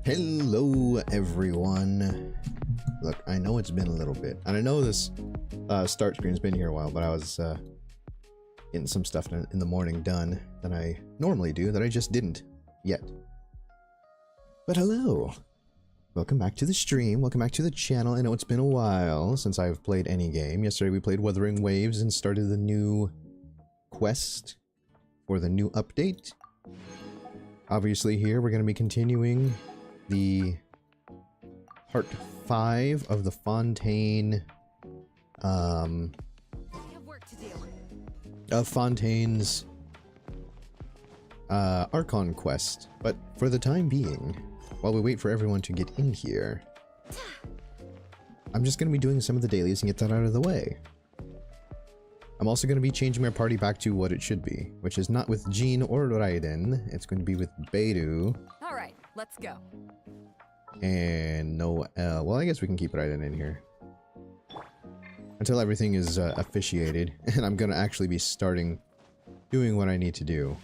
Hello everyone. Look, I know it's been a little bit, and I know this start screen's been here a while, but I was getting some stuff in the morning done that I normally do that I just didn't yet. But hello, welcome back to the stream, welcome back to the channel. I know it's been a while since I've played any game. Yesterday we played Wuthering Waves and started the new quest for the new update. Obviously here we're going to be continuing the part 5 of the Fontaine of Fontaine's Archon quest. But for the time being, while we wait for everyone to get in here, I'm just going to be doing some of the dailies and get that out of the way. I'm also going to be changing my party back to what it should be, which is not with Jean or Raiden. It's going to be with Beidou. Alright, let's go. And Noel. Well, I guess we can keep Raiden in here until everything is officiated, and I'm going to actually be starting doing what I need to do.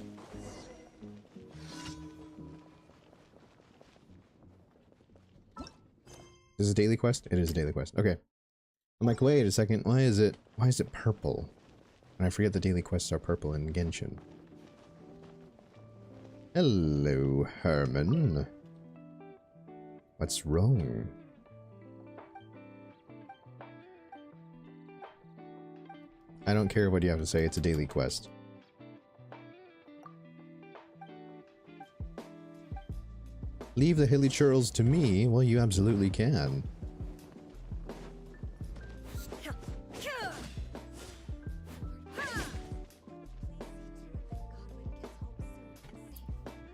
Is this a daily quest? It is a daily quest. Okay. I'm like, wait a second. Why is it purple? And I forget the daily quests are purple in Genshin. Hello, Herman. What's wrong? I don't care what you have to say, it's a daily quest. Leave the hilly churls to me? Well, you absolutely can.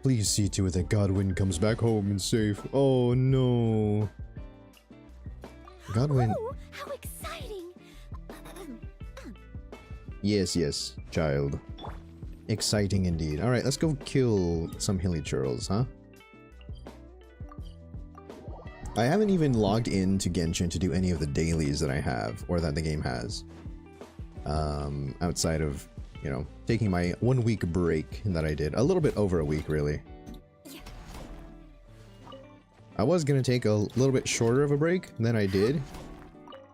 Please see to it that Godwin comes back home and safe. Oh no. Godwin. Oh, how exciting! Yes, yes, child. Exciting indeed. Alright, let's go kill some hilly churls, huh? I haven't even logged into Genshin to do any of the dailies that I have, or that the game has. Outside of, you know, taking my 1 week break that I did. A little bit over a week, really. I was gonna take a little bit shorter of a break than I did,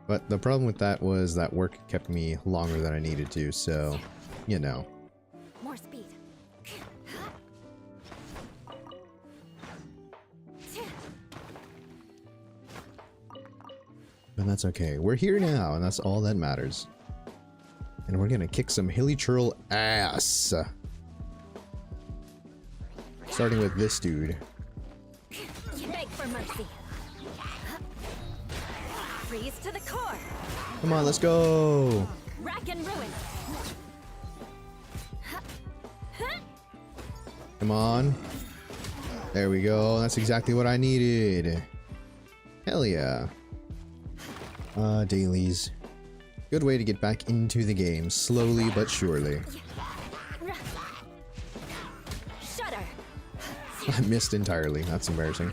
but the problem with that was that work kept me longer than I needed to, so, you know. More speed. But that's okay. We're here now, and that's all that matters. And we're gonna kick some hilly churl ass. Starting with this dude. Beg for mercy. Freeze to the core. Come on, let's go. Rack and ruin. Come on. There we go. That's exactly what I needed. Hell yeah. Dailies. Good way to get back into the game, slowly but surely. Shudder. I missed entirely. That's embarrassing.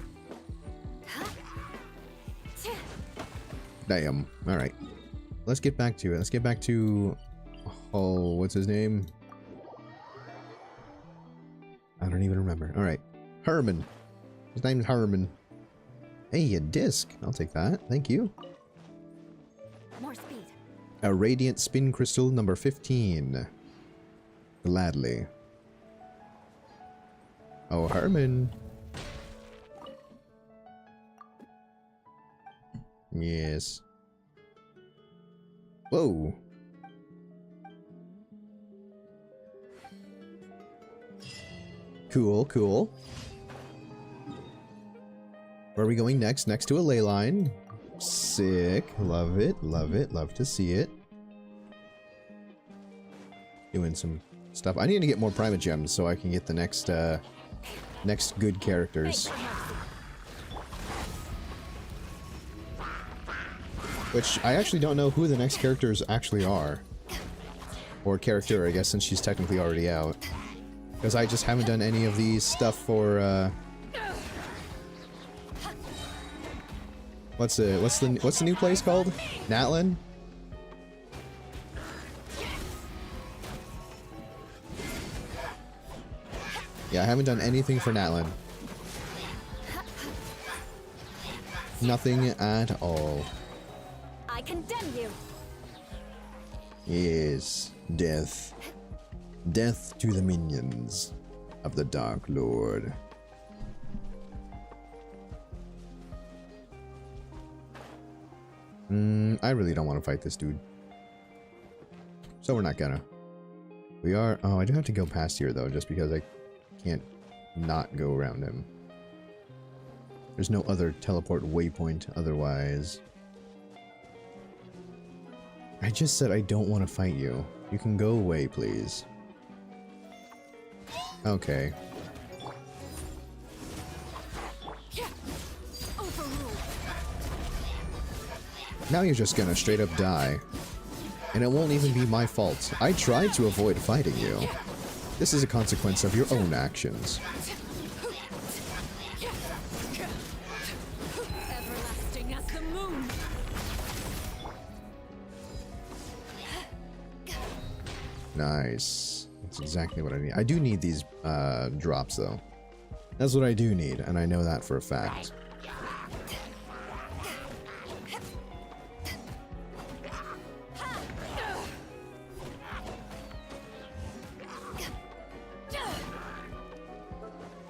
Damn. Alright. Let's get back to it. Let's get back to... Oh, what's his name? I don't even remember. Alright. Herman. His name's Herman. Hey, a disc. I'll take that. Thank you. More speed. A radiant spin crystal number 15. Gladly. Oh, Herman. Yes. Whoa. Cool, cool. Where are we going next? Next to a ley line. Sick. Love it, love it, love to see it. Doing some stuff. I need to get more Primate Gems so I can get the next good characters. Which, I actually don't know who the next characters actually are. Or character, I guess, since she's technically already out. Because I just haven't done any of these stuff for, What's the new place called? Natlin? Yeah, I haven't done anything for Natlin. Nothing at all. I condemn you. Yes, death. Death to the minions of the Dark Lord. I really don't want to fight this dude. So we're not gonna. We are... Oh, I do have to go past here, though, just because I can't not go around him. There's no other teleport waypoint otherwise. I just said I don't want to fight you. You can go away, please. Okay. Now you're just gonna straight up die. And it won't even be my fault. I tried to avoid fighting you. This is a consequence of your own actions. Everlasting as the moon. Nice. That's exactly what I need. I do need these drops, though. That's what I do need, and I know that for a fact.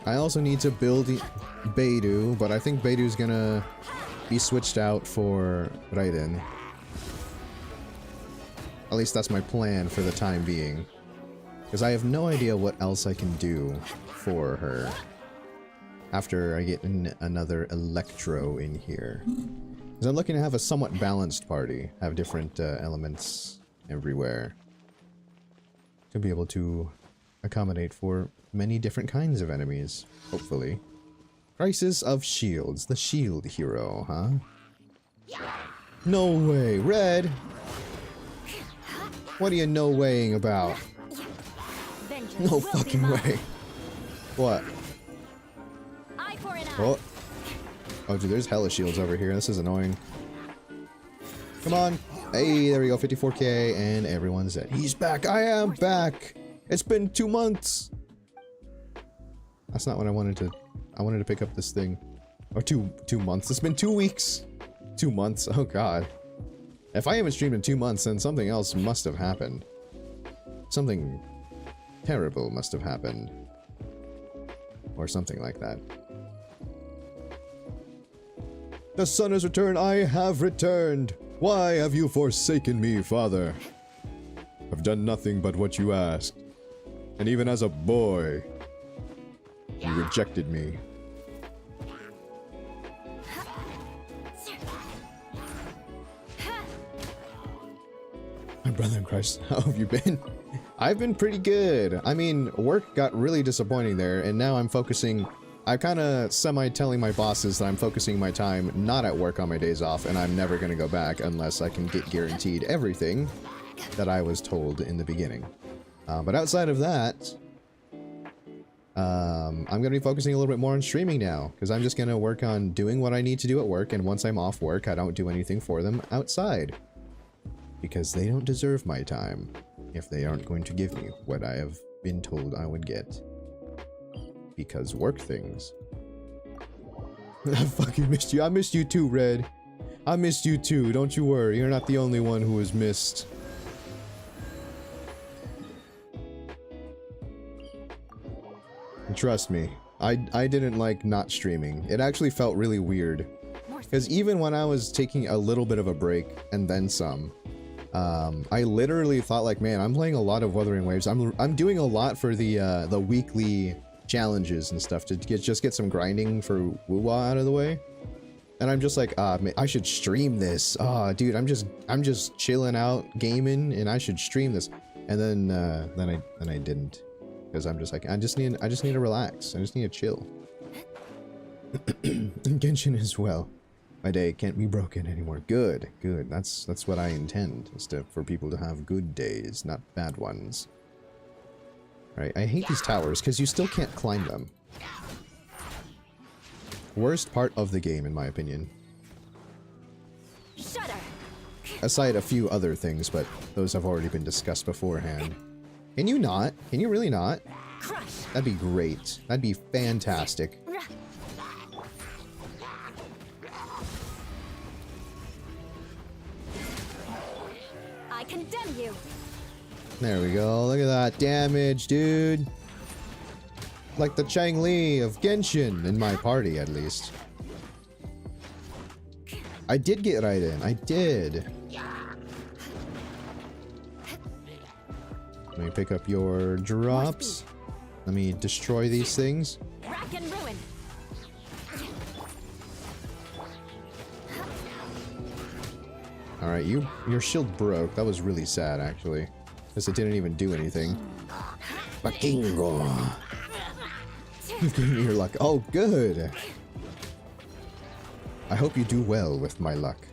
I also need to build Beidou, but I think Beidou's gonna be switched out for Raiden. At least that's my plan for the time being. Because I have no idea what else I can do for her after I get another Electro in here. Because I'm looking to have a somewhat balanced party, have different elements everywhere, to be able to accommodate for many different kinds of enemies, hopefully. Crisis of Shields, the shield hero, huh? No way, Red! What are you no-waying about? Vengeance No will be fucking mine. way. What? Eye for an eye. Oh. Oh, dude, there's hella shields over here. This is annoying. Come on. Hey, there we go. 54k, and everyone's dead. He's back. I am back. It's been 2 months. That's not what I wanted to... I wanted to pick up this thing. Or two months. It's been 2 weeks. 2 months. Oh, God. If I haven't streamed in 2 months, then something else must have happened. Something terrible must have happened. Or something like that. The sun has returned. I have returned. Why have you forsaken me, Father? I've done nothing but what you asked. And even as a boy, you rejected me. My brother in Christ, how have you been? I've been pretty good. I mean, work got really disappointing there, and now I'm focusing... I'm kind of semi-telling my bosses that I'm focusing my time not at work on my days off, and I'm never going to go back unless I can get guaranteed everything that I was told in the beginning. But outside of that, I'm going to be focusing a little bit more on streaming now, because I'm just going to work on doing what I need to do at work, and once I'm off work, I don't do anything for them outside. Because they don't deserve my time if they aren't going to give me what I have been told I would get. Because work things. I fucking missed you. I missed you too, Red. I missed you too. Don't you worry. You're not the only one who was missed. And trust me, I didn't like not streaming. It actually felt really weird. Because even when I was taking a little bit of a break and then some, I literally thought like, man, I'm playing a lot of Wuthering Waves. I'm doing a lot for the weekly challenges and stuff to just get some grinding for Wuwa out of the way. And I'm just like, man, I should stream this. Dude, I'm just chilling out gaming, and I should stream this. And then I didn't, because I'm just like, I just need to relax. I just need to chill. And Genshin as well. My day can't be broken anymore. Good. That's what I intend, is for people to have good days, not bad ones. Alright, I hate these towers, because you still can't climb them. Worst part of the game, in my opinion. Shudder. Aside a few other things, but those have already been discussed beforehand. Can you not? Can you really not? Crush. That'd be great. That'd be fantastic. you. There we go. Look at that damage, dude. Like the Chang Li of Genshin in my party, at least. I did get right in. I did. Let me pick up your drops. Let me destroy these things. Rack and ruin. Alright, your shield broke. That was really sad, actually. Because it didn't even do anything. Bakingo. You've given me your luck. Oh, good. I hope you do well with my luck.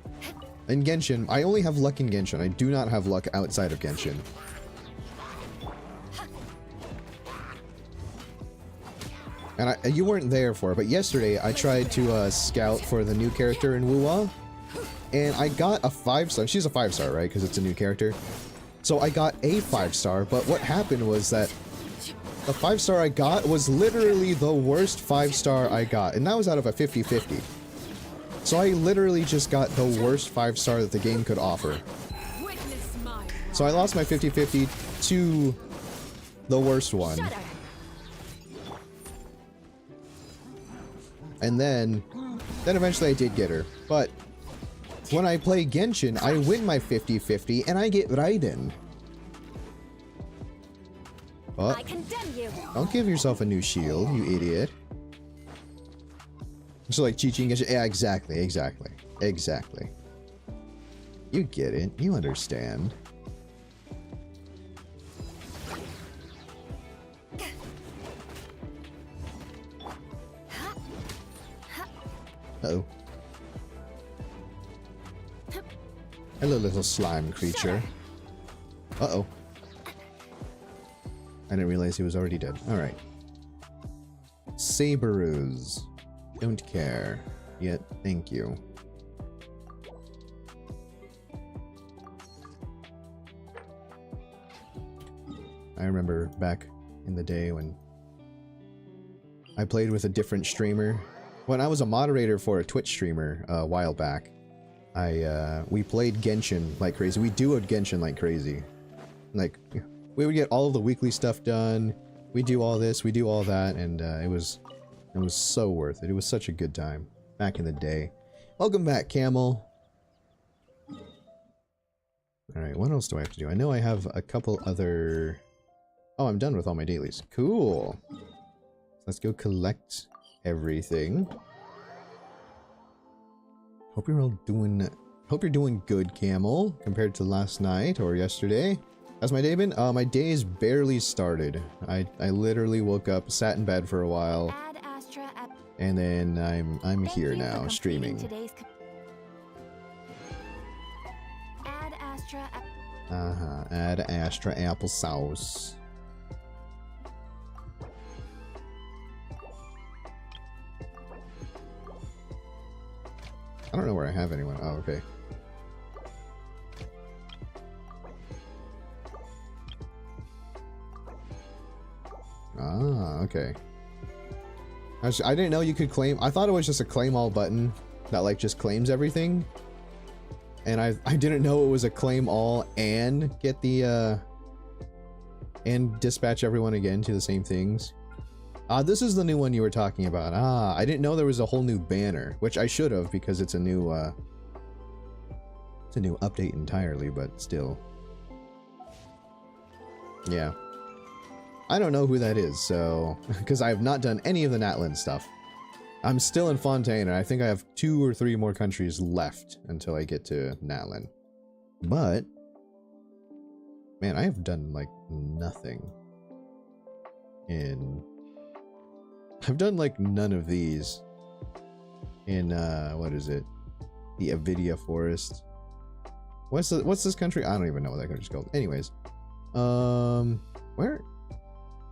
In Genshin, I only have luck in Genshin. I do not have luck outside of Genshin. And you weren't there for it, but yesterday I tried to scout for the new character in Wuwa. And I got a 5-star. She's a 5-star, right? Because it's a new character. So I got a 5-star, but what happened was that the 5-star I got was literally the worst 5-star I got. And that was out of a 50-50. So I literally just got the worst 5-star that the game could offer. So I lost my 50-50 to the worst one. And then eventually I did get her. But when I play Genshin, I win my 50-50 and I get Raiden. Oh, I condemn you. Don't give yourself a new shield, you idiot. So like Chi-Chi Genshin. Yeah, exactly. You get it. You understand. Uh-oh. Hello, little slime creature. Uh-oh. I didn't realize he was already dead. Alright. Saberus. Don't care. Yet, thank you. I remember back in the day when I played with a different streamer. When I was a moderator for a Twitch streamer a while back, we played Genshin like crazy. We duoed Genshin like crazy. Like, we would get all of the weekly stuff done. We do all this, we do all that, and it was so worth it. It was such a good time back in the day. Welcome back, Camel. Alright, what else do I have to do? I know I have a couple other... Oh, I'm done with all my dailies. Cool. Let's go collect everything. Hope you're doing good, Camel, compared to last night or yesterday. How's my day been? My day's barely started. I literally woke up, sat in bed for a while, and then I'm here now, streaming. Add Astra applesauce. I don't know where I have anyone. Oh, okay. Ah, okay. I didn't know you could claim. I thought it was just a claim all button that like just claims everything. And I didn't know it was a claim all and get the and dispatch everyone again to the same things. This is the new one you were talking about. I didn't know there was a whole new banner, which I should have because it's a new update entirely, but still. Yeah. I don't know who that is, so because I have not done any of the Natlan stuff. I'm still in Fontaine, and I think I have 2 or 3 more countries left until I get to Natlan. But man, I have done like nothing in... I've done like none of these in what is it? The Avidia Forest. What's this country? I don't even know what that country's called. Anyways, where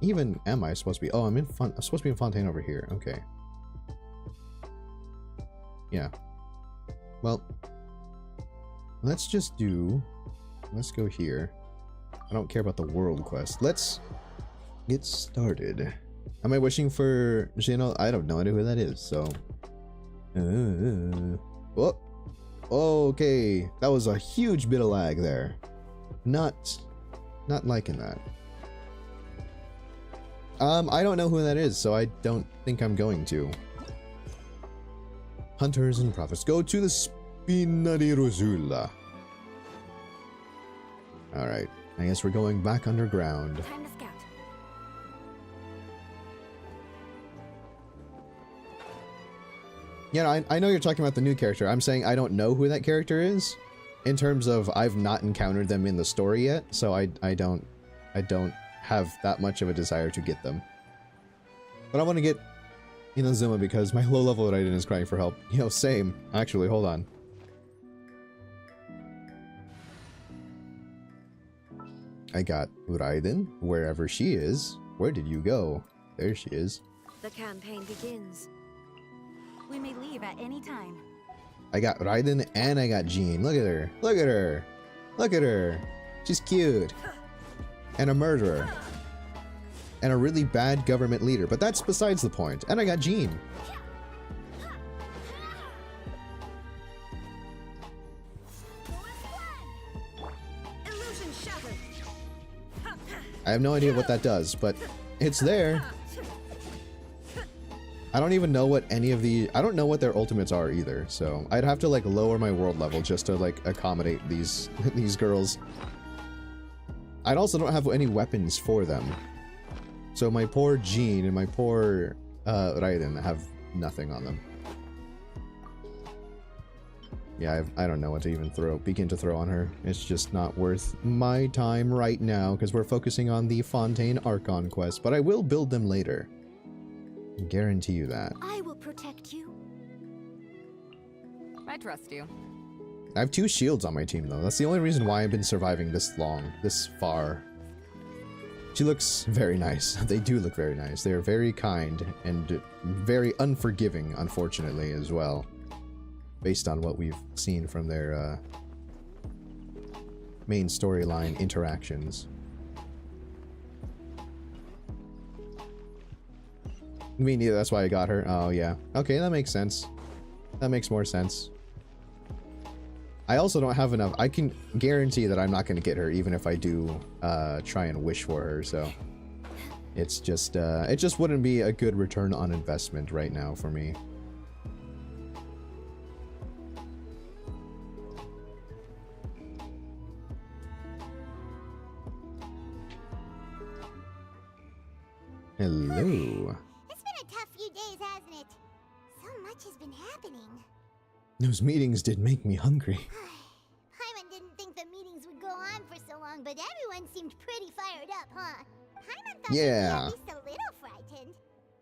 even am I supposed to be? Oh, I'm supposed to be in Fontaine over here. Okay. Yeah. Well, let's go here. I don't care about the world quest. Let's get started. Am I wishing for Geno? I don't know who that is, so. Oh, okay. That was a huge bit of lag there. Not liking that. I don't know who that is, so I don't think I'm going to. Hunters and prophets. Go to the Spina di Rosula. Alright. I guess we're going back underground. Time to scout. Yeah, I know you're talking about the new character. I'm saying I don't know who that character is. In terms of I've not encountered them in the story yet, so I don't have that much of a desire to get them. But I want to get Inazuma because my low level Raiden is crying for help. You know, same. Actually, hold on. I got Raiden, wherever she is. Where did you go? There she is. The campaign begins. We may leave at any time. I got Raiden and I got Jean. Look at her. Look at her. Look at her. She's cute. And a murderer. And a really bad government leader. But that's besides the point. And I got Jean. Illusion shattered. I have no idea what that does, but it's there. I don't even know what any of the... I don't know what their ultimates are either, so I'd have to like lower my world level just to like accommodate these these girls. I also don't have any weapons for them. So my poor Jean and my poor Raiden have nothing on them. Yeah, I don't know what to even begin to throw on her. It's just not worth my time right now because we're focusing on the Fontaine Archon quest, but I will build them later. I guarantee you that. I will protect you. I trust you. I have 2 shields on my team though. That's the only reason why I've been surviving this long, this far. She looks very nice. They do look very nice. They are very kind and very unforgiving, unfortunately, as well. Based on what we've seen from their main storyline interactions. Me neither, that's why I got her. Oh yeah. Okay, that makes sense. That makes more sense. I also don't have enough. I can guarantee that I'm not going to get her even if I do try and wish for her, so it's just it just wouldn't be a good return on investment right now for me. Hello. It's been a tough few days, hasn't it? So much has been happening. Those meetings did make me hungry. Paimon didn't think the meetings would go on for so long, but everyone seemed pretty fired up, huh? Paimon thought Yeah. they'd be at least a little frightened.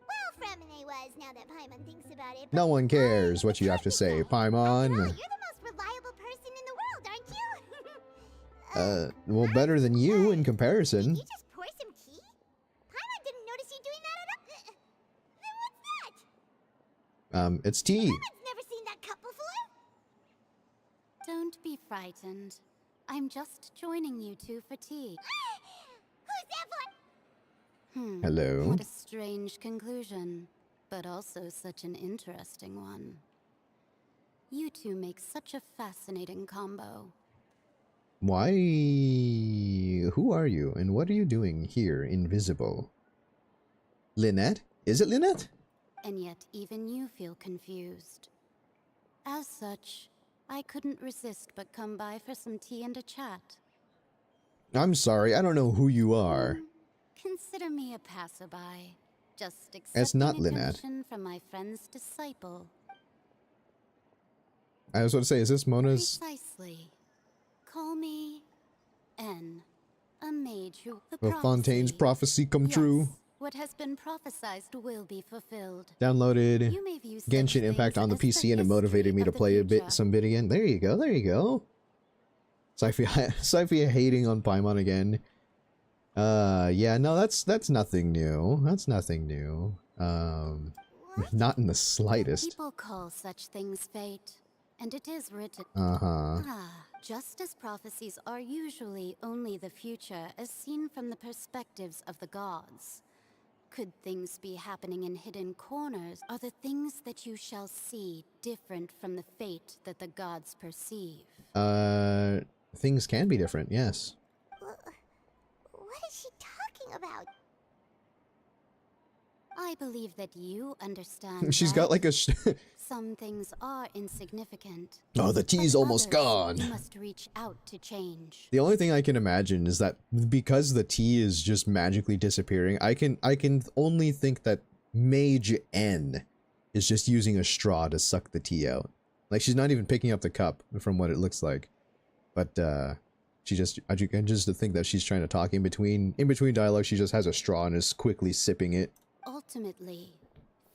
Well, Fremine was, now that Paimon thinks about it. No one cares what you have to say, Paimon. You're the most reliable person in the world, aren't you? Well, better than you in comparison. Did you just pour some tea? Paimon didn't notice you doing that at all. Then what's that? It's tea. Paimon's never seen that cup before. Don't be frightened. I'm just joining you two for tea. Who's that for? Hello. What a strange conclusion, but also such an interesting one. You two make such a fascinating combo. Why? Who are you, and what are you doing here, invisible? Lynette? Is it Lynette? And yet even you feel confused. As such, I couldn't resist but come by for some tea and a chat. I'm sorry, I don't know who you are. Consider me a passerby, just It's not accepting Lynette. attention from my friend's disciple. I was about to say, is this Mona's? Precisely. Call me N, a mage who Will Fontaine's prophecy come Yes, true? What has been prophesized will be fulfilled. Downloaded You may view such Genshin Impact things on the as PC and it motivated history me to of the play future. some bit again. There you go, there you go. Syphia hating on Paimon again. Yeah, no, that's nothing new. That's nothing new. Not in the slightest. People call such things fate, and it is written. Just as prophecies are usually only the future as seen from the perspectives of the gods. Could things be happening in hidden corners? Are the things that you shall see different from the fate that the gods perceive? Things can be different, yes. about? I believe that you understand. She's that got like a. some things are insignificant. Oh, the tea's but almost others gone. You must reach out to change. The only thing I can imagine is that because the tea is just magically disappearing, I can only think that Mage N is just using a straw to suck the tea out. Like she's not even picking up the cup from what it looks like. But I can just think that she's trying to talk in between dialogue. She just has a straw and is quickly sipping it. Ultimately,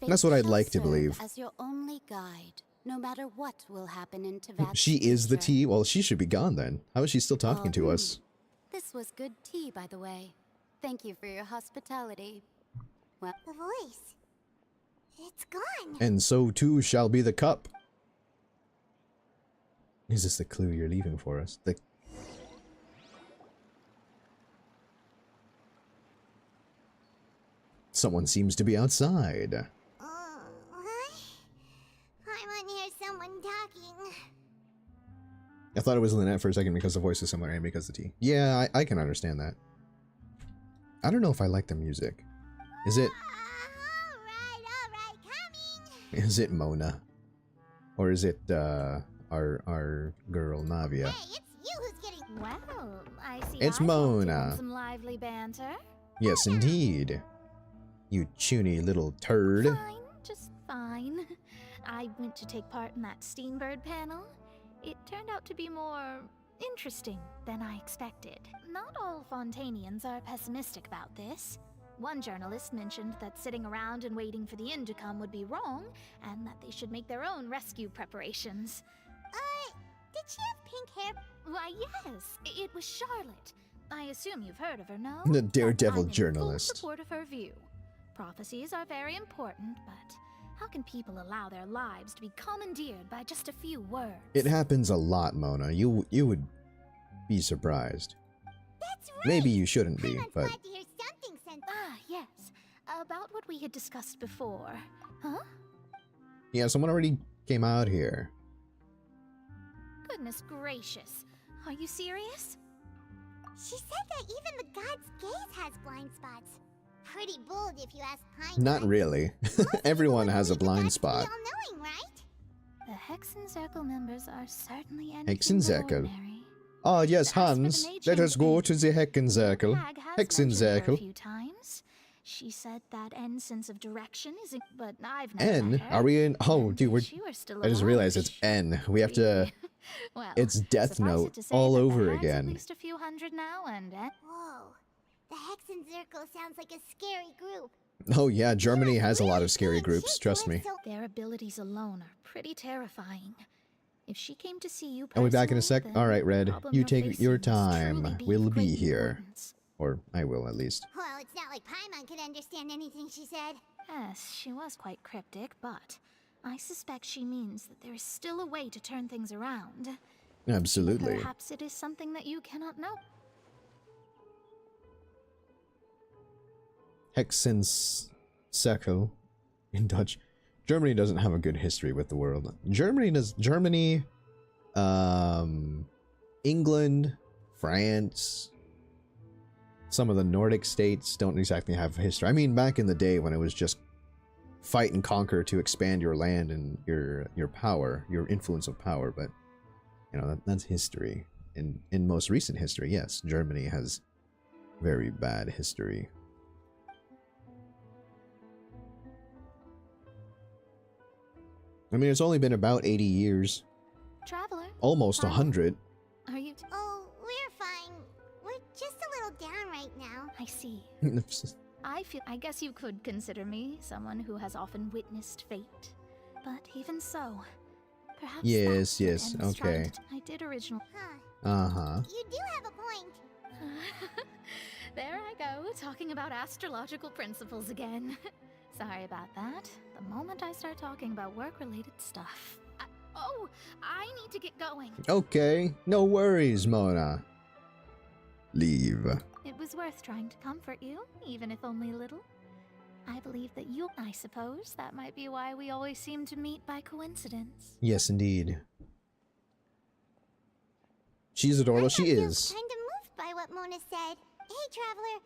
That's what I'd shall like to serve believe. as your only guide, no matter what will happen in Teyvat's She is the future. tea? Well, she should be gone then. How is she still talking to us? This was good tea, by the way. Thank you for your hospitality. Well, The voice. It's gone. And so too shall be the cup. Is this the clue you're leaving for us? Someone seems to be outside. What? Paimon hears someone talking. I thought it was Lynette for a second because the voice is similar and because of the tea. Yeah, I can understand that. I don't know if I like the music. Is it... Alright, coming. Is it Mona? Or is it, our girl, Navia? Hey, it's you who's getting... Well, I see. It's I walked in Mona. on some lively banter. Yes, indeed. You chuny little turd. Fine, just fine. I went to take part in that Steambird panel. It turned out to be more interesting than I expected. Not all Fontainians are pessimistic about this. One journalist mentioned that sitting around and waiting for the end to come would be wrong, and that they should make their own rescue preparations. Did she have pink hair? Why, yes, it was Charlotte. I assume you've heard of her, no? The daredevil I'm in journalist. full support of her view. Prophecies are very important, but how can people allow their lives to be commandeered by just a few words? It happens a lot, Mona. You would be surprised. That's right. Maybe you shouldn't be, Paimon's but... glad to hear something sensible. Ah, yes. About what we had discussed before. Huh? Yeah, someone already came out here. Goodness gracious. Are you serious? She said that even the god's gaze has blind spots. Pretty bold if you ask Paimon. Not really. Everyone has a blind spot. All-knowing, right? The Hexen Circle members are certainly Hexen Circle. ordinary. Ah, yes, As for the Hans. mage Let us go to the Hexen Circle. Hag has Hexen mentioned her Circle. a few times. She said that N's sense of direction isn't, but I've never N? met her. Are we in? Oh, And dude, if she were still I just alive, realized it's N. We have to... Well, It's Death suffice it Note to say all that the over Hag's again. At least a few hundred now, and Whoa. The Hexen Circle sounds like a scary group. Oh yeah, Germany has a lot of Really scary big. groups, She's trust doing me. so- their abilities alone are pretty terrifying. If she came to see you Are we back in a personally, sec? then Alright, the Red. problem You you're take facing your must truly time. be We'll of be great here. importance. Or I will, at least. Well, it's not like Paimon could understand anything she said. Yes, she was quite cryptic, but I suspect she means that there is still a way to turn things around. Absolutely. Perhaps it is something that you cannot know. Hexen Circle in Dutch. Germany doesn't have a good history with the world. Germany, England, France, some of the Nordic states don't exactly have history. I mean, back in the day when it was just fight and conquer to expand your land and your power, your influence of power, but you know, that's history. In most recent history, yes, Germany has very bad history. I mean, it's only been about 80 years. Traveler, Almost Hi. 100. are you... Oh, we're fine. We're just a little down right now. I see. I guess you could consider me someone who has often witnessed fate. But even so, perhaps Yes, that's what yes, N was trying okay. to I did originally... Huh. Uh-huh. You do have a point. There I go, talking about astrological principles again. Sorry about that. The moment I start talking about work-related stuff... I need to get going. Okay, no worries, Mona. Leave. It was worth trying to comfort you, even if only a little. I believe that you... I suppose that might be why we always seem to meet by coincidence. Yes, indeed. She's adorable. She I feel is. kind of moved by what Mona said. Hey, Traveler.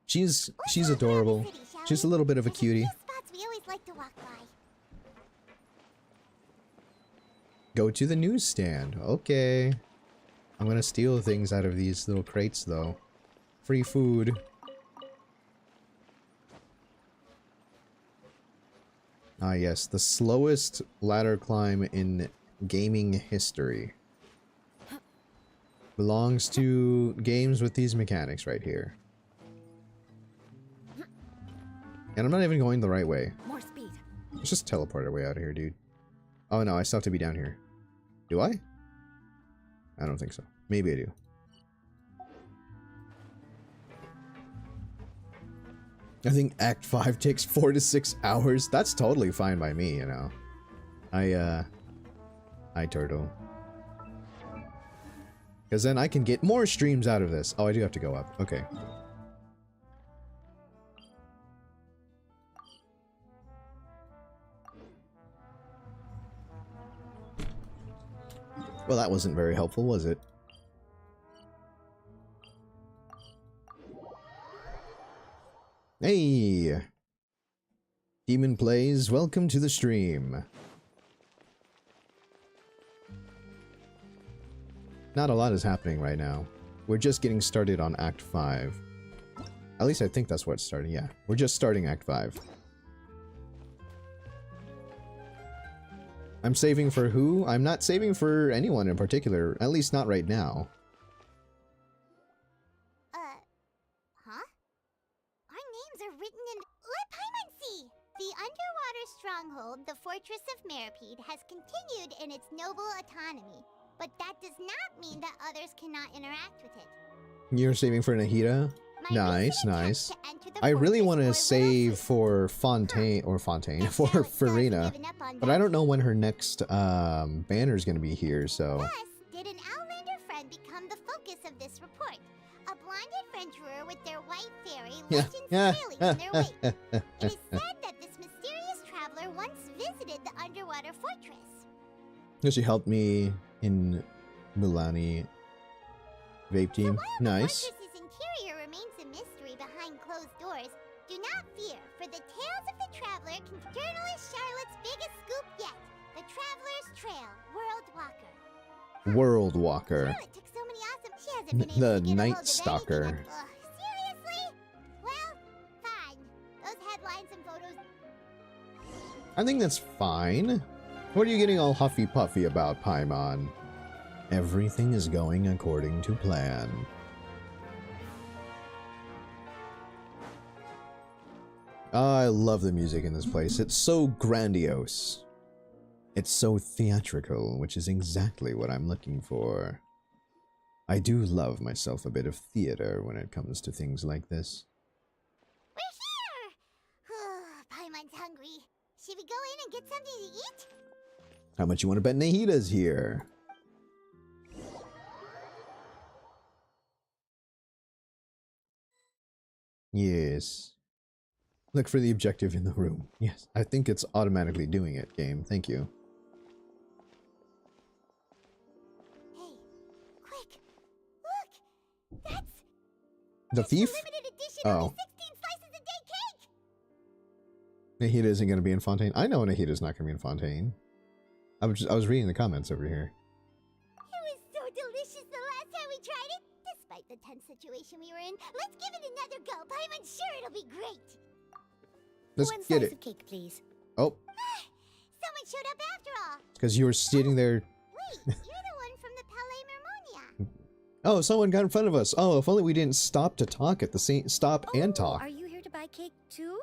She's Let's walk around the adorable. city, shall She's a we? little bit of a There's cutie. few spots we always like to walk by. Go to the newsstand. Okay. I'm gonna steal things out of these little crates, though. Free food. Ah, yes. The slowest ladder climb in gaming history. Belongs to games with these mechanics right here. And I'm not even going the right way. More speed. Let's just teleport our way out of here, dude. Oh no, I still have to be down here. Do I? I don't think so. Maybe I do. I think Act 5 takes 4 to 6 hours. That's totally fine by me, you know. Hi, Turtle. Because then I can get more streams out of this. Oh, I do have to go up. Okay. Well, that wasn't very helpful, was it? Hey! Demon Plays, welcome to the stream. Not a lot is happening right now. We're just getting started on Act 5. At least I think that's what's starting, yeah. We're just starting Act 5. I'm saving for who? I'm not saving for anyone in particular, at least not right now. Huh? Our names are written in... Let Paimon see! The underwater stronghold, the Fortress of Meripede, has continued in its noble autonomy. But that does not mean that others cannot interact with it. You're saving for Nahida? Nice, nice. I really want to save for Fontaine, for Farina. But I don't know when her next banner is going to be here, so... Thus, did an Outlander friend become the focus of this report? A blind adventurer with their white fairy, legends trailing in their wake. It is said that this mysterious traveler once visited the underwater fortress. She helped me in Mulani vape team. Nice. The fortress's interior remains a mystery behind closed doors. Do not fear, for the tales of the traveler can journalist Charlotte's biggest scoop yet. The Traveler's Trail, World Walker. World Walker. Charlotte took so many awesome... She hasn't been able The to get a Night hold of Stalker. anything. Seriously? Well, fine. Those headlines and photos... I think that's fine. What are you getting all huffy puffy about, Paimon? Everything is going according to plan. I love the music in this place. It's so grandiose. It's so theatrical, which is exactly what I'm looking for. I do love myself a bit of theater when it comes to things like this. We're here! Paimon's hungry. Should we go in and get something to eat? How much you want to bet Nahida's here? Yes. Look for the objective in the room. Yes, I think it's automatically doing it, game. Thank you. Hey, quick! Look! That's The thief? limited edition Oh. only 16 slices a day cake! Nahida isn't going to be in Fontaine. I know Nahida's not going to be in Fontaine. I was reading the comments over here. It was so delicious the last time we tried it. Despite the tense situation we were in, let's give it another go. Paimon's sure it'll be great. Let's One get slice it. of cake, please. Oh, Someone showed up after all. because you were sitting there. Wait, you're the one from the Palais Mermonia. Oh, someone got in front of us. Oh, if only we didn't stop to talk at the same and talk. Are you here to buy cake too?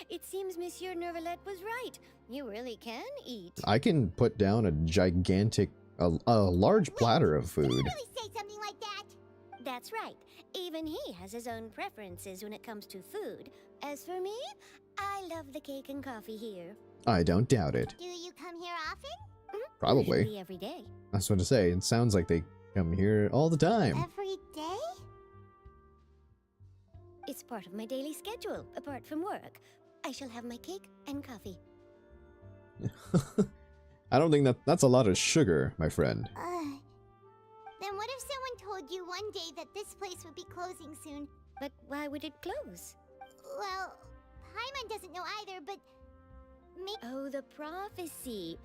It seems Monsieur Nervalet was right. You really can eat. I can put down a gigantic, a large platter of Did you food. really say something like that? That's right. Even he has his own preferences when it comes to food. As for me, I love the cake and coffee here. I don't doubt it. Do you come here often? Probably. Usually every day. That's what to say. It sounds like they come here all the time. Every day? It's part of my daily schedule, apart from work. I shall have my cake and coffee. I don't think that's a lot of sugar, my friend. Then what if someone told you one day that this place would be closing soon. But why would it close? Well, Paimon doesn't know either, but Oh, the prophecy.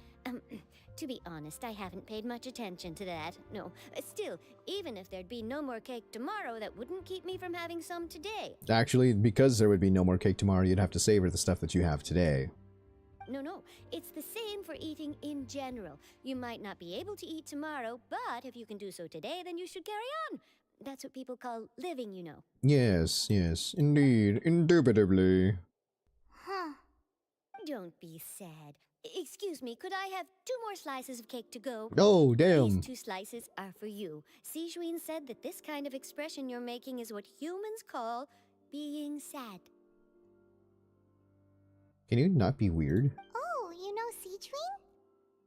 To be honest, I haven't paid much attention to that. No, still, even if there'd be no more cake tomorrow, that wouldn't keep me from having some today. Actually, because there would be no more cake tomorrow, you'd have to savor the stuff that you have today. No, it's the same for eating in general. You might not be able to eat tomorrow, but if you can do so today, then you should carry on. That's what people call living, you know. Yes, indeed, indubitably. huh. Don't be sad. Excuse me, could I have 2 more slices of cake to go? Oh, damn. These 2 slices are for you. Sijuin said that this kind of expression you're making is what humans call being sad. Can you not be weird? Oh, you know Sijuin?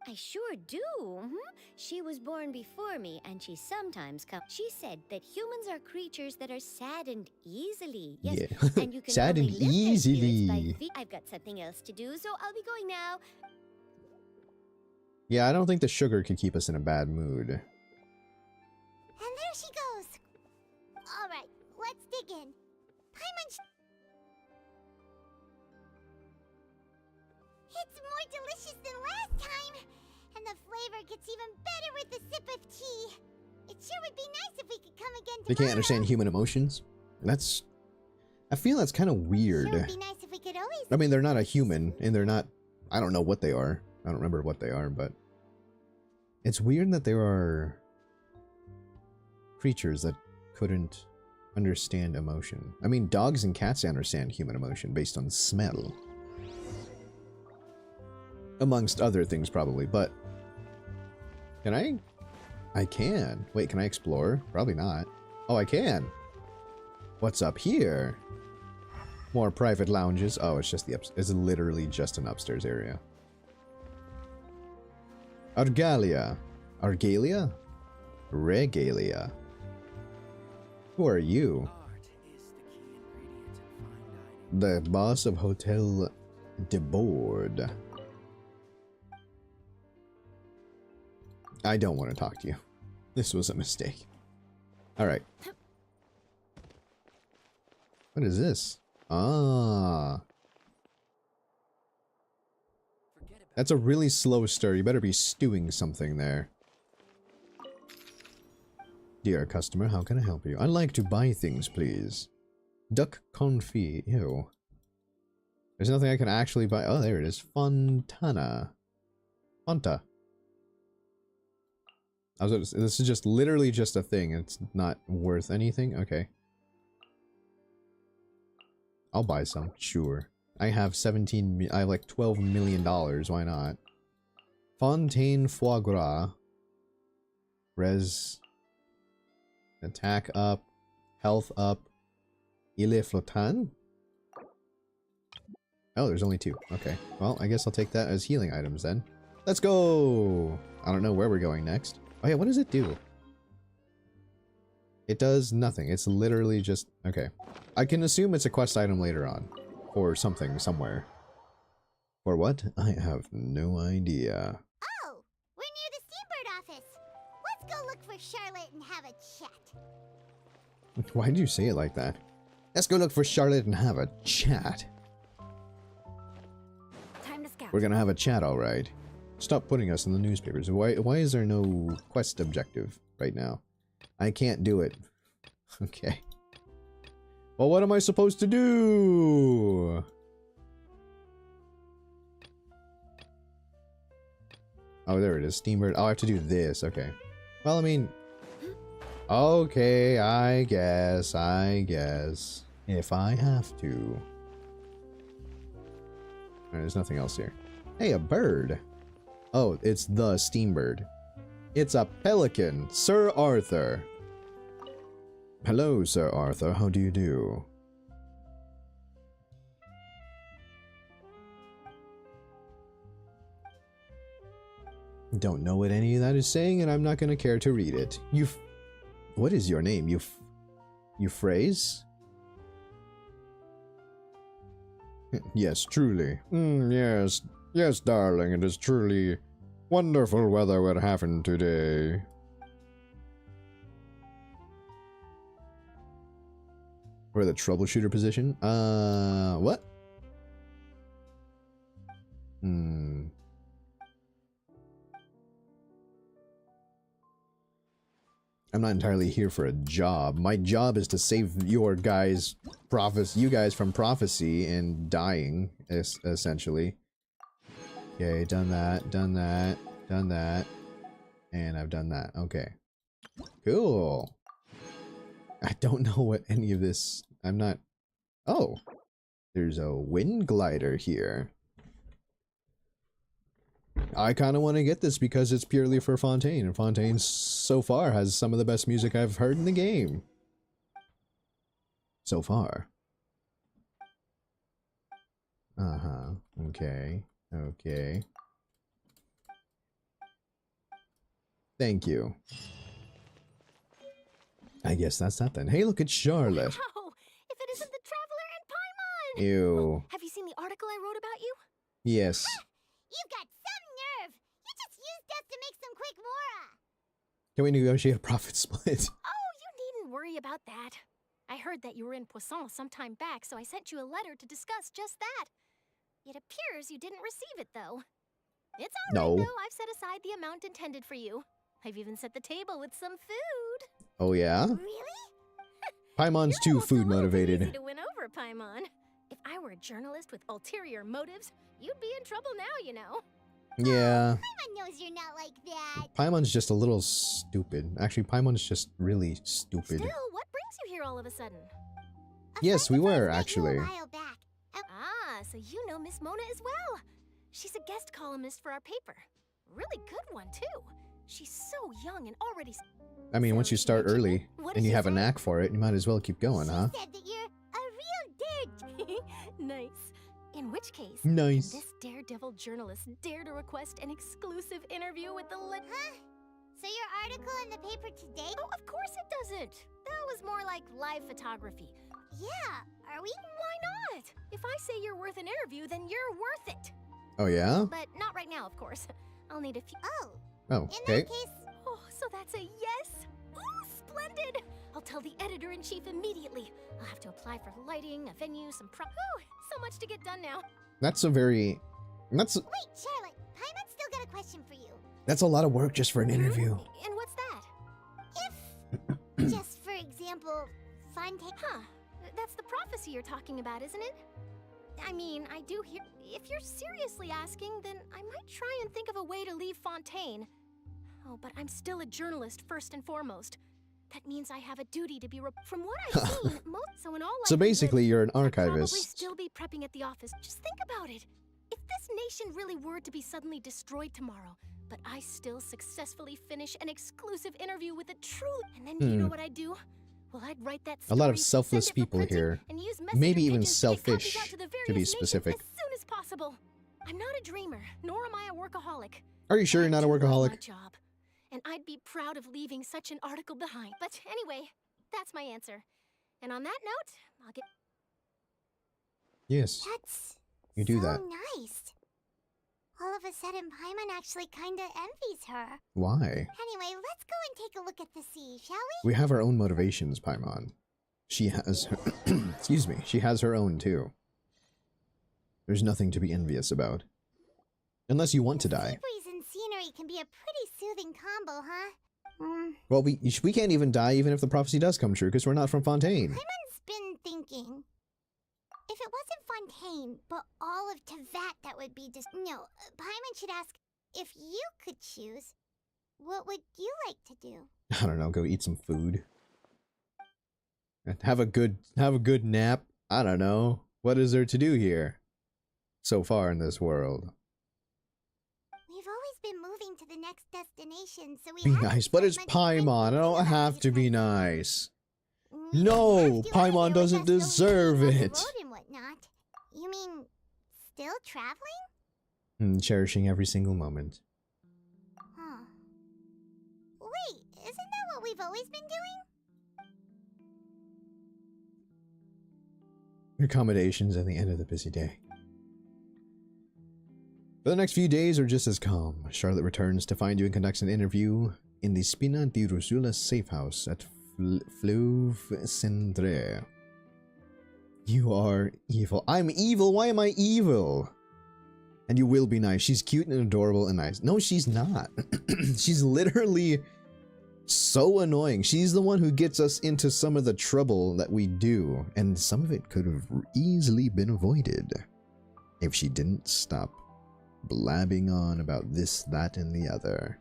I sure do. She was born before me, and she sometimes comes. She said that humans are creatures that are saddened easily. Yes, Yeah. and you can Saddened only lift their spirits easily. by I've got something else to do, so I'll be going now. Yeah, I don't think the sugar could keep us in a bad mood. And there she goes. All right, let's dig in. Paimon. It's more delicious than last time, and the flavor gets even better with a sip of tea. It sure would be nice if we could come again tomorrow. They can't understand human emotions? That's... I feel that's kind of weird. Sure would be nice if we could always. I mean, they're not a human, and they're not... I don't know what they are. I don't remember what they are, but... It's weird that there are... creatures that couldn't understand emotion. I mean, dogs and cats understand human emotion based on smell. Amongst other things, probably, but... Can I? I can. Wait, can I explore? Probably not. Oh, I can! What's up here? More private lounges. Oh, it's just the it's literally just an upstairs area. Argalia. Argalia? Regalia. Who are you? The boss of Hotel de Board. I don't want to talk to you. This was a mistake. Alright. What is this? Ah. That's a really slow stir. You better be stewing something there. Dear customer, how can I help you? I'd like to buy things, please. Duck confit. Ew. There's nothing I can actually buy. Oh, there it is. Fontana. Fonta. This is just literally just a thing. It's not worth anything. Okay. I'll buy some. Sure. I have I have like $12 million. Why not? Fontaine foie gras. Res. Attack up. Health up. Il flottant? Oh, there's only 2. Okay. Well, I guess I'll take that as healing items then. Let's go! I don't know where we're going next. Oh yeah, what does it do? It does nothing. It's literally just... Okay. I can assume it's a quest item later on. Or something, somewhere. For what? I have no idea. Oh, we're near the Steambird office. Let's go look for Charlotte and have a chat. Why did you say it like that? Let's go look for Charlotte and have a chat. Time to scout. We're gonna have a chat, alright. Stop putting us in the newspapers. Why is there no quest objective right now? I can't do it. Okay. Well, what am I supposed to do? Oh, there it is. Steambird. Oh, I have to do this. Okay. Well, I mean... Okay, I guess. If I have to. Alright, there's nothing else here. Hey, a bird. Oh, it's the Steambird. It's a pelican, Sir Arthur. Hello, Sir Arthur. How do you do? Don't know what any of that is saying, and I'm not going to care to read it. What is your name? Euphraise? Yes, truly. Yes, darling, it is truly wonderful weather we're having today. For the troubleshooter position? What? I'm not entirely here for a job. My job is to save you guys from prophecy and dying, essentially. Okay, done that, done that, done that. And I've done that. Okay. Cool. I don't know what any of this... I'm not... Oh! There's a wind glider here. I kind of want to get this because it's purely for Fontaine, and Fontaine so far has some of the best music I've heard in the game. So far. Uh-huh. Okay. Okay. Thank you. I guess that's that then. Hey, look, it's Charlotte. Wow! If it isn't the Traveler and Paimon! Ew. Have you seen the article I wrote about you? Yes. You've got some nerve! You just used us to make some quick mora! Can we negotiate a profit split? Oh, you needn't worry about that. I heard that you were in Poisson some time back, so I sent you a letter to discuss just that. It appears you didn't receive it, though. It's all right, though. I've set aside the amount intended for you. I've even set the table with some food. Oh, yeah? Really? Paimon's too food motivated. Easy to win over, Paimon. If I were a journalist with ulterior motives, you'd be in trouble now, you know. Yeah. Paimon knows you're not like that. Paimon's just a little stupid. Actually, Paimon's just really stupid. Still, what brings you here all of a sudden? Yes, we were, actually. A while back. Ah, so you know Miss Mona as well. She's a guest columnist for our paper. Really good one, too. She's so young and already... I mean, once you start early What and did you she have a say? knack for it, you might as well keep going, huh? She said that you're a real dirt. Nice. In which case, Nice. can this daredevil journalist dare to request an exclusive interview with the Huh? So your article in the paper today? Oh, of course it doesn't. That was more like live photography. Yeah, are we? Why not? If I say you're worth an interview, then you're worth it. Oh, yeah? But not right now, of course. I'll need a few... Oh, Oh, in okay. that case, Oh, so that's a yes? Ooh, splendid! I'll tell the editor-in-chief immediately. I'll have to apply for lighting, a venue, some Ooh, so much to get done now. That's a very... That's wait, Charlotte, Paimon's still got a question for you. a lot of work just for an interview. And what's that? If, just for example, Fontaine... Huh. That's the prophecy you're talking about, isn't it? I mean, I do hear... If you're seriously asking, then I might try and think of a way to leave Fontaine. Oh, but I'm still a journalist, first and foremost. That means I have a duty to be... From what I've seen, so in all So likelihood, basically, you're an I'd probably archivist. still be prepping at the office. Just think about it. If this nation really were to be suddenly destroyed tomorrow, but I still successfully finish an exclusive interview with a true... And then you know what I'd do? Well, I'd write that A lot of story, selfless send it for people printing, here. and use Maybe messenger even pigeons to get copies selfish, out to the to be various nations specific. as soon as possible. I'm not a dreamer, nor am I a workaholic. Are you sure you're not a I do love workaholic? my job, and I'd be proud of leaving such an article behind. But anyway, that's my answer. And on that note, I'll get... Yes. That's You do so that. nice. All of a sudden, Paimon actually kinda envies her. Why? Anyway, let's go and take a look at the sea, shall we? We have our own motivations, Paimon. She has her... Excuse me. She has her own, too. There's nothing to be envious about. Unless you want to die. Sea breeze and scenery can be a pretty soothing combo, huh? Well, we can't even die even if the prophecy does come true, because we're not from Fontaine. Paimon's been thinking. If it wasn't Fontaine, but all of Tevat, that would be just... No, Paimon should ask, if you could choose, what would you like to do? I don't know, go eat some food. Have a good nap. I don't know. What is there to do here? So far in this world. We've always been moving to the next destination, so we Be haven't nice, but spent it's much time Paimon. I thinking don't about have these to be kinds of nice. things. No, You have to Paimon argue with doesn't us going deserve on the it. road and whatnot. You mean, still traveling? Cherishing every single moment. Huh. Wait, isn't that what we've always been doing? Accommodations at the end of the busy day. But the next few days are just as calm. Charlotte returns to find you and conducts an interview in the Spina di Rosula safe house at Fleuve Cendré. You are evil. I'm evil? Why am I evil? And you will be nice. She's cute and adorable and nice. No, she's not. She's literally so annoying. She's the one who gets us into some of the trouble that we do. And some of it could have easily been avoided if she didn't stop blabbing on about this, that, and the other.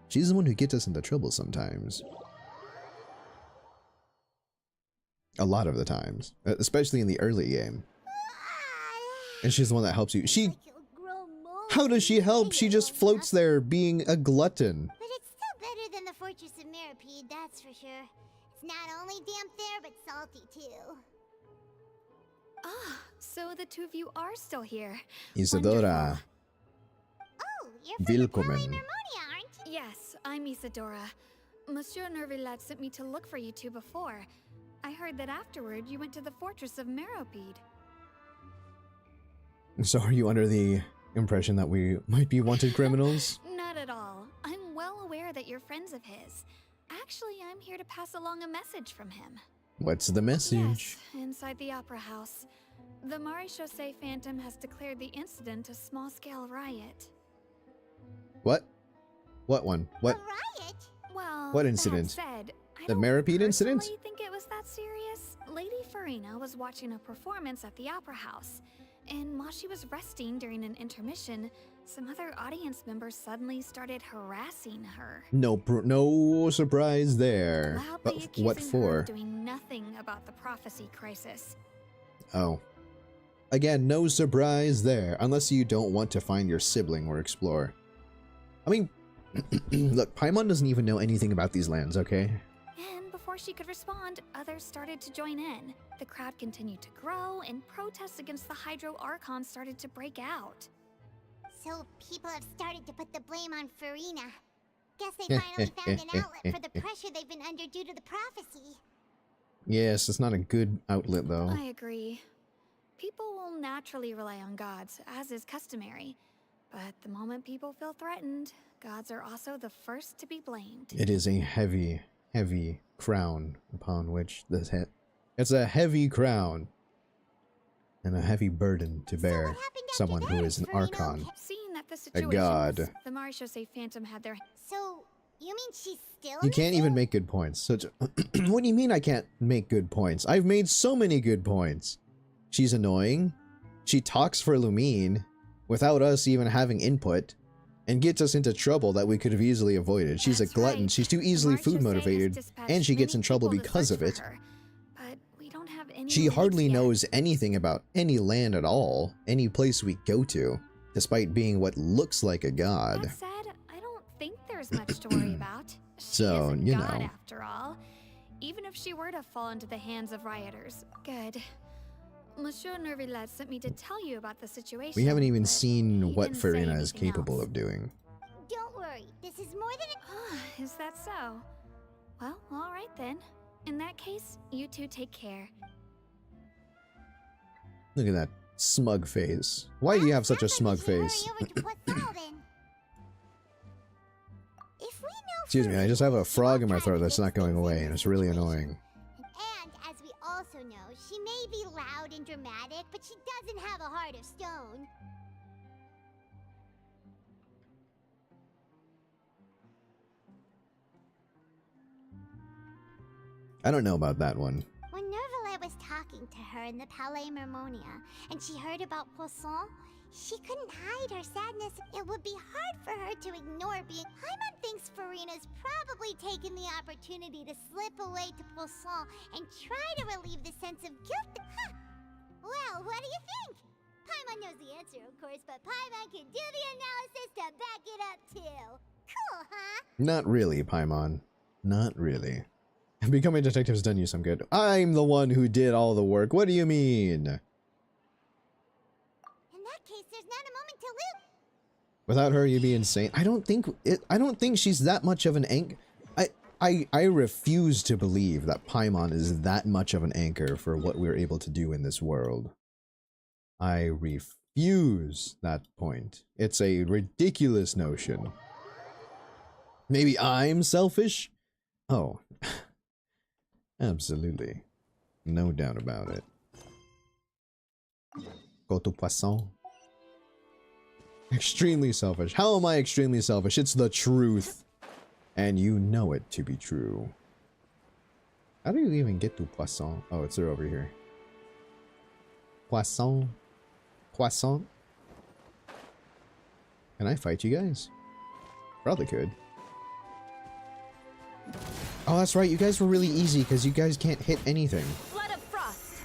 She's the one who gets us into trouble sometimes. A lot of the times. Especially in the early game. And she's the one that helps you. How does she help? She just floats there being a glutton. But it's still better than the Fortress of Meripede, that's for sure. It's not only damp there, but salty too. Ah, so the two of you are still here. Isadora. Oh, you're from the Palais Willkommen. Mermonia, aren't you? Yes, I'm Isadora. Monsieur Nervilat sent me to look for you two before. I heard that afterward you went to the Fortress of Meripede. So are you under the impression that we might be wanted criminals? Not at all. I'm well aware that you're friends of his. Actually, I'm here to pass along a message from him. What's the message? Yes, inside the Opera House. The Maréchaussée Phantom has declared the incident a small-scale riot. What? What one? What? A riot? Well, What that incident? said, I The don't Meripede incident? personally think it was that serious. Lady Farina was watching a performance at the Opera House, and while she was resting during an intermission, some other audience members suddenly started harassing her. No surprise there. Loudly But what accusing her for? of doing nothing about the prophecy crisis. Oh. Again, no surprise there, unless you don't want to find your sibling or explore. I mean, look, Paimon doesn't even know anything about these lands, okay? And before she could respond, others started to join in. The crowd continued to grow, and protests against the Hydro Archon started to break out. So people have started to put the blame on Farina. Guess they finally found an outlet for the pressure they've been under due to the prophecy. Yes, it's not a good outlet, though. I agree. People will naturally rely on gods, as is customary. But the moment people feel threatened, gods are also the first to be blamed. It is a heavy, heavy crown upon which this hit. It's a heavy crown and a heavy burden to bear. what happened after Someone who that, is an Farina? archon. Seeing that the situation god. was, the Maréchaussée Phantom had their... So, you mean she's still You can't even missing? make good points. So what do you mean I can't make good points? I've made so many good points. She's annoying. She talks for Lumine without us even having input and gets us into trouble that we could have easily avoided. She's That's a glutton. right. She's too The easily Maréchaussée food has motivated, dispatched and she gets many in trouble people to because search of it. for her, but we don't have any She leads hardly yet. knows anything about any land at all, any place we go to, despite being what looks like a god. That said, I don't think there's much to worry about. She So, isn't you God, know. after all. Even if she were to fall into the hands of rioters. Good. Monsieur Nervilat sent me to tell you about the situation. We haven't even but seen he what didn't say Farina is anything capable else. of doing. Don't worry, this is more than a... Is that so? Well, all right then. In that case, you two take care. Look at that smug face. Why do you have such a smug face? Hurry over to Poisson, then. If we know Excuse me, I just have a Farina, frog in my she won't throat try to that's not fix going things away, in and this it's really situation. annoying. And as we also know, she may be loud and dramatic, but she doesn't have a heart of stone. I don't know about that one. When Nervalet was talking to her in the Palais Mermonia, and she heard about Poisson, she couldn't hide her sadness. It would be hard for her to ignore being... Paimon thinks Farina's probably taken the opportunity to slip away to Poisson and try to relieve the sense of guilt. Huh. Well, what do you think? Paimon knows the answer, of course, but Paimon can do the analysis to back it up, too. Cool, huh? Not really, Paimon. Not really. Becoming a detective's done you some good. I'm the one who did all the work. What do you mean? In that case, there's not a moment to lose. Without her, you'd be insane. I don't think she's that much of an anchor. I refuse to believe that Paimon is that much of an anchor for what we're able to do in this world. I refuse that point. It's a ridiculous notion. Maybe I'm selfish? Oh. Absolutely. No doubt about it. Go to poisson. Extremely selfish. How am I extremely selfish? It's the truth. And you know it to be true. How do you even get to poisson? Oh, it's over here. Poisson. Poisson. Can I fight you guys? Probably could. Oh, that's right. You guys were really easy because you guys can't hit anything. Flood of frost.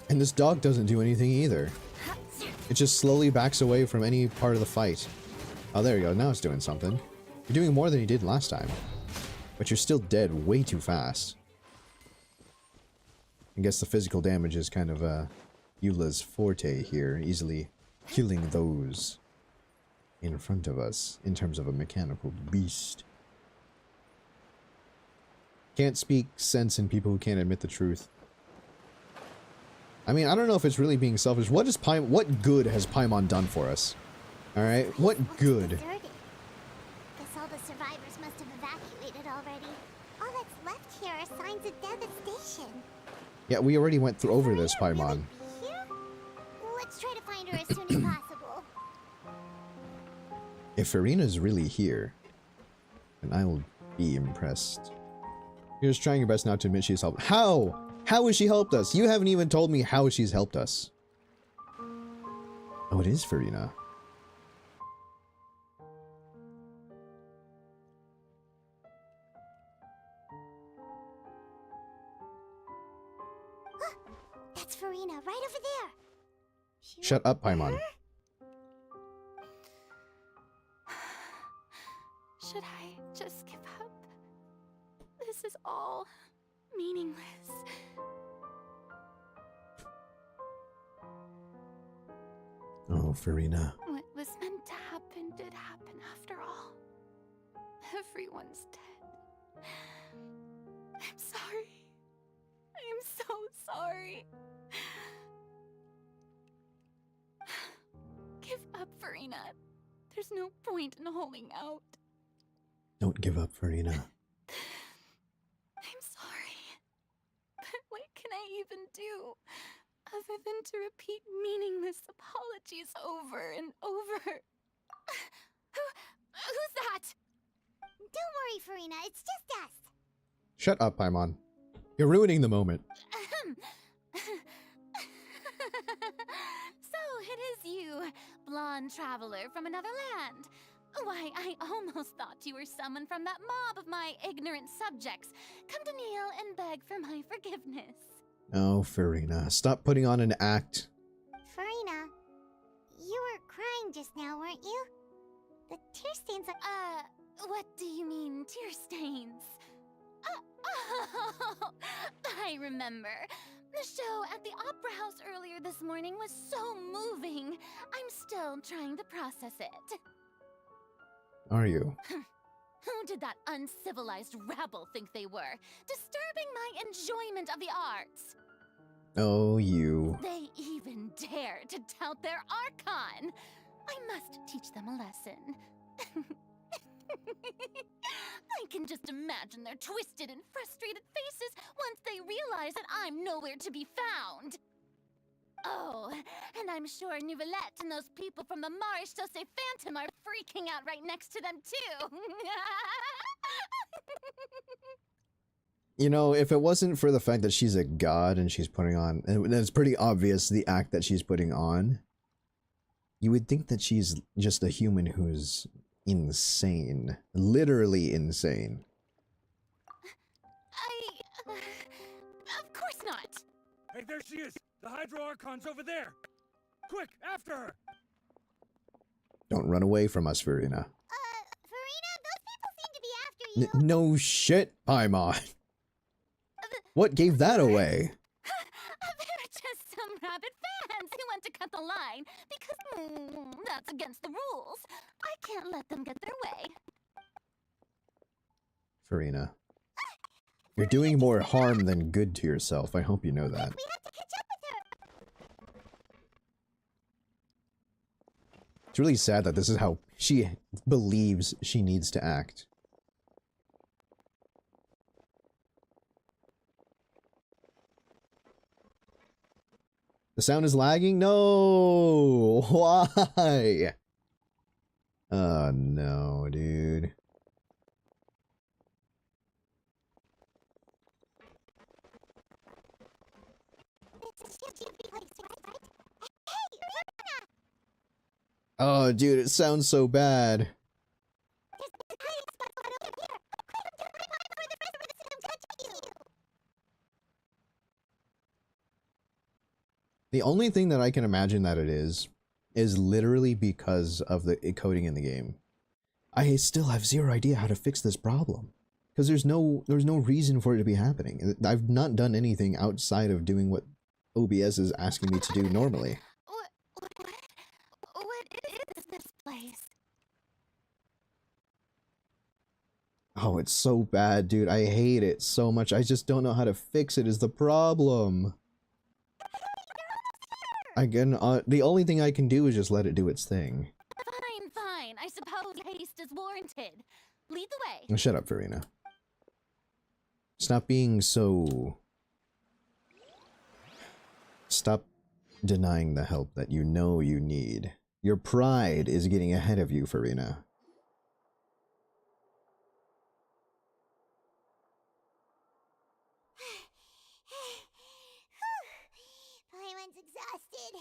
And this dog doesn't do anything either. It just slowly backs away from any part of the fight. Oh, there you go. Now it's doing something. You're doing more than you did last time. But you're still dead way too fast. I guess the physical damage is kind of Eula's forte here, easily killing those in front of us in terms of a mechanical beast. Can't speak sense in people who can't admit the truth. I mean, I don't know if it's really being selfish. What good has Paimon done for us? Alright, what good? Guess all the survivors must have evacuated already. All that's left here are signs of devastation. Yeah, we already went through over this, Paimon. Really here? Let's try to find her as soon as possible. If Farina's really here, then I will be impressed. You're just trying your best not to admit she's helped. How? How has she helped us? You haven't even told me how she's helped us. Oh, it is Farina. That's Farina, right over there. Shut up, Paimon. Should I just give up? This is all meaningless. Oh, Farina. What was meant to happen did happen after all. Everyone's dead. I'm sorry. I am so sorry. Give up, Farina. There's no point in holding out. Don't give up, Farina. I'm sorry. But what can I even do other than to repeat meaningless apologies over and over? Who's that? Don't worry, Farina, it's just us. Shut up, Paimon. You're ruining the moment. So it is you, blonde traveler from another land. Why, I almost thought you were someone from that mob of my ignorant subjects. Come to kneel and beg for my forgiveness. Oh, Farina, stop putting on an act. Farina, you were crying just now, weren't you? The tear stains are... What do you mean, tear stains? Oh, I remember. The show at the Opera House earlier this morning was so moving. I'm still trying to process it. Are you? Who did that uncivilized rabble think they were? Disturbing my enjoyment of the arts. Oh, you. They even dare to tout their Archon. I must teach them a lesson. I can just imagine their twisted and frustrated faces once they realize that I'm nowhere to be found. Oh, and I'm sure Nouvellette and those people from the Marche Chaussee Phantom are freaking out right next to them, too. You know, if it wasn't for the fact that she's a god and she's putting on, and it's pretty obvious the act that she's putting on, you would think that she's just a human who's insane. Literally insane. Of course not. Hey, there she is! The Hydro Archon's over there! Quick, after her! Don't run away from us, Farina. Farina, those people seem to be after you. No shit, Paimon. What gave that away? They're just some rabid fans who want to cut the line because that's against the rules. I can't let them get their way. Farina. You're doing more harm than good to yourself. I hope you know that. We have to catch up with her. It's really sad that this is how she believes she needs to act. The sound is lagging? No! Why? Oh no, dude. Oh, dude, it sounds so bad. The only thing that I can imagine that it is literally because of the coding in the game. I still have zero idea how to fix this problem. Because there's no reason for it to be happening. I've not done anything outside of doing what OBS is asking me to do normally. What is this place? Oh, it's so bad, dude. I hate it so much. I just don't know how to fix it is the problem. Again, the only thing I can do is just let it do its thing. Fine. I suppose haste is warranted. Lead the way. Oh, shut up, Farina. Stop being so... Stop denying the help that you know you need. Your pride is getting ahead of you, Farina. Paimon's exhausted.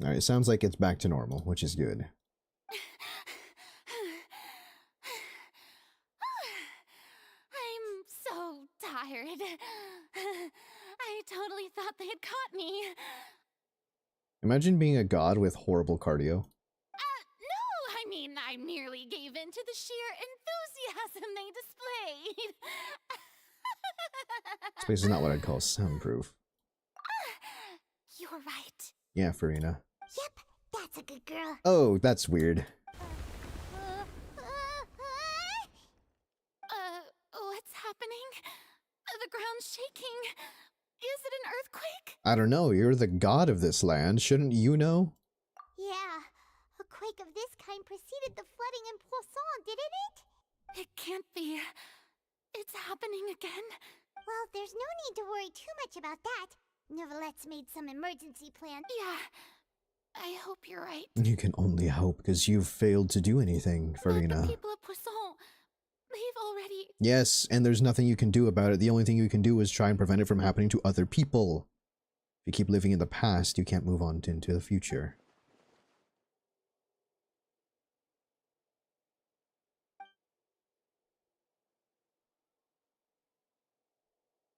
Alright, it sounds like it's back to normal, which is good. I'm so tired. I totally thought they had caught me. Imagine being a god with horrible cardio. No, I mean, I merely gave in to the sheer enthusiasm they displayed. This place is not what I'd call soundproof. You're right. Yeah, Farina. Yep, that's a good girl. Oh, that's weird. What's happening? The ground's shaking. Is it an earthquake? I don't know, you're the god of this land, shouldn't you know? Yeah, a quake of this kind preceded the flooding in Poisson, didn't it? It can't be. It's happening again. Well, there's no need to worry too much about that. Neverlette's made some emergency plans. Yeah, I hope you're right. You can only hope because you've failed to do anything, But Farina. the people of Poisson, they've already... Yes, and there's nothing you can do about it. The only thing you can do is try and prevent it from happening to other people. If you keep living in the past, you can't move on into the future.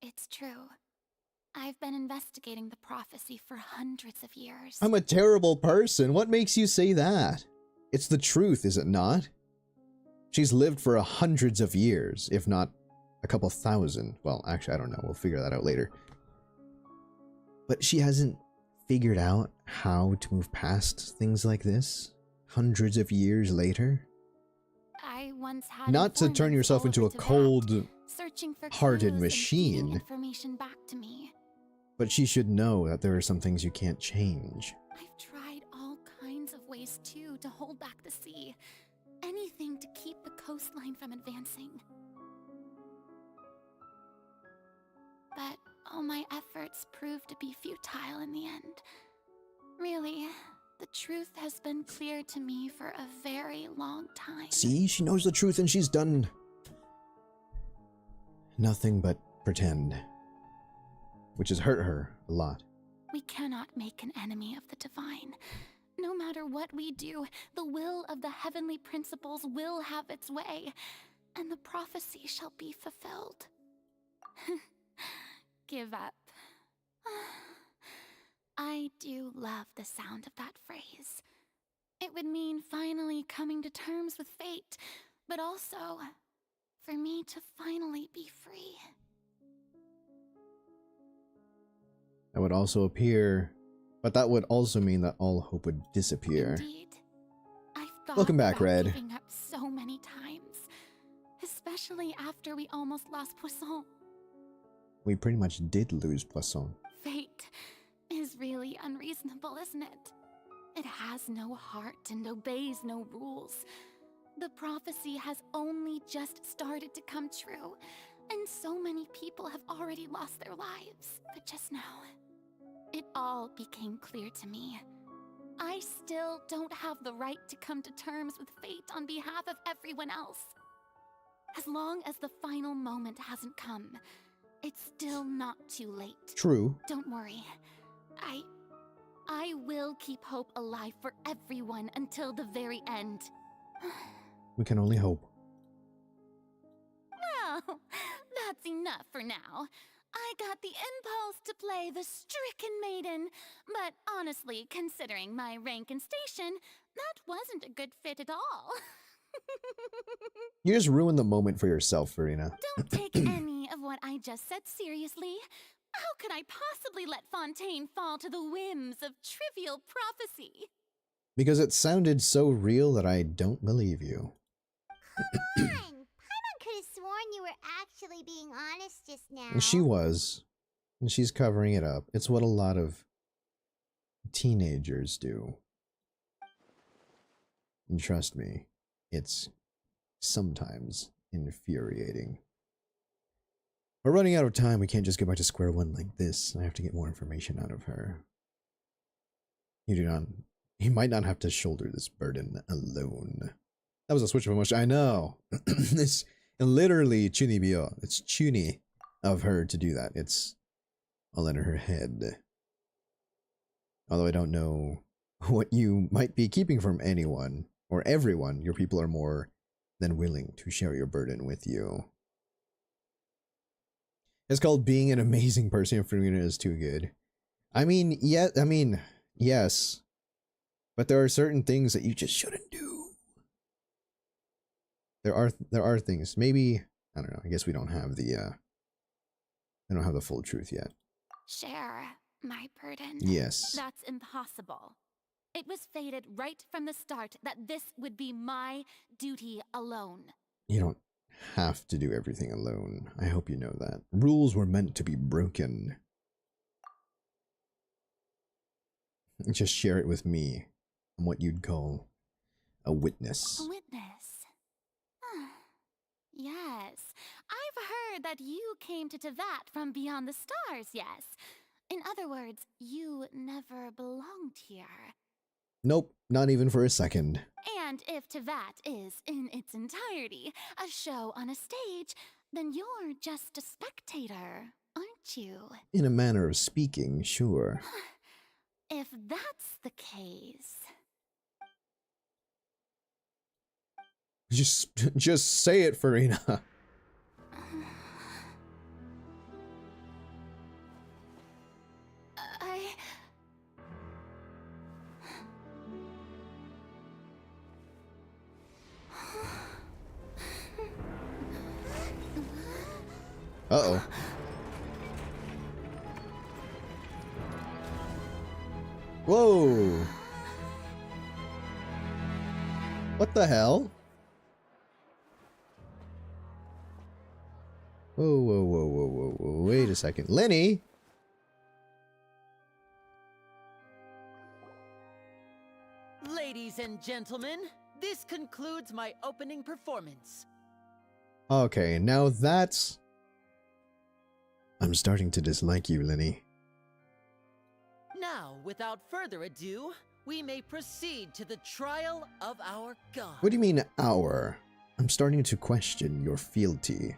It's true. I've been investigating the prophecy for hundreds of years. I'm a terrible person. What makes you say that? It's the truth, is it not? She's lived for hundreds of years, if not a couple thousand. Well, actually, I don't know. We'll figure that out later. But she hasn't figured out how to move past things like this hundreds of years later. I once had Not to turn informants yourself all into a over to that, cold, searching for hearted clues and feeding machine. information back to me. But she should know that there are some things you can't change. I've tried all kinds of ways too to hold back the sea. Anything to keep the coastline from advancing. But all my efforts proved to be futile in the end. Really, the truth has been clear to me for a very long time. See, she knows the truth and she's done nothing but pretend. Which has hurt her a lot. We cannot make an enemy of the divine. No matter what we do, the will of the heavenly principles will have its way, and the prophecy shall be fulfilled. Give up. I do love the sound of that phrase. It would mean finally coming to terms with fate, but also for me to finally be free. That would also appear, but that would also mean that all hope would disappear. Indeed. I've thought Welcome back, about Red. giving up so many times, especially after we almost lost Poisson. We pretty much did lose Poisson. Fate. is really unreasonable, isn't it? It has no heart and obeys no rules. The prophecy has only just started to come true, and so many people have already lost their lives. But just now, it all became clear to me. I still don't have the right to come to terms with fate on behalf of everyone else. As long as the final moment hasn't come, it's still not too late. True. Don't worry. I will keep hope alive for everyone until the very end. We can only hope. Well, that's enough for now. I got the impulse to play the stricken maiden, but honestly, considering my rank and station, that wasn't a good fit at all. You just ruined the moment for yourself, Farina. Don't take any of what I just said seriously. How could I possibly let Fontaine fall to the whims of trivial prophecy? Because it sounded so real that I don't believe you. Come on! Paimon could have sworn you were actually being honest just now. And she was. And she's covering it up. It's what a lot of teenagers do. And trust me, it's sometimes infuriating. We're running out of time. We can't just go back to square one like this. I have to get more information out of her. You might not have to shoulder this burden alone. That was a switch of emotion. I know. It's literally chunibyo. It's chuni of her to do that. It's all in her head. Although I don't know what you might be keeping from anyone or everyone. Your people are more than willing to share your burden with you. It's called being an amazing person if Farina is too good. Yes. But there are certain things that you just shouldn't do. There are things. Maybe, I don't know. I guess we don't have the full truth yet. Share my burden. Yes. That's impossible. It was fated right from the start that this would be my duty alone. You don't have to do everything alone. I hope you know that. Rules were meant to be broken. Just share it with me. I'm what you'd call a witness. A witness? Yes. I've heard that you came to Tevat from beyond the stars, yes. In other words, you never belonged here. Nope, not even for a second. And if Tevat is, in its entirety, a show on a stage, then you're just a spectator, aren't you? In a manner of speaking, sure. If that's the case... Just say it, Farina. Uh-oh. Whoa. What the hell? Whoa. Wait a second. Lenny? Ladies and gentlemen, this concludes my opening performance. Okay, now that's... I'm starting to dislike you, Lenny. Now, without further ado, we may proceed to the trial of our god. What do you mean, our? I'm starting to question your fealty.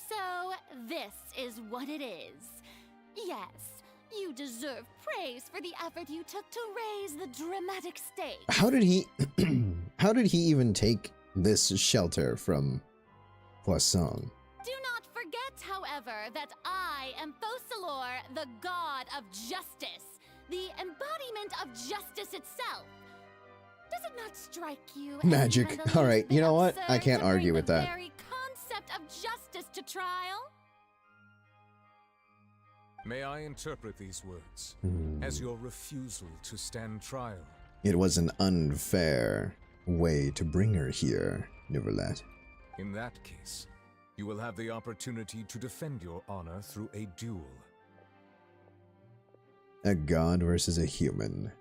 So, this is what it is. Yes, you deserve praise for the effort you took to raise the dramatic stakes. How did he... How did he even take this shelter from Poisson? Do not forget, however, that I am Focalor, the god of justice, the embodiment of justice itself. Does it not strike you? Magic. All right, you know what? I can't argue with that. The very concept of justice to trial. May I interpret these words as your refusal to stand trial? It was an unfair way to bring her here, Neverlet. In that case, you will have the opportunity to defend your honor through a duel. A god versus a human.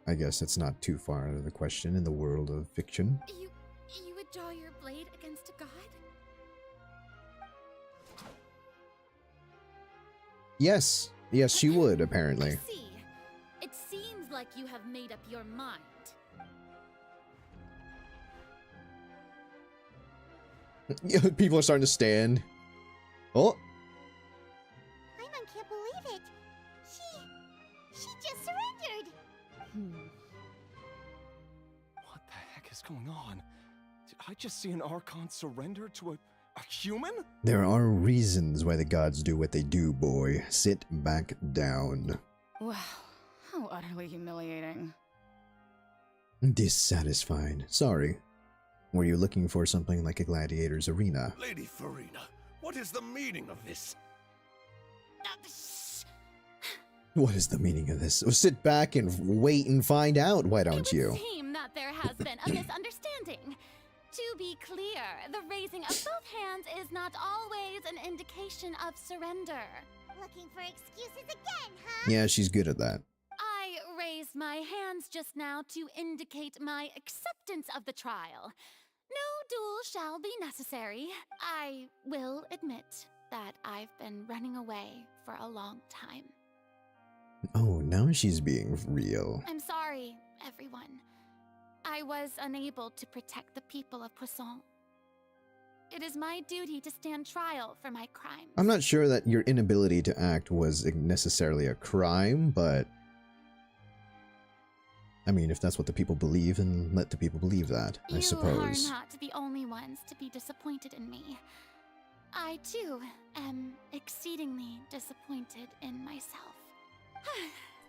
I guess it's not too far out of the question in the world of fiction. You would draw your blade against a god? Yes. Yes, she would, apparently. I see. It seems like you have made up your mind. People are starting to stand. Oh. Paimon can't believe it. She just surrendered. What the heck is going on? Did I just see an Archon surrender to a human? There are reasons why the gods do what they do, boy. Sit back down. Wow, how utterly humiliating. Dissatisfied. Sorry. Were you looking for something like a gladiator's arena? Lady Farina, what is the meaning of this? What is the meaning of this? Sit back and wait and find out, why don't you? It would seem that there has been a misunderstanding. To be clear, the raising of both hands is not always an indication of surrender. Looking for excuses again, huh? Yeah, she's good at that. I raised my hands just now to indicate my acceptance of the trial. No duel shall be necessary. I will admit that I've been running away for a long time. Oh, now she's being real. I'm sorry, everyone. I was unable to protect the people of Poisson. It is my duty to stand trial for my crimes. I'm not sure that your inability to act was necessarily a crime, but I mean, if that's what the people believe, then let the people believe that, I suppose. You are not the only ones to be disappointed in me. I, too, am exceedingly disappointed in myself.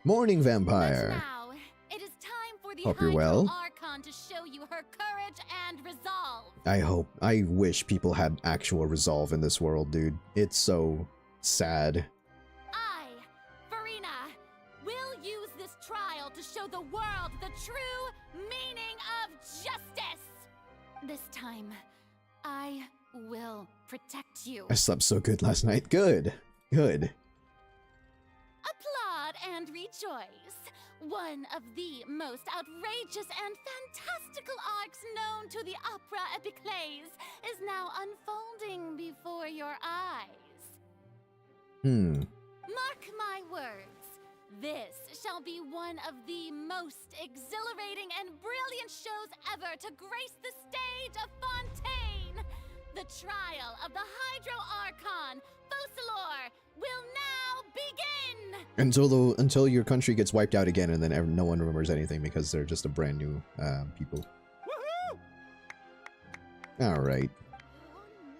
Morning, vampire. But now, it is time for the Hope you're well. Archon to show you her courage and resolve. I wish people had actual resolve in this world, dude. It's so sad. I, Farina, will use this trial to show the world the true meaning of justice. This time, I will protect you. I slept so good last night. Good. Good. Applaud and rejoice. One of the most outrageous and fantastical arcs known to the opera epiclese is now unfolding before your eyes. Mark my words. This shall be one of the most exhilarating and brilliant shows ever to grace the stage of Fontaine. The trial of the Hydro Archon, Focalor, will now begin! Until your country gets wiped out again and then no one remembers anything because they're just a brand new people. Alright.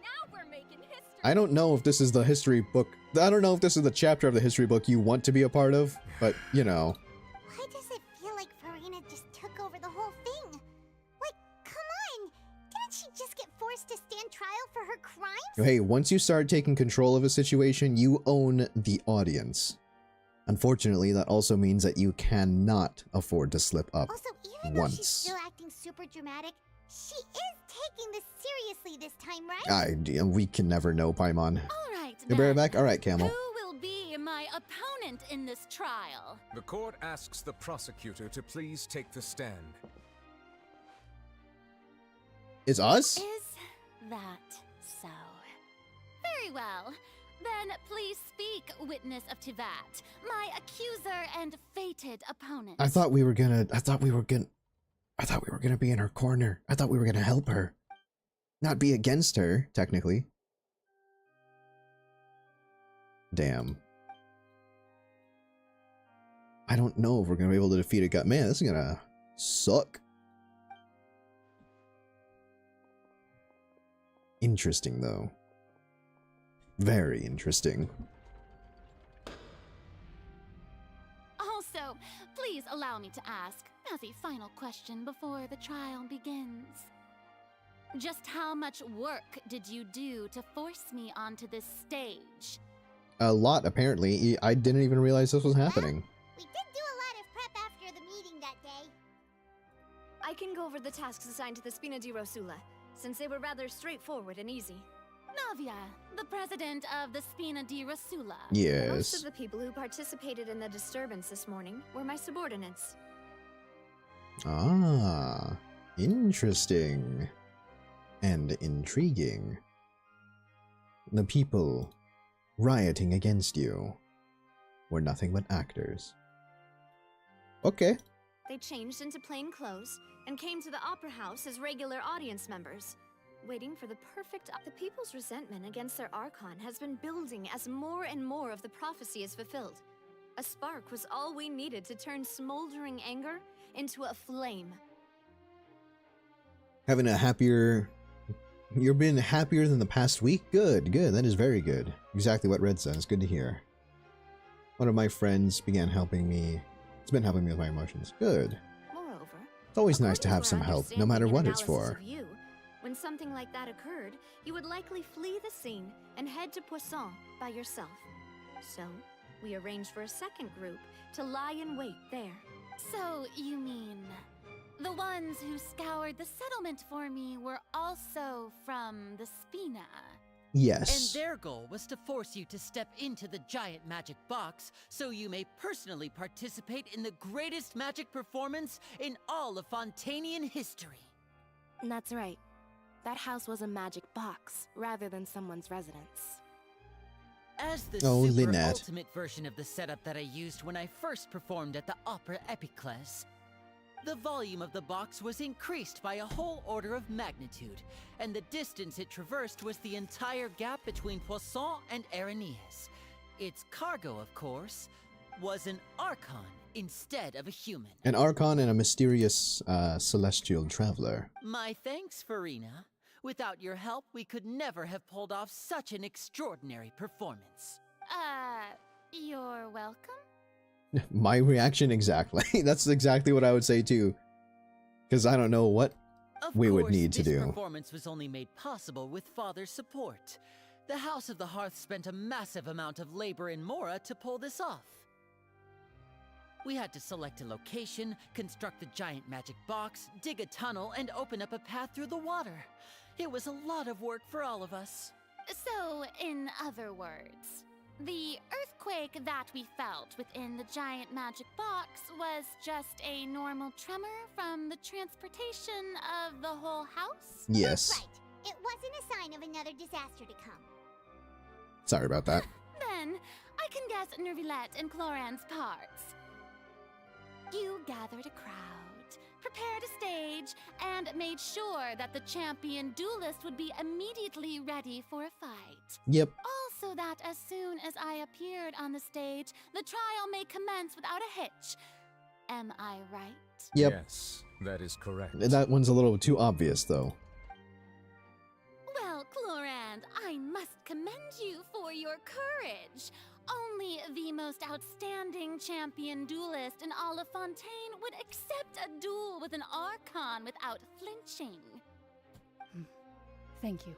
Now we're making history. I don't know if this is the history book. I don't know if this is the chapter of the history book you want to be a part of, but you know. Why does it feel like Farina just took over the whole thing? Like, come on! Didn't she just get forced to stand trial for her crimes? Hey, once you start taking control of a situation, you own the audience. Unfortunately, that also means that you cannot afford to slip up Also, even though once. she's still acting super dramatic, she is taking this seriously this time, right? We can never know, Paimon. All right, You bear then. back? Alright, Camel. Who will be my opponent in this trial? The court asks the prosecutor to please take the stand. It's us? Is that so? Very well. Then please speak, witness of Tivat, my accuser and fated opponent. I thought we were gonna be in her corner. I thought we were gonna help her. Not be against her, technically. Damn. I don't know if we're gonna be able to defeat a god. Man, this is gonna suck. Interesting, though. Very interesting. Also, please allow me to ask, as a final question before the trial begins. Just how much work did you do to force me onto this stage? A lot, apparently. I didn't even realize this was happening. We did do a lot of prep after the meeting that day. I can go over the tasks assigned to the Spina di Rosula, since they were rather straightforward and easy. Flavia, the president of the Spina di Rasula. Yes. Most of the people who participated in the disturbance this morning were my subordinates. Ah, interesting. And intriguing. The people rioting against you were nothing but actors. Okay. They changed into plain clothes and came to the opera house as regular audience members, waiting for the perfect... The people's resentment against their Archon has been building as more and more of the prophecy is fulfilled. A spark was all we needed to turn smoldering anger into a flame. Having a happier... You've been happier than the past week? Good, good. That is very good. Exactly what Red says. Good to hear. One of my friends began helping me. It's been helping me with my emotions. Good. Moreover, it's always nice to have some help, no matter what it's for. You, when something like that occurred, you would likely flee the scene and head to Poisson by yourself. So, we arranged for a second group to lie in wait there. So, you mean... the ones who scoured the settlement for me were also from the Spina? Yes. And their goal was to force you to step into the giant magic box so you may personally participate in the greatest magic performance in all of Fontainian history. That's right. That house was a magic box rather than someone's residence. As the Lynette. ultimate version of the setup that I used when I first performed at the Opera Epiclese, the volume of the box was increased by a whole order of magnitude, and the distance it traversed was the entire gap between Poisson and Areneas. Its cargo, of course, was an Archon instead of a human. An Archon and a mysterious celestial traveler. My thanks, Farina. Without your help, we could never have pulled off such an extraordinary performance. You're welcome? My reaction exactly. That's exactly what I would say too. Because I don't know what we would need to do. This performance was only made possible with Father's support. The House of the Hearth spent a massive amount of labor in Mora to pull this off. We had to select a location, construct the giant magic box, dig a tunnel, and open up a path through the water. It was a lot of work for all of us. So, in other words, the earthquake that we felt within the giant magic box was just a normal tremor from the transportation of the whole house? Yes. That's right. It wasn't a sign of another disaster to come. Sorry about that. Then, I can guess Nervilette and Cloran's parts. You gathered a crowd, prepared a stage, and made sure that the champion duelist would be immediately ready for a fight. Yep. Also that as soon as I appeared on the stage, the trial may commence without a hitch. Am I right? Yep. Yes, that is correct. That one's a little too obvious, though. Well, Clorand, I must commend you for your courage. Only the most outstanding champion duelist in all of Fontaine would accept a duel with an Archon without flinching. Thank you.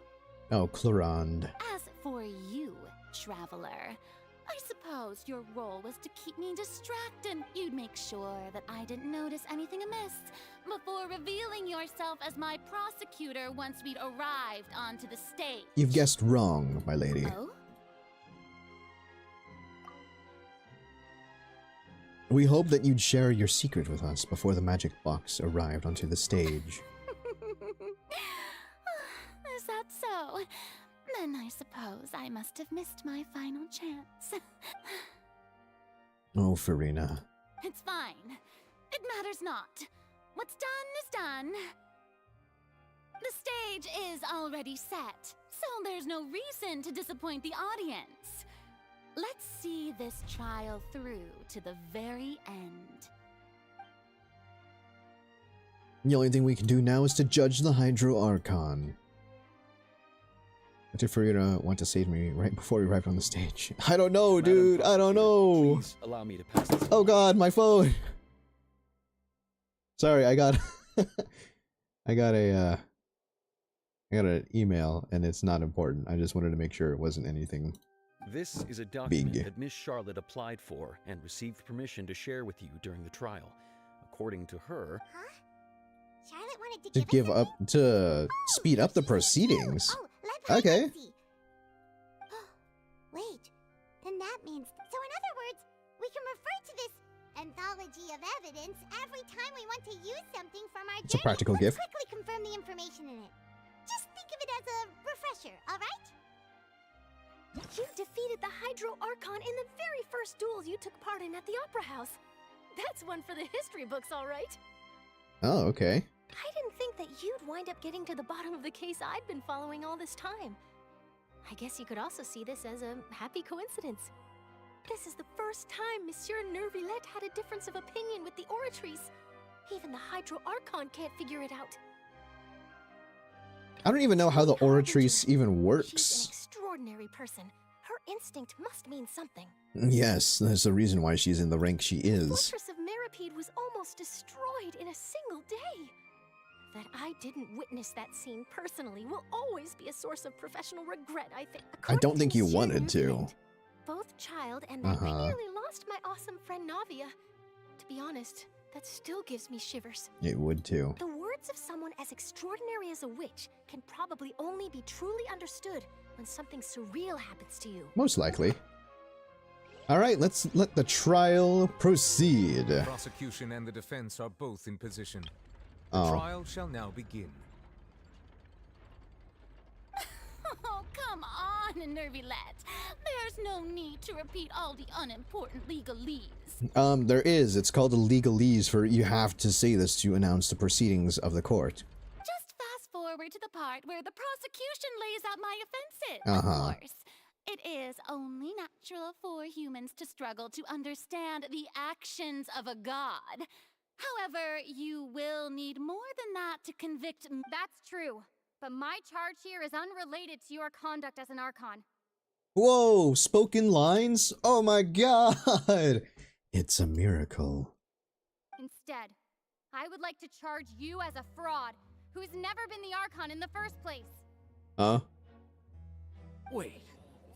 Oh, Clorand. As for you, Traveler, I suppose your role was to keep me distracted. You'd make sure that I didn't notice anything amiss before revealing yourself as my prosecutor once we'd arrived onto the stage. You've guessed wrong, my lady. Oh? We hoped that you'd share your secret with us before the magic box arrived onto the stage. Is that so? Then I suppose I must have missed my final chance. Oh, Farina. It's fine. It matters not. What's done is done. The stage is already set, so there's no reason to disappoint the audience. Let's see this trial through to the very end. The only thing we can do now is to judge the Hydro Archon. What did Farina want to say to me right before we arrived on the stage? I don't know, dude. I don't know. Please allow me to pass this. Oh God, my phone. Sorry, I got I got an email and it's not important. I just wanted to make sure it wasn't anything. This is a document Big. that Miss Charlotte applied for and received permission to share with you during the trial. According to her... Huh? Charlotte wanted To give up, to speed up the proceedings. Oh, Okay. that means. So in other words, we can refer to this anthology of evidence every time we want to use something from our It's a journey. practical gift. Let's quickly confirm the information in it. Just think of it as a refresher, alright? You defeated the Hydro Archon in the very first duels you took part in at the Opera House. That's one for the history books, all right. Oh, okay. I didn't think that you'd wind up getting to the bottom of the case I'd been following all this time. I guess you could also see this as a happy coincidence. This is the first time Monsieur Nervillette had a difference of opinion with the Oratrice. Even the Hydro Archon can't figure it out. I don't even know how the Oratrice even She's an works. extraordinary person. Her instinct must mean something. Yes, there's a reason why she's in the rank she The is. fortress of Meripede was almost destroyed in a single day. That I didn't witness that scene personally will always be a source of professional regret, I think. I don't think you wanted to. Both Child and I Uh-huh. nearly lost my awesome friend Navia. To be honest, that still gives me shivers. It would too. The words of someone as extraordinary as a witch can probably only be truly understood when something surreal happens to you. Most likely. Alright, let's let the trial proceed. The prosecution and the defense are both in position. The Oh. trial shall now begin. Oh, come on, Nervillette. There's no need to repeat all the unimportant legalese. There is. It's called a legalese for you have to say this to announce the proceedings of the court. Just fast forward to the part where the prosecution lays out my offenses. Uh-huh. Of course, it is only natural for humans to struggle to understand the actions of a god. However, you will need more than that to convict me. That's true, but my charge here is unrelated to your conduct as an Archon. Whoa, spoken lines? Oh my god! It's a miracle. Instead, I would like to charge you as a fraud who's never been the Archon in the first place. Huh? Wait,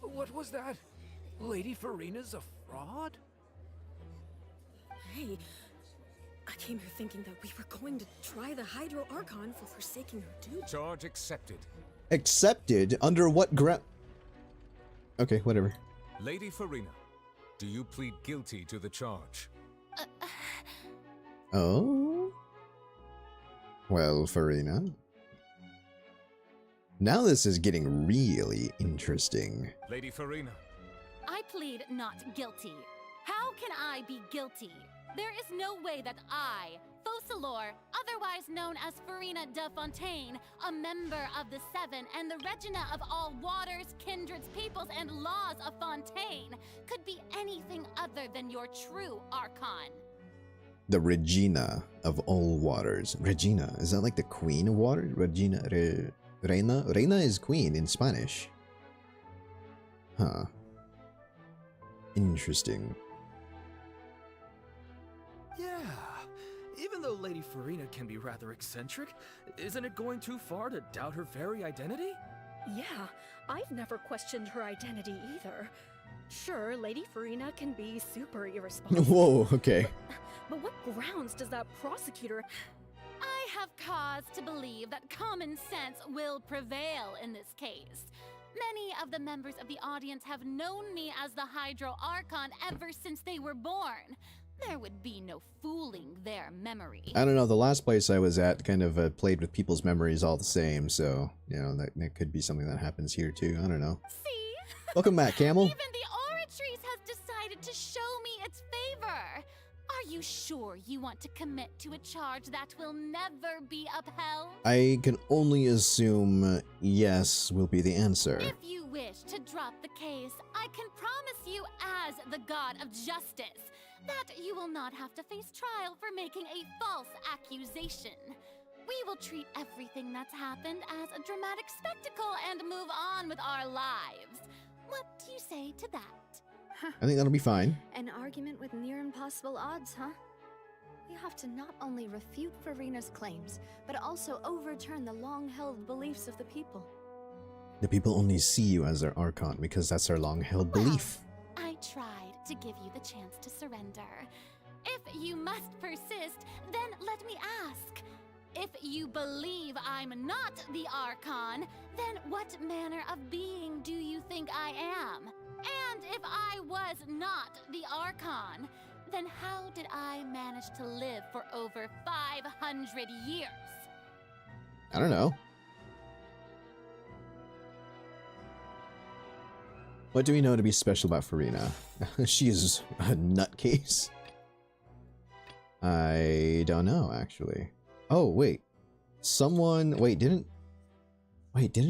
what was that? Lady Farina's a fraud? Hey, I came here thinking that we were going to try the Hydro Archon for forsaking her duty. Charge accepted. Accepted? Under what ground? Okay, whatever. Lady Farina, do you plead guilty to the charge? Oh? Well, Farina. Now this is getting really interesting. Lady Farina. I plead not guilty. How can I be guilty? There is no way that I, Focalor, otherwise known as Farina de Fontaine, a member of the Seven and the Regina of all waters, kindreds, peoples, and laws of Fontaine, could be anything other than your true Archon. The Regina of all waters. Regina, is that like the queen of water? Regina, Reina? Reina is queen in Spanish. Huh. Interesting. Yeah, even though Lady Farina can be rather eccentric, isn't it going too far to doubt her very identity? Yeah, I've never questioned her identity either. Sure, Lady Farina can be super irresponsible. Whoa, okay. But what grounds does that prosecutor... I have cause to believe that common sense will prevail in this case. Many of the members of the audience have known me as the Hydro Archon ever since they were born. There would be no fooling their memory. I don't know, the last place I was at kind of played with people's memories all the same, so, you know, that could be something that happens here too, I don't know. See? Welcome back, Camel. Even the Oratrice has decided to show me its favor. Are you sure you want to commit to a charge that will never be upheld? I can only assume yes will be the answer. If you wish to drop the case, I can promise you as the god of justice that you will not have to face trial for making a false accusation. We will treat everything that's happened as a dramatic spectacle and move on with our lives. What do you say to that? I think that'll be fine. An argument with near impossible odds, huh? You have to not only refute Farina's claims, but also overturn the long-held beliefs of the people. The people only see you as their Archon because that's their long-held belief. I tried to give you the chance to surrender. If you must persist, then let me ask. If you believe I'm not the Archon, then what manner of being do you think I am? And if I was not the Archon, then how did I manage to live for over 500 years? I don't know. What do we know to be special about Farina? She is a nutcase. I don't know, actually. Oh, wait. Didn't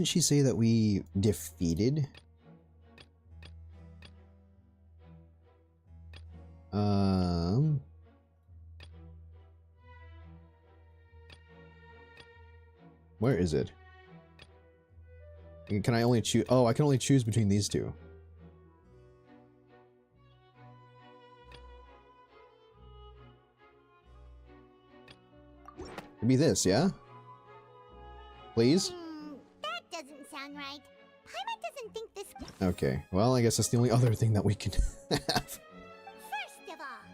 she say that we defeated? Where is it? Can I only choose? Oh, I can only choose between these two. It'd be this, yeah? Please? That doesn't sound right. Paimon doesn't think this... Okay, well, I guess that's the only other thing that we can have. First of all,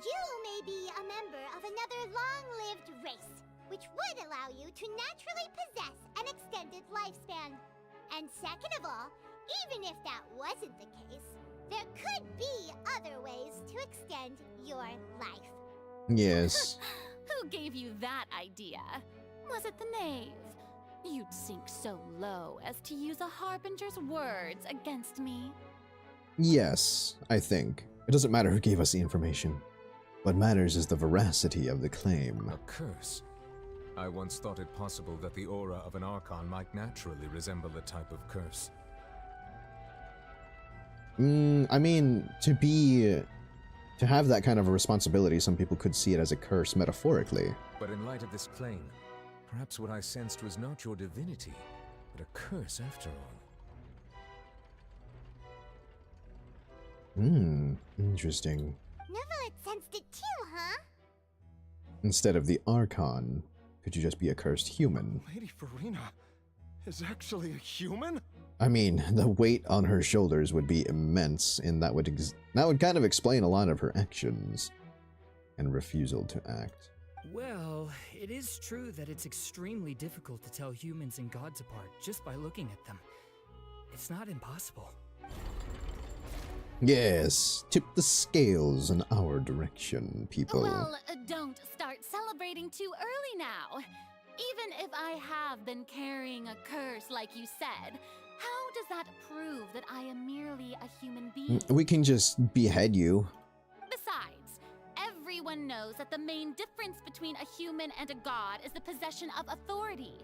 you may be a member of another long-lived race, which would allow you to naturally possess an extended lifespan. And second of all, even if that wasn't the case, there could be other ways to extend your life. Yes. Who gave you that idea? Was it the knave? You'd sink so low as to use a harbinger's words against me. Yes, I think. It doesn't matter who gave us the information. What matters is the veracity of the claim. A curse? I once thought it possible that the aura of an Archon might naturally resemble a type of curse. I mean, to have that kind of a responsibility, some people could see it as a curse metaphorically. But in light of this claim, perhaps what I sensed was not your divinity, but a curse after all. Interesting. Neverlet sensed it too, huh? Instead of the Archon, could you just be a cursed human? Lady Farina is actually a human? I mean, the weight on her shoulders would be immense, and that would kind of explain a lot of her actions and refusal to act. Well, it is true that it's extremely difficult to tell humans and gods apart just by looking at them. It's not impossible. Yes, tip the scales in our direction, people. Well, don't start celebrating too early now. Even if I have been carrying a curse like you said, how does that prove that I am merely a human being? We can just behead you. Besides, everyone knows that the main difference between a human and a god is the possession of authority.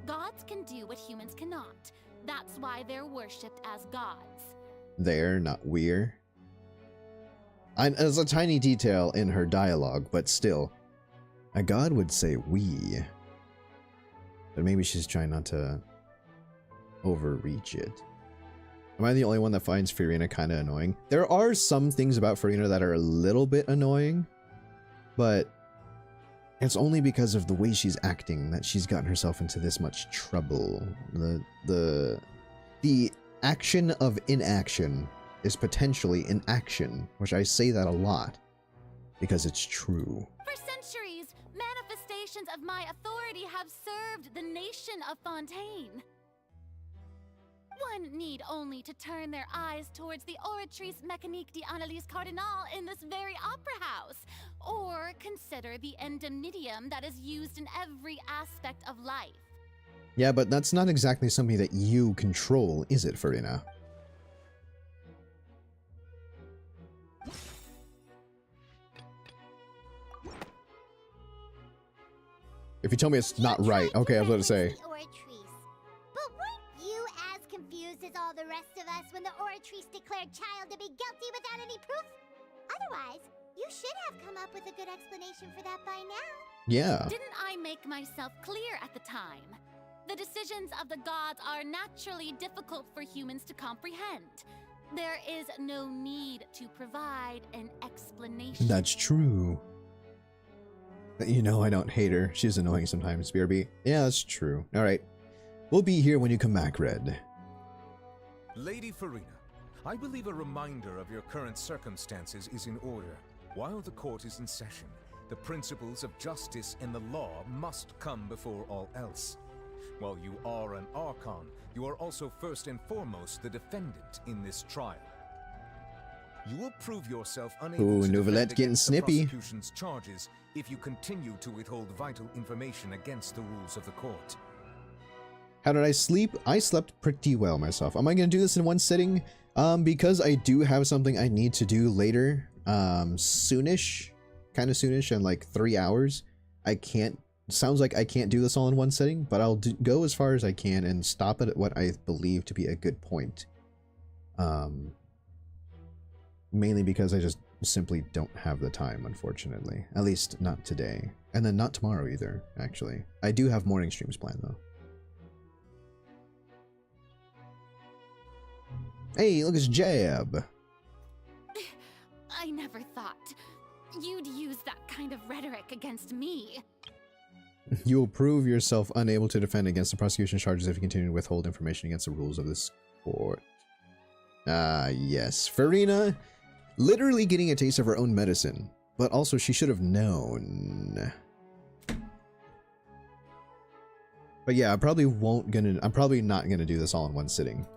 Gods can do what humans cannot. That's why they're worshipped as gods. They're not we're. There's a tiny detail in her dialogue, but still. A god would say we. But maybe she's trying not to overreach it. Am I the only one that finds Farina kind of annoying? There are some things about Farina that are a little bit annoying, but it's only because of the way she's acting that she's gotten herself into this much trouble. The action of inaction is potentially inaction, which I say that a lot because it's true. For centuries, manifestations of my authority have served the nation of Fontaine. One need only to turn their eyes towards the Oratrice Mécanique d'Analyse Cardinal in this very opera house, or consider the endemnitium that is used in every aspect of life. Yeah, but that's not exactly something that you control, is it, Farina? If you tell me it's not right, okay, I was going to say. But weren't you as confused as all the rest of us when the Oratrice declared Child to be guilty without any proof? Otherwise, you should have come up with a good explanation for that by now. Yeah. Didn't I make myself clear at the time? The decisions of the gods are naturally difficult for humans to comprehend. There is no need to provide an explanation. That's true. You know I don't hate her. She's annoying sometimes, BRB. Yeah, that's true. Alright. We'll be here when you come back, Red. Lady Farina, I believe a reminder of your current circumstances is in order. While the court is in session, the principles of justice and the law must come before all else. While you are an Archon, you are also first and foremost the defendant in this trial. You will prove yourself unable Ooh, to Nouvellette defend getting against the snippy. prosecution's charges if you continue to withhold vital information against the rules of the court. How did I sleep? I slept pretty well myself. Am I going to do this in one sitting? Because I do have something I need to do later, soonish, kind of soonish, in like 3 hours. I can't, sounds like I can't do this all in one sitting, but I'll go as far as I can and stop it at what I believe to be a good point. Mainly because I just simply don't have the time, unfortunately. At least not today. And then not tomorrow either, actually. I do have morning streams planned, though. Hey, look, it's Jab. I never thought you'd use that kind of rhetoric against me. You will prove yourself unable to defend against the prosecution charges if you continue to withhold information against the rules of this court. Ah, yes. Farina literally getting a taste of her own medicine, but also she should have known. But yeah, I'm probably not gonna do this all in one sitting.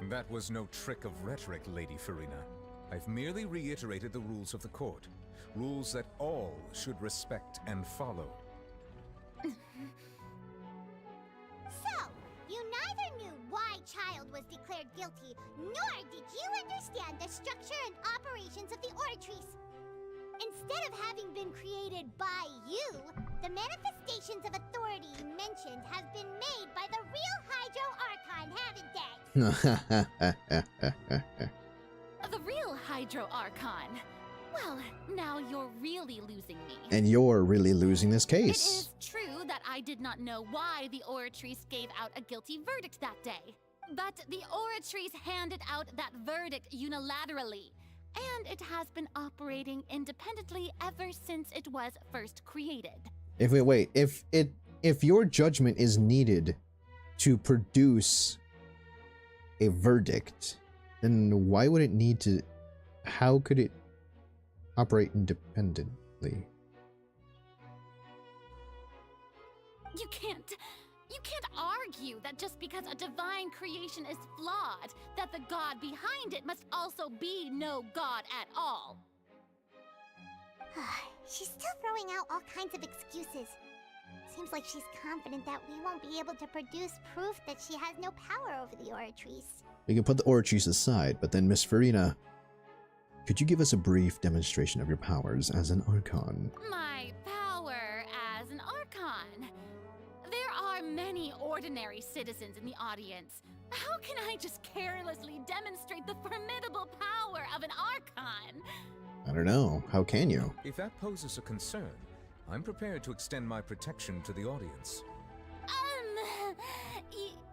That was no trick of rhetoric, Lady Farina. I've merely reiterated the rules of the court. Rules that all should respect and follow. So, you neither knew why Child was declared guilty, nor did you understand the structure and operations of the Oratrice. Instead of having been created by you, the manifestations of authority you mentioned have been made by the real Hydro Archon, haven't they? The real Hydro Archon. Well, now you're really losing me. And you're really losing this It case. is true that I did not know why the Oratrice gave out a guilty verdict that day. But the Oratrice handed out that verdict unilaterally. And it has been operating independently ever since it was first created. If your judgment is needed to produce a verdict, then why would it need to, how could it operate independently? You can't argue that just because a divine creation is flawed, that the god behind it must also be no god at all. She's still throwing out all kinds of excuses. Seems like she's confident that we won't be able to produce proof that she has no power over the Oratrice. We can put the Oratrice aside, but then Miss Farina, could you give us a brief demonstration of your powers as an Archon? My power as an Archon. There are many ordinary citizens in the audience. How can I just carelessly demonstrate the formidable power of an Archon? I don't know. How can you? If that poses a concern, I'm prepared to extend my protection to the audience.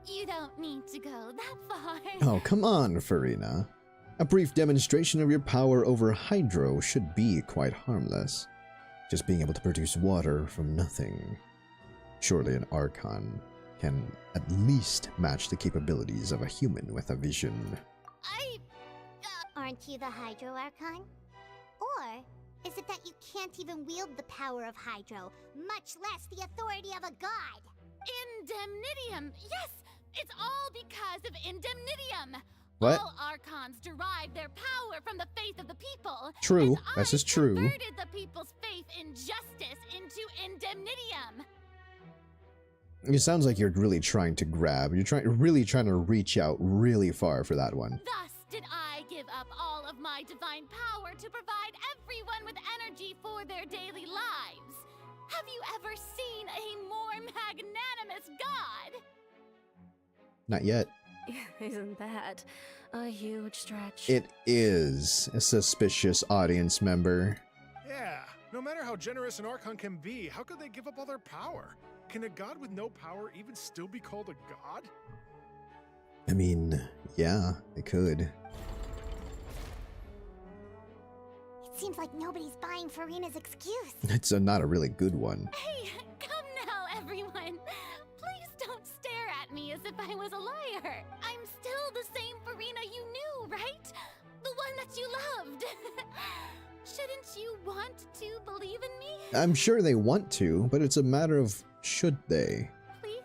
You don't need to go that far. Oh, come on, Farina. A brief demonstration of your power over Hydro should be quite harmless. Just being able to produce water from nothing. Surely an Archon can at least match the capabilities of a human with a vision. Aren't you the Hydro Archon? Or is it that you can't even wield the power of Hydro, much less the authority of a god? Indemnitium! Yes! It's all because of Indemnitium! What? All Archons derive their power from the faith of the people. True, and this is true. I converted the people's faith in justice into Indemnitium. It sounds like you're really trying to grab. You're really trying to reach out really far for that one. Thus did I give up all of my divine power to provide everyone with energy for their daily lives. Have you ever seen a more magnanimous god? Not yet. Isn't that a huge stretch? It is a suspicious audience member. Yeah, no matter how generous an Archon can be, how could they give up all their power? Can a god with no power even still be called a god? I mean, yeah, it could. It seems like nobody's buying Farina's excuse. It's not a really good one. Hey, come now, everyone. Please don't stare at me as if I was a liar. I'm still the same Farina you knew, right? The one that you loved. Shouldn't you want to believe in me? I'm sure they want to, but it's a matter of should they. Please?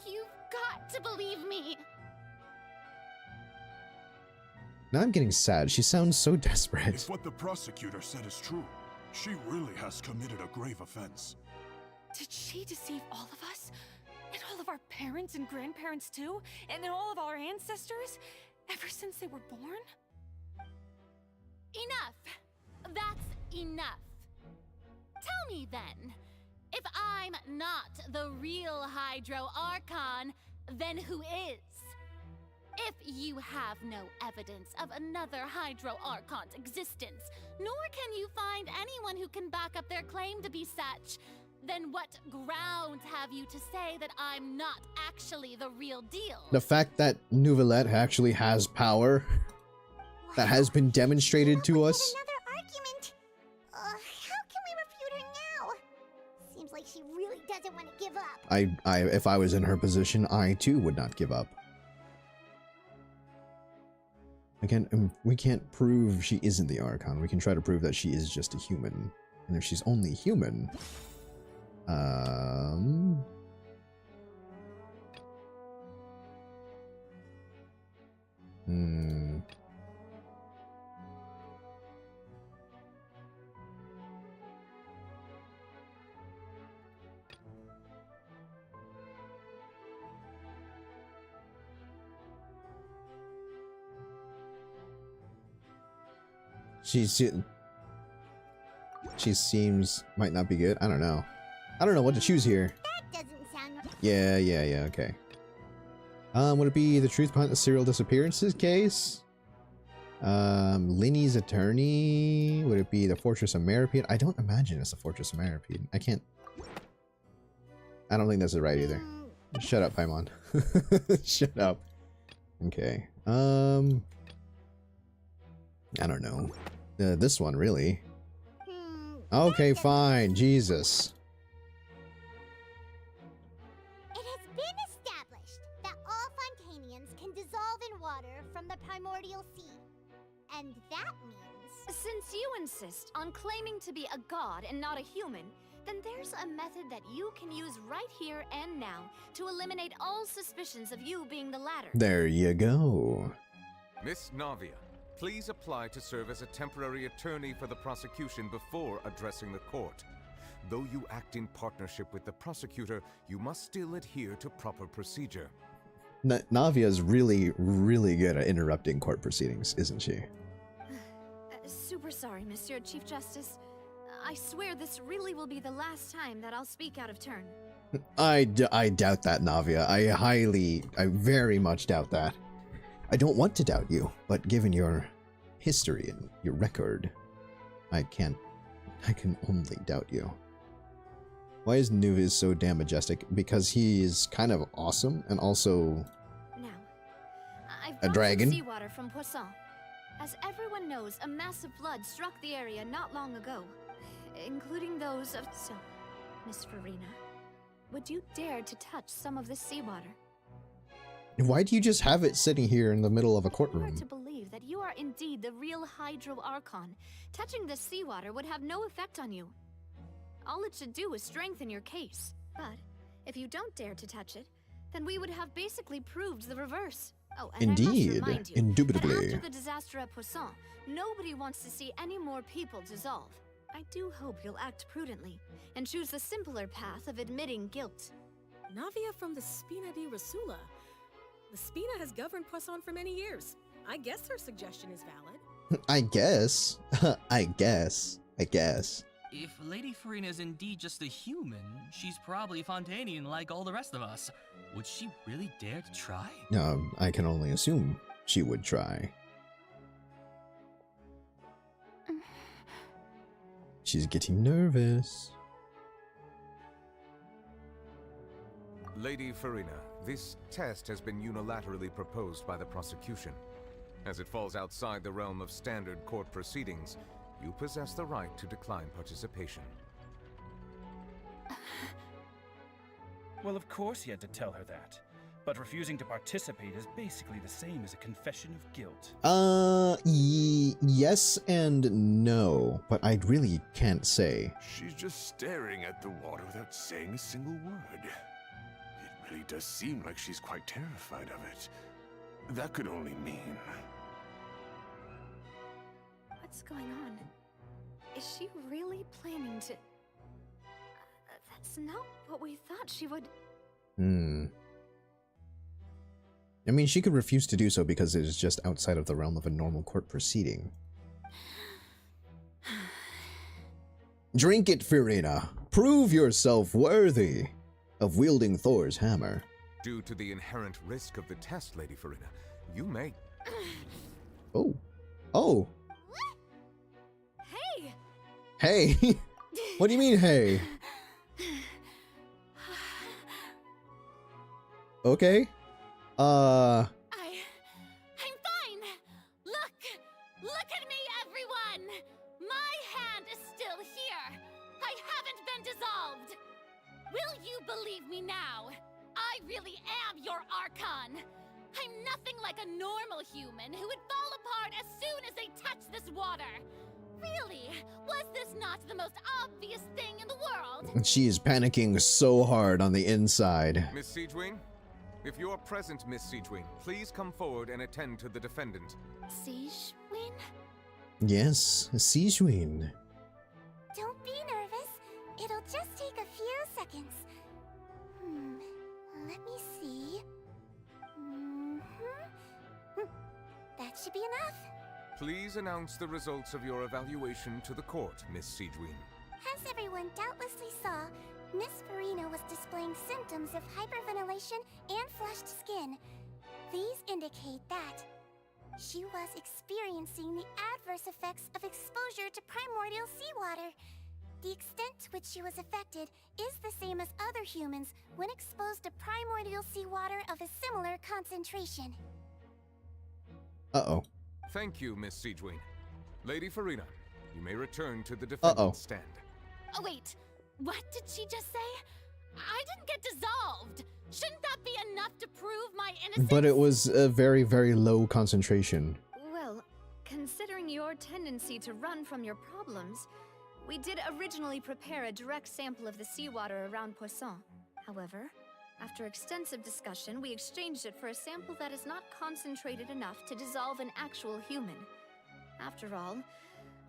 You've got to believe me. Now I'm getting sad. She sounds so desperate. If what the prosecutor said is true, she really has committed a grave offense. Did she deceive all of us? And all of our parents and grandparents too? And all of our ancestors? Ever since they were born? Enough! That's enough. Tell me then, if I'm not the real Hydro Archon, then who is? If you have no evidence of another Hydro Archon's existence, nor can you find anyone who can back up their claim to be such, then what grounds have you to say that I'm not actually the real deal? The fact that Neuvillette actually has power that has been demonstrated to us. Another argument. How can we refute her now? Seems like she really doesn't want to give up. If I was in her position, I too would not give up. Again, we can't prove she isn't the Archon. We can try to prove that she is just a human. And if she's only human... She seems might not be good. I don't know. I don't know what to choose here. That doesn't sound right. Yeah, okay. Would it be the truth behind the serial disappearances case? Linny's attorney? Would it be the Fortress of Meripede? I don't imagine it's the Fortress of Meripede. I don't think that's right either. Shut up, Paimon. Shut up. Okay. I don't know. This one, really. Okay, fine. Jesus. It has been established that all Fontainians can dissolve in water from the primordial sea. And that means... Since you insist on claiming to be a god and not a human, then there's a method that you can use right here and now to eliminate all suspicions of you being the latter. There you go. Miss Navia, please apply to serve as a temporary attorney for the prosecution before addressing the court. Though you act in partnership with the prosecutor, you must still adhere to proper procedure. Navia's really, really good at interrupting court proceedings, isn't she? Super sorry, Monsieur Chief Justice. I swear this really will be the last time that I'll speak out of turn. I doubt that, Navia. I very much doubt that. I don't want to doubt you, but given your history and your record, I can only doubt you. Why is Nuviz so damn majestic? Because he is kind of awesome and also a dragon. Seawater from Poisson. As everyone knows, a massive flood struck the area not long ago, including those of... So, Miss Farina, would you dare to touch some of this seawater? Why do you just have it sitting here in the middle of a courtroom? If you are to believe that you are indeed the real Hydro Archon, touching this seawater would have no effect on you. All it should do is strengthen your case. But if you don't dare to touch it, then we would have basically proved the reverse. Oh, and indeed, I must remind you indubitably. that after the disaster at Poisson, nobody wants to see any more people dissolve. I do hope you'll act prudently and choose the simpler path of admitting guilt. Navia from the Spina di Rasula. The Spina has governed Poisson for many years. I guess her suggestion is valid. I guess. I guess. If Lady Farina is indeed just a human, she's probably Fontainian like all the rest of us. Would she really dare to try? I can only assume she would try. She's getting nervous. Lady Farina, this test has been unilaterally proposed by the prosecution. As it falls outside the realm of standard court proceedings, you possess the right to decline participation. Well, of course he had to tell her that. But refusing to participate is basically the same as a confession of guilt. Yes and no, but I really can't say. She's just staring at the water without saying a single word. It really does seem like she's quite terrified of it. That could only mean... What's going on? Is she really planning to... that's not what we thought she would... I mean, she could refuse to do so because it is just outside of the realm of a normal court proceeding. Drink it, Furina. Prove yourself worthy of wielding Thor's hammer. Due to the inherent risk of the test, Lady Furina, you may... Oh. Oh. Hey! Hey. What do you mean, hey? Okay. I'm fine! Look at me, everyone! My hand is still here! I haven't been dissolved! Will you believe me now? I really am your Archon! I'm nothing like a normal human who would fall apart as soon as they touch this water! Really? Was this not the most obvious thing in the world? She is panicking so hard on the inside. Miss Siegewin? If you're present, Miss Siegewin, please come forward and attend to the defendant. Siegewin? Yes, Siegewin. Don't be nervous. It'll just take a few seconds. Let me see. That should be enough. Please announce the results of your evaluation to the court, Miss Siegewin. As everyone doubtlessly saw, Miss Furina was displaying symptoms of hyperventilation and flushed skin. These indicate that she was experiencing the adverse effects of exposure to primordial seawater. The extent to which she was affected is the same as other humans when exposed to primordial seawater of a similar concentration. Uh-oh. Thank you, Miss Siegewin. Lady Furina, you may return to the defendant's stand. Oh, wait. What did she just say? I didn't get dissolved. Shouldn't that be enough to prove my innocence? But it was a very, very low concentration. Well, considering your tendency to run from your problems, we did originally prepare a direct sample of the seawater around Poisson. However, after extensive discussion, we exchanged it for a sample that is not concentrated enough to dissolve an actual human. After all,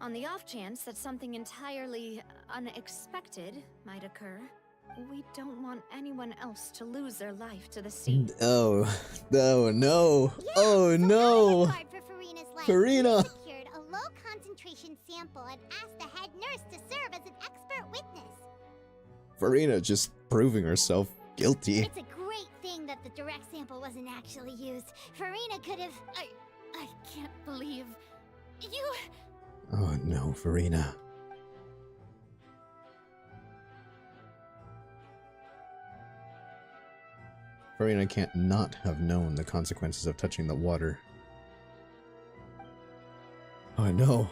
on the off chance that something entirely unexpected might occur, we don't want anyone else to lose their life to the sea. Oh no. Oh no. Furina. We secured a low concentration sample and asked the head nurse to serve as an expert witness. Furina just proving herself guilty. It's a great thing that the direct sample wasn't actually used. Furina could have... I can't believe... You... Oh no, Furina. Furina can't not have known the consequences of touching the water. Oh no.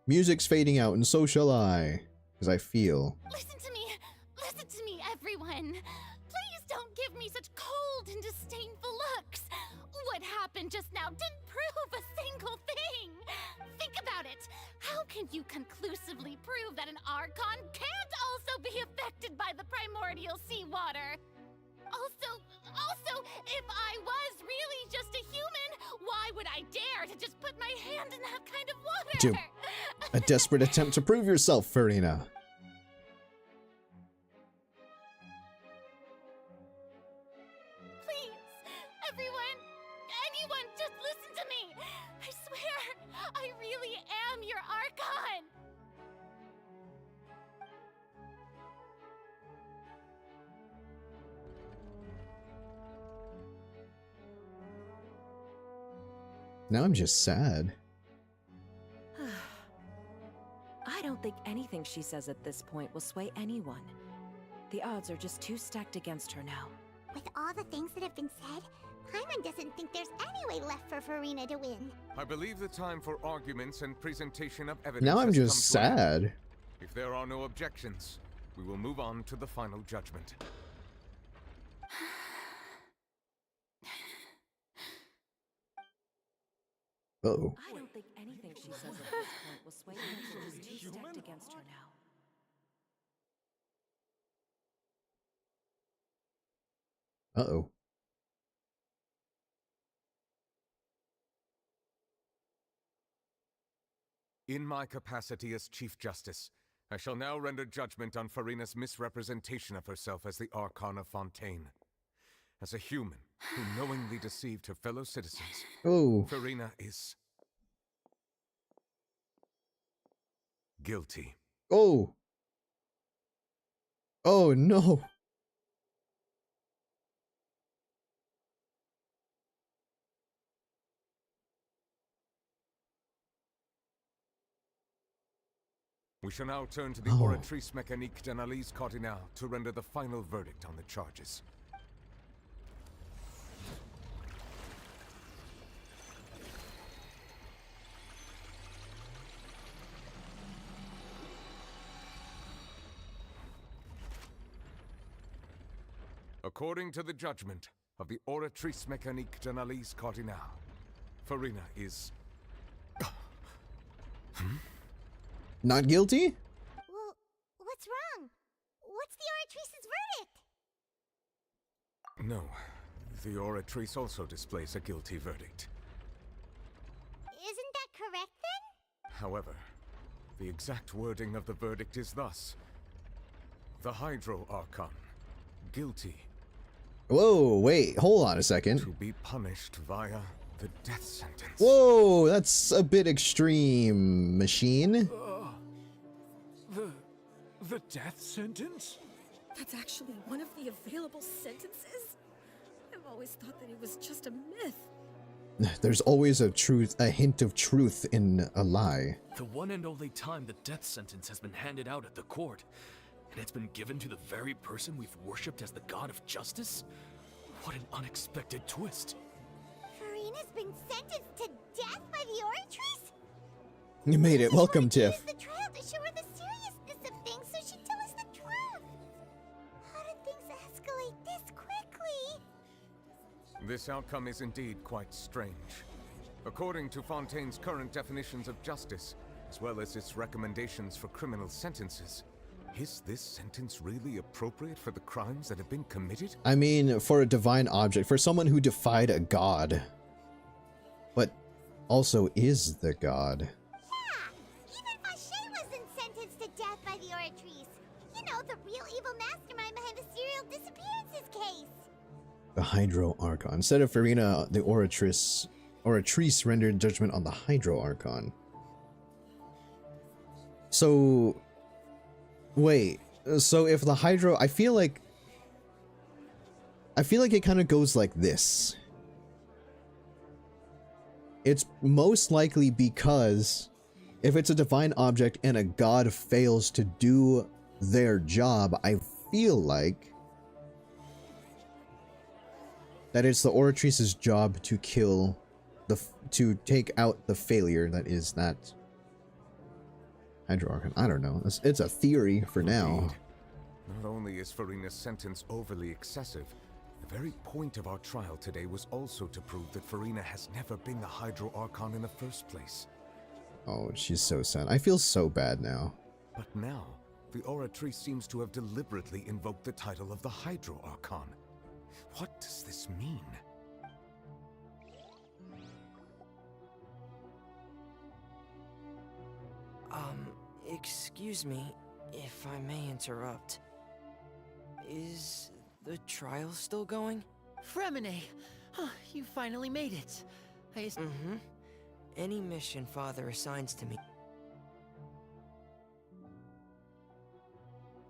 Music's fading out, and so shall I. As I feel. Listen to me, everyone. Please don't give me such cold and disdainful looks. What happened just now didn't prove a single thing. Think about it. How can you conclusively prove that an Archon can't also be affected by the primordial seawater? Also, if I was really just a human, why would I dare to just put my hand in that kind of water? Do a desperate attempt to prove yourself, Furina. Please, everyone, anyone, just listen to me. I swear, I really am your Archon. Now I'm just sad. I don't think anything she says at this point will sway anyone. The odds are just too stacked against her now. With all the things that have been said, Paimon doesn't think there's any way left for Furina to win. I believe the time for arguments and presentation of evidence Now I'm has just come to an end. sad. If there are no objections, we will move on to the final judgment. Uh-oh. I don't think anything she says at this point will sway anyone. She's too stacked against her now. Uh-oh. In my capacity as Chief Justice, I shall now render judgment on Farina's misrepresentation of herself as the Archon of Fontaine. As a human who knowingly deceived her fellow citizens, Farina is guilty. Oh. Oh no. We shall now turn to the Oratrice Mécanique d'Analyse Cardinale to render the final verdict on the charges. According to the judgment of the Oratrice Mécanique d'Analyse Cardinale, Farina is... Not guilty? Well, what's wrong? What's the Oratrice's verdict? No, the Oratrice also displays a guilty verdict. Isn't that correct then? However, the exact wording of the verdict is thus. The Hydro Archon, guilty. Whoa, wait, hold on a second. To be punished via the death sentence. Whoa, that's a bit extreme, machine. The death sentence? That's actually one of the available sentences? I've always thought that it was just a myth. There's always a hint of truth in a lie. The one and only time the death sentence has been handed out at the court, and it's been given to the very person we've worshipped as the god of justice? What an unexpected twist. Farina's been sentenced to death by the Oratrice? You made it. Welcome, Tiff. The trial to show her the seriousness of things so she'd tell us the truth. How did things escalate this quickly? This outcome is indeed quite strange. According to Fontaine's current definitions of justice, as well as its recommendations for criminal sentences, is this sentence really appropriate for the crimes that have been committed? I mean, for a divine object, for someone who defied a god, but also is the god. Yeah, even Fauché wasn't sentenced to death by the Oratrice. You know, the real evil mastermind behind the serial disappearances case. The Hydro Archon. Instead of Farina, the Oratrice rendered judgment on the Hydro Archon. So... wait, so if the Hydro, I feel like it kind of goes like this. It's most likely because if it's a divine object and a god fails to do their job, I feel like that it's the Oratrice's job to kill to take out the failure that is that Hydro Archon. I don't know. It's a theory for now. Not only is Farina's sentence overly excessive, the very point of our trial today was also to prove that Farina has never been the Hydro Archon in the first place. Oh, she's so sad. I feel so bad now. But now, the Oratrice seems to have deliberately invoked the title of the Hydro Archon. What does this mean? Excuse me, if I may interrupt. Is the trial still going? Fremine! You finally made it. Mm-hmm. Any mission Father assigns to me.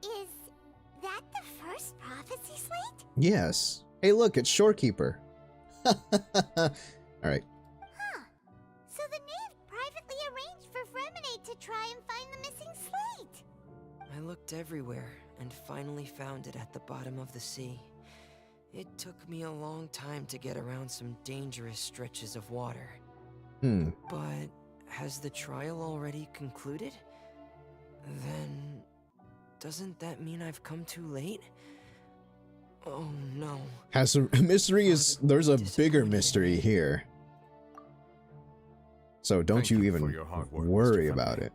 Is that the first prophecy slate? Yes. Hey, look, it's Shorekeeper. Alright. So the knave privately arranged for Fremine to try and find the missing slate. I looked everywhere and finally found it at the bottom of the sea. It took me a long time to get around some dangerous stretches of water. But has the trial already concluded? Then doesn't that mean I've come too late? Oh no. Has a mystery is there's a bigger mystery here. So don't you even worry about it.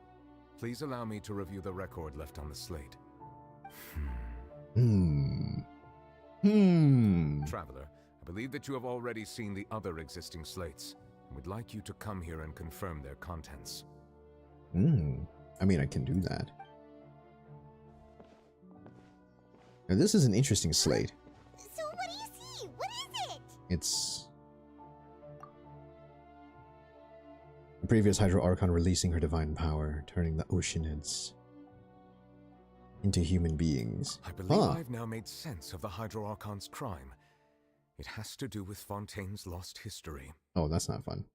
Please allow me to review the record left on the slate. Traveler, I believe that you have already seen the other existing slates, and would like you to come here and confirm their contents. I mean, I can do that. Now, this is an interesting slate. So what do you see? What is it? It's the previous Hydro Archon releasing her divine power, turning the Oceanids into human beings. I believe I've now made sense of the Hydro Archon's crime. It has to do with Fontaine's lost history. Oh, that's not fun.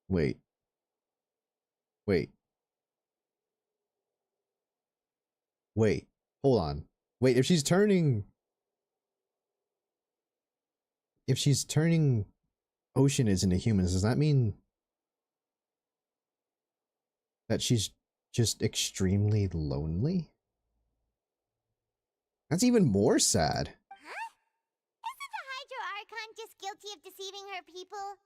Wait. Wait. Wait. Hold on. Wait, if she's turning Oceanids into humans, does that mean that she's just extremely lonely? That's even more sad. Huh? Isn't the Hydro Archon just guilty of deceiving her people?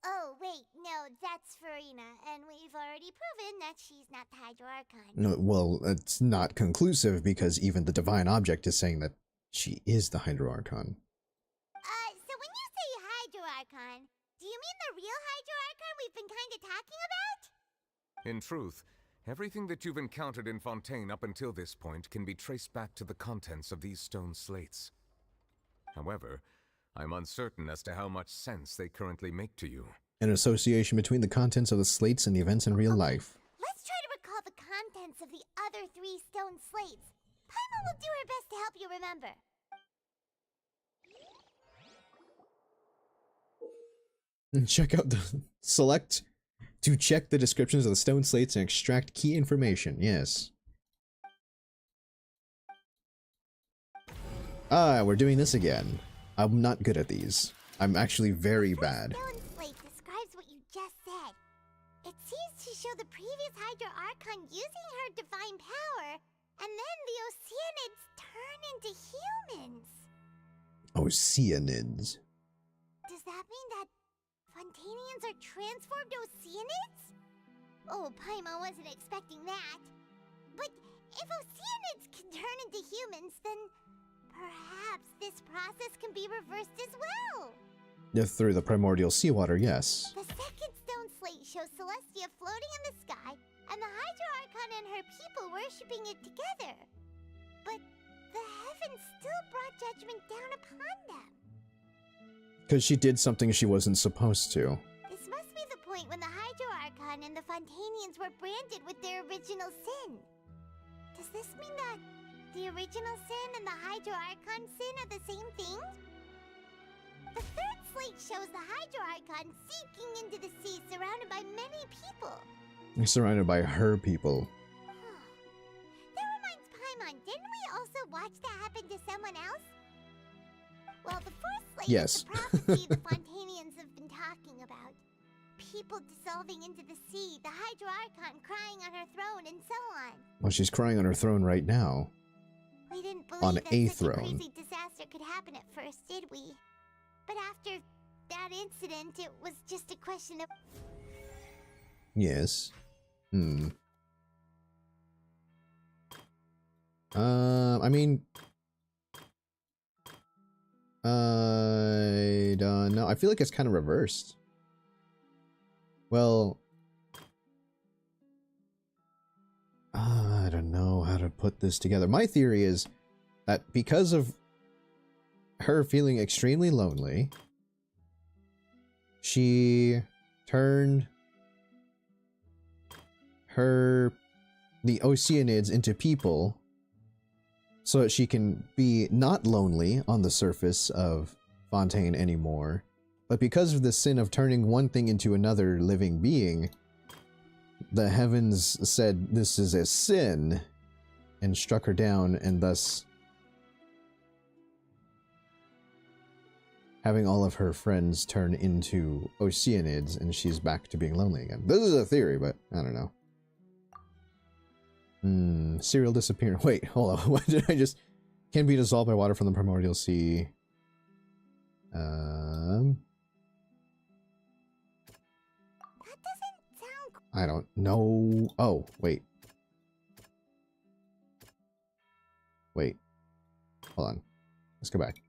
Oh, wait, no, that's Farina, and we've already proven that she's not the Hydro Archon. No, well, it's not conclusive because even the divine object is saying that she is the Hydro Archon. So when you say Hydro Archon, do you mean the real Hydro Archon we've been kind of talking about? In truth, everything that you've encountered in Fontaine up until this point can be traced back to the contents of these stone slates. However, I'm uncertain as to how much sense they currently make to you. An association between the contents of the slates and the events in real life. Let's try to recall the contents of the other 3 stone slates. Paimon will do her best to help you remember. Check out the select to check the descriptions of the stone slates and extract key information. Yes. Ah, we're doing this again. I'm not good at these. I'm actually very bad. The stone slate describes what you just said. It seems to show the previous Hydro Archon using her divine power, and then the Oceanids turn into humans. Oceanids. Does that mean that Fontainians are transformed Oceanids? Oh, Paimon wasn't expecting that. But if Oceanids can turn into humans, then perhaps this process can be reversed as well. Yeah, through the primordial seawater, yes. The second stone slate shows Celestia floating in the sky, and the Hydro Archon and her people worshipping it together. But the heavens still brought judgment down upon them. Because she did something she wasn't supposed to. This must be the point when the Hydro Archon and the Fontainians were branded with their original sin. Does this mean that the original sin and the Hydro Archon sin are the same thing? The third slate shows the Hydro Archon sinking into the sea surrounded by many people. Surrounded by her people. That reminds Paimon, didn't we also watch that happen to someone else? Well, the fourth slate Yes. is the prophecy the Fontainians have been talking about. People dissolving into the sea, the Hydro Archon crying on her throne, and so on. Well, she's crying on her throne right now. We didn't believe On that a such throne. a crazy disaster could happen at first, did we? But after that incident, it was just a question of... Yes. I mean... I don't know. I feel like it's kind of reversed. Well... I don't know how to put this together. My theory is that because of her feeling extremely lonely, she turned the Oceanids into people so that she can be not lonely on the surface of Fontaine anymore. But because of the sin of turning one thing into another living being, the heavens said this is a sin and struck her down, and thus having all of her friends turn into Oceanids, and she's back to being lonely again. This is a theory, but I don't know. Serial disappearance. Wait, hold on. What did I just... Can be dissolved by water from the primordial sea. I don't know. Oh, wait. Wait. Hold on. Let's go back.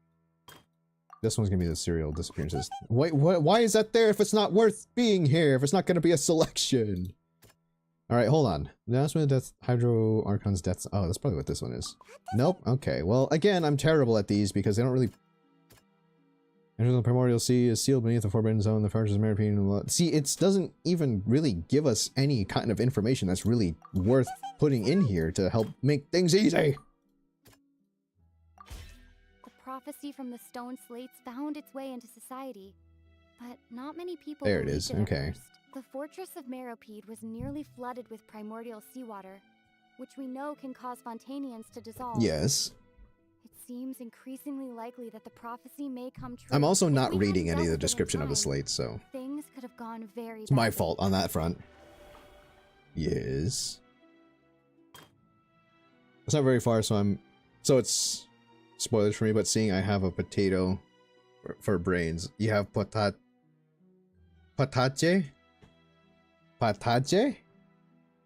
This one's gonna be the serial disappearances. Wait, what? Why is that there if it's not worth being here? If it's not gonna be a selection? Alright, hold on. Announcement of death, Hydro Archon's deaths. Oh, that's probably what this one is. Nope. Okay, well, again, I'm terrible at these because they don't really... Enter the Primordial Sea is sealed beneath the Forbidden Zone. The Fortress of Maripine. See, it doesn't even really give us any kind of information that's really worth putting in here to help make things easy. The prophecy from the stone slates found its way into society, but not many people There it believed is. at Okay. first. The fortress of Meropide was nearly flooded with primordial seawater, which we know can cause Fontainians to dissolve. Yes. It seems increasingly likely that the prophecy may come true. I'm also If not we hadn't reading any of dealt the with it in description of the time, slate, so things could have gone very it's my badly. fault on that front. Yes. It's not very far, so it's spoilers for me, but seeing I have a potato for brains. You have patate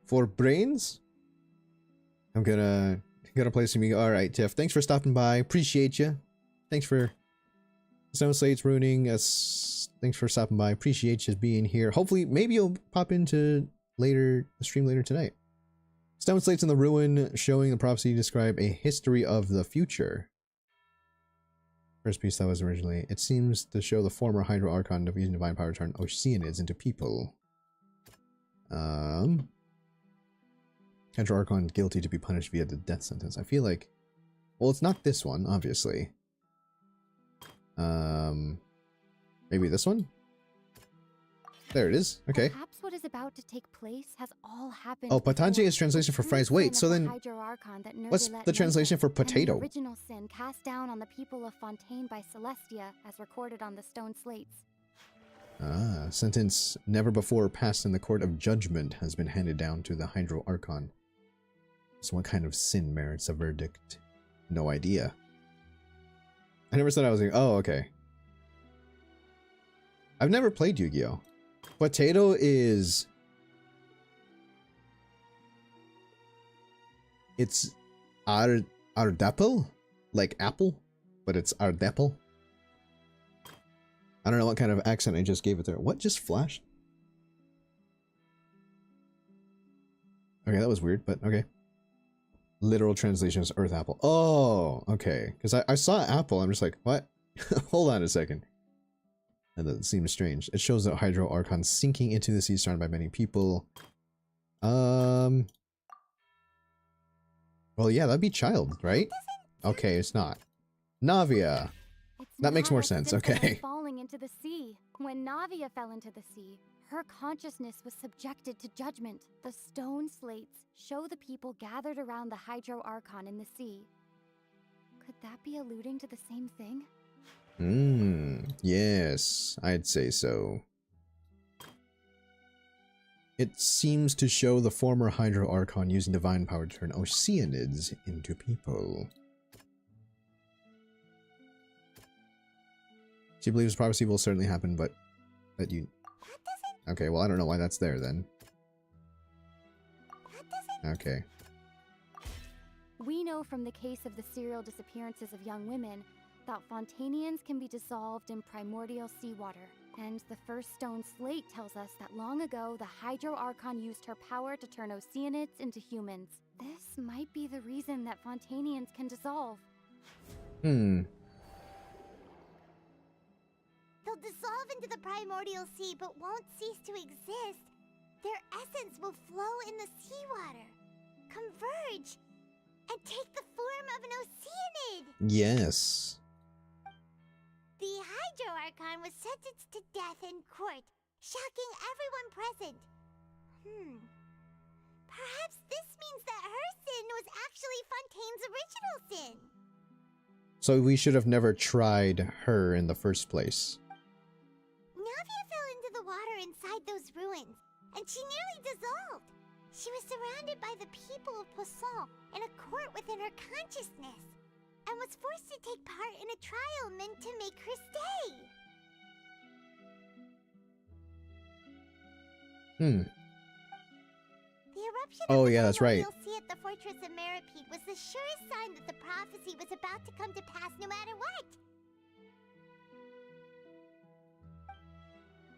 for brains? I'm gonna play some. Alright, Tiff, thanks for stopping by. Appreciate you. Thanks for Stone Slates ruining us. Thanks for stopping by. Appreciate you being here. Hopefully, maybe you'll pop into the stream later tonight. Stone Slates in the Ruin, showing the prophecy describe a history of the future. First piece that was originally. It seems to show the former Hydro Archon of using divine power to turn Oceanids into people. Hydro Archon guilty to be punished via the death sentence. I feel like, well, it's not this one, obviously. Maybe this one? There it is. Okay. Perhaps what is about to take place has all happened. Oh, Patanji is translation for fries. Wait, so then what's the translation for potato? The original sin cast down on the people of Fontaine by Celestia, as recorded on the stone slates. Ah, sentence never before passed in the court of judgment has been handed down to the Hydro Archon. So what kind of sin merits a verdict? No idea. I never said I was like, oh, okay. I've never played Yu-Gi-Oh! Potato is... It's Ardapple? Like apple? But it's Ardapple? I don't know what kind of accent I just gave it there. What just flashed? Okay, that was weird, but okay. Literal translation is Earth Apple. Oh, okay. Because I saw apple, I'm just like, what? Hold on a second. And that seems strange. It shows that Hydro Archon sinking into the sea surrounded by many people. Well, yeah, that'd be child, right? Okay, it's not. Navia. That makes more sense. Okay. Falling into the sea. When Navia fell into the sea, her consciousness was subjected to judgment. The stone slates show the people gathered around the Hydro Archon in the sea. Could that be alluding to the same thing? Yes, I'd say so. It seems to show the former Hydro Archon using divine power to turn Oceanids into people. She believes prophecy will certainly happen, but that you... Okay, well, I don't know why that's there then. Okay. We know from the case of the serial disappearances of young women that Fontainians can be dissolved in primordial seawater. And the first stone slate tells us that long ago, the Hydro Archon used her power to turn Oceanids into humans. This might be the reason that Fontainians can dissolve. They'll dissolve into the primordial sea, but won't cease to exist. Their essence will flow in the seawater, converge, and take the form of an Oceanid. Yes. The Hydro Archon was sentenced to death in court, shocking everyone present. Perhaps this means that her sin was actually Fontaine's original sin. So we should have never tried her in the first place. Navia fell into the water inside those ruins, and she nearly dissolved. She was surrounded by the people of Poisson in a court within her consciousness, and was forced to take part in a trial meant to make her stay. The eruption Oh, of the yeah, that's right. primordial sea at the Fortress of Meripede was the surest sign that the prophecy was about to come to pass no matter what.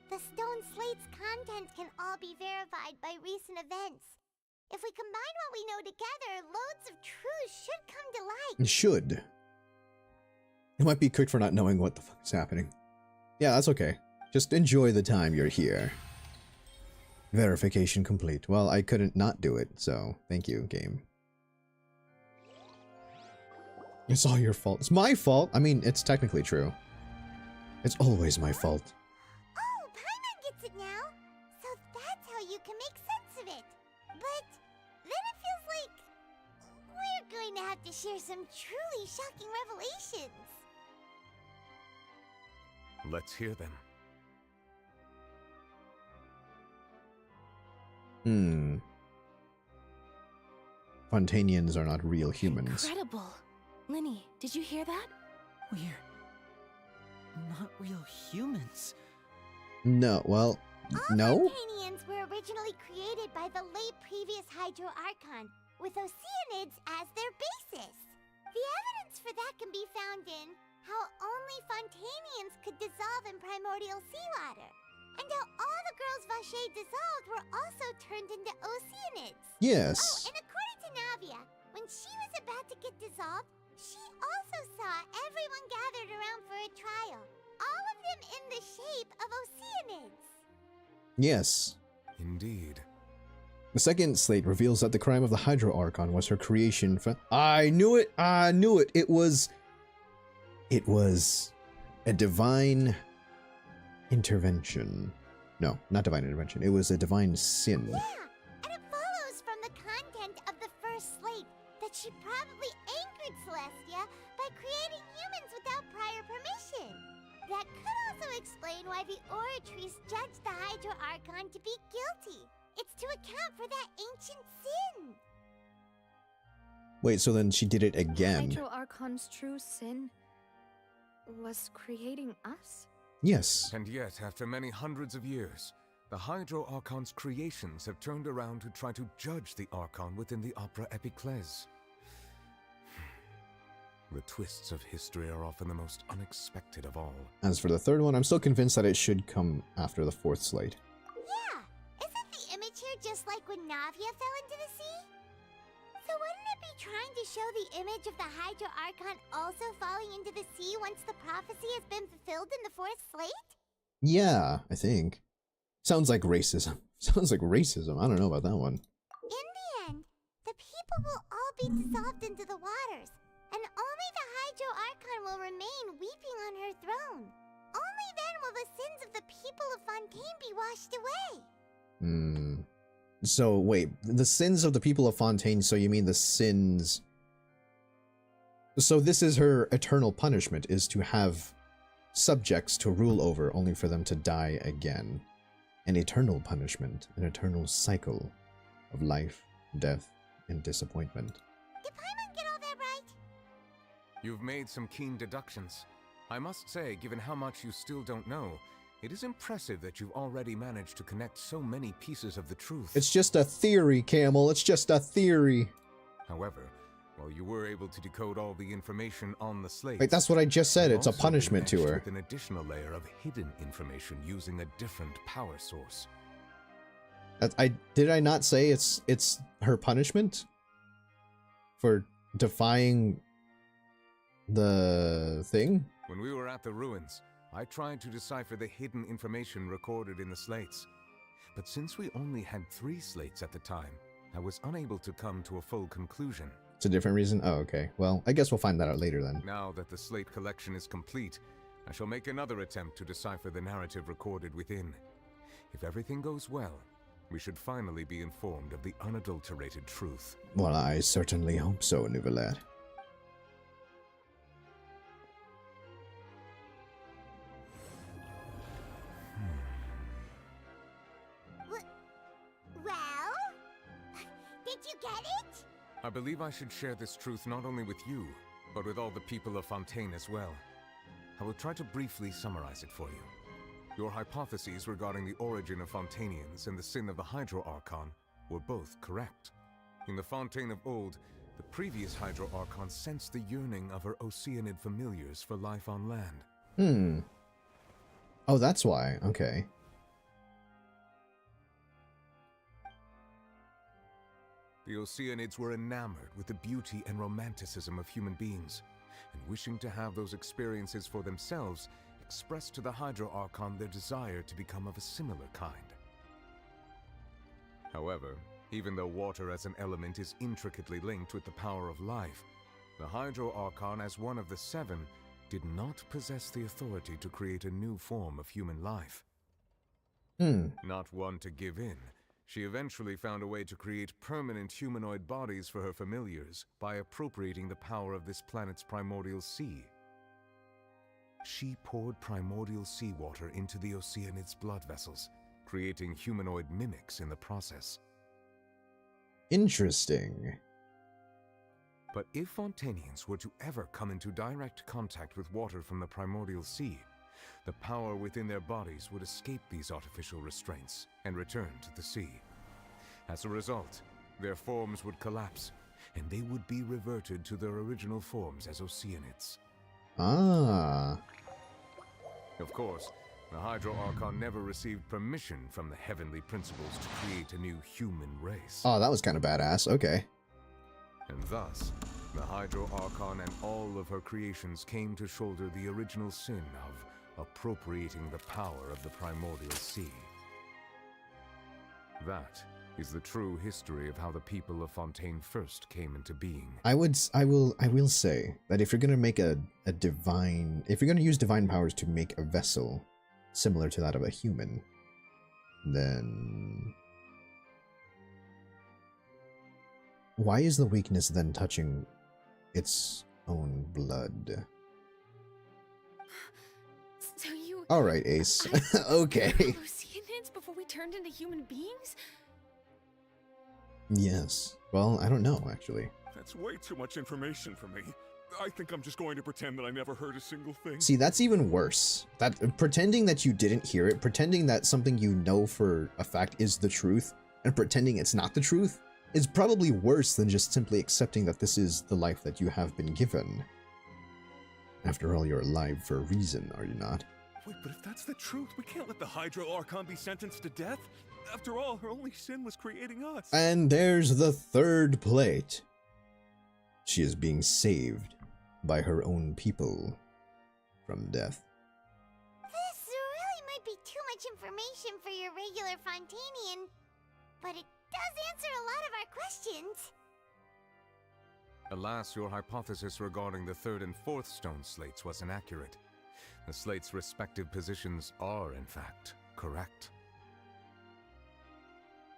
The stone slate's contents can all be verified by recent events. If we combine what we know together, loads of truths should come to light. It should. It might be quick for not knowing what the fuck is happening. Yeah, that's okay. Just enjoy the time you're here. Verification complete. Well, I couldn't not do it, so thank you, game. It's all your fault. It's my fault! I mean, it's technically true. It's always my fault. Oh, Paimon gets it now! So that's how you can make sense of it. But then it feels like we're going to have to share some truly shocking revelations. Let's hear them. Fontainians are not real humans. Incredible. Linny, did you hear that? We're not real humans. No, well, no? Fontanians were originally created by the late previous Hydro Archon, with Oceanids as their basis. The evidence for that can be found in how only Fontanians could dissolve in primordial seawater, and how all the girls Vache dissolved were also turned into Oceanids. Yes. Oh, and according to Navia, when she was about to get dissolved, she also saw everyone gathered around for a trial, all of them in the shape of Oceanids. Yes. Indeed. The second slate reveals that the crime of the Hydro Archon was her creation. I knew it! I knew it! It was a divine intervention. No, not divine intervention. It was a divine sin. Yeah, and it follows from the content of the first slate that she probably angered Celestia by creating humans without prior permission. That could also explain why the Oratrice judged the Hydro Archon to be guilty. It's to account for that ancient sin. Wait, so then she did it again. Hydro Archon's true sin was creating us? Yes. And yet, after many hundreds of years, the Hydro Archon's creations have turned around to try to judge the Archon within the Opera Epiclese. The twists of history are often the most unexpected of all. As for the third one, I'm still convinced that it should come after the fourth slate. Yeah, isn't the image here just like when Navia fell into the sea? So wouldn't it be trying to show the image of the Hydro Archon also falling into the sea once the prophecy has been fulfilled in the fourth slate? Yeah, I think. Sounds like racism. Sounds like racism. I don't know about that one. In the end, the people will all be dissolved into the waters, and only the Hydro Archon will remain weeping on her throne. Only then will the sins of the people of Fontaine be washed away. So, wait, the sins of the people of Fontaine, so you mean the sins... So this is her eternal punishment, is to have subjects to rule over, only for them to die again. An eternal punishment, an eternal cycle of life, death, and disappointment. Did Paimon get all that right? You've made some keen deductions. I must say, given how much you still don't know, it is impressive that you've already managed to connect so many pieces of the truth. It's just a theory, Camel. It's just a theory. However, while you were able to decode all the information on the slate... Wait, that's what I just said. It's a punishment to her. With an additional layer of hidden information using a different power source. Did I not say it's her punishment? For defying the thing? When we were at the ruins, I tried to decipher the hidden information recorded in the slates. But since we only had 3 slates at the time, I was unable to come to a full conclusion. It's a different reason? Oh, okay. Well, I guess we'll find that out later then. Now that the slate collection is complete, I shall make another attempt to decipher the narrative recorded within. If everything goes well, we should finally be informed of the unadulterated truth. Well, I certainly hope so, Nouvelette. Well? Did you get it? I believe I should share this truth not only with you, but with all the people of Fontaine as well. I will try to briefly summarize it for you. Your hypotheses regarding the origin of Fontainians and the sin of the Hydro Archon were both correct. In the Fontaine of old, the previous Hydro Archon sensed the yearning of her Oceanid familiars for life on land. Oh, that's why. Okay. The Oceanids were enamored with the beauty and romanticism of human beings, and wishing to have those experiences for themselves, expressed to the Hydro Archon their desire to become of a similar kind. However, even though water as an element is intricately linked with the power of life, the Hydro Archon, as one of the seven, did not possess the authority to create a new form of human life. Not one to give in, she eventually found a way to create permanent humanoid bodies for her familiars by appropriating the power of this planet's primordial sea. She poured primordial seawater into the Oceanids' blood vessels, creating humanoid mimics in the process. Interesting. But if Fontainians were to ever come into direct contact with water from the primordial sea, the power within their bodies would escape these artificial restraints and return to the sea. As a result, their forms would collapse, and they would be reverted to their original forms as Oceanids. Ah. Of course, the Hydro Archon never received permission from the heavenly principles to create a new human race. Oh, that was kind of badass. Okay. And thus, the Hydro Archon and all of her creations came to shoulder the original sin of appropriating the power of the primordial sea. That is the true history of how the people of Fontaine first came into being. I will say that if you're gonna make if you're gonna use divine powers to make a vessel similar to that of a human, then why is the weakness then touching its own blood? So you... Alright, Ace. Okay. Hallucinations before we turned into human beings? Yes. Well, I don't know, actually. That's way too much information for me. I think I'm just going to pretend that I never heard a single thing. See, that's even worse. That pretending that you didn't hear it, pretending that something you know for a fact is the truth, and pretending it's not the truth, is probably worse than just simply accepting that this is the life that you have been given. After all, you're alive for a reason, are you not? Wait, but if that's the truth, we can't let the Hydro Archon be sentenced to death. After all, her only sin was creating us. And there's the third plate. She is being saved by her own people from death. This really might be too much information for your regular Fontainian, but it does answer a lot of our questions. Alas, your hypothesis regarding the third and fourth stone slates was inaccurate. The slates' respective positions are, in fact, correct.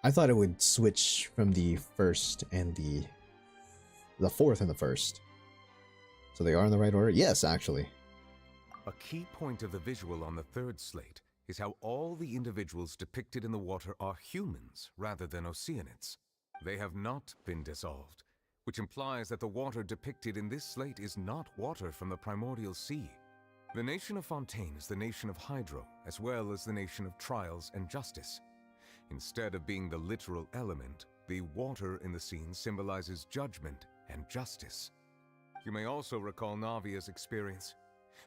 I thought it would switch from the first and the fourth and the first. So they are in the right order? Yes, actually. A key point of the visual on the third slate is how all the individuals depicted in the water are humans rather than Oceanids. They have not been dissolved, which implies that the water depicted in this slate is not water from the primordial sea. The nation of Fontaine is the nation of Hydro, as well as the nation of trials and justice. Instead of being the literal element, the water in the scene symbolizes judgment and justice. You may also recall Navia's experience.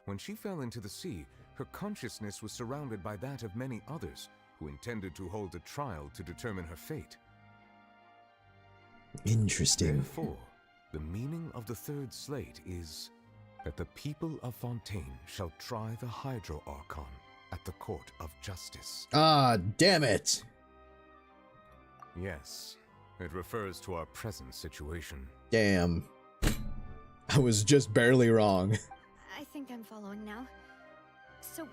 When she fell into the sea, her consciousness was surrounded by that of many others who intended to hold a trial to determine her fate. Interesting. Therefore, the meaning of the third slate is that the people of Fontaine shall try the Hydro Archon at the court of justice. Ah, damn it! Yes, it refers to our present situation. Damn. I was just barely wrong. I think I'm following now. So,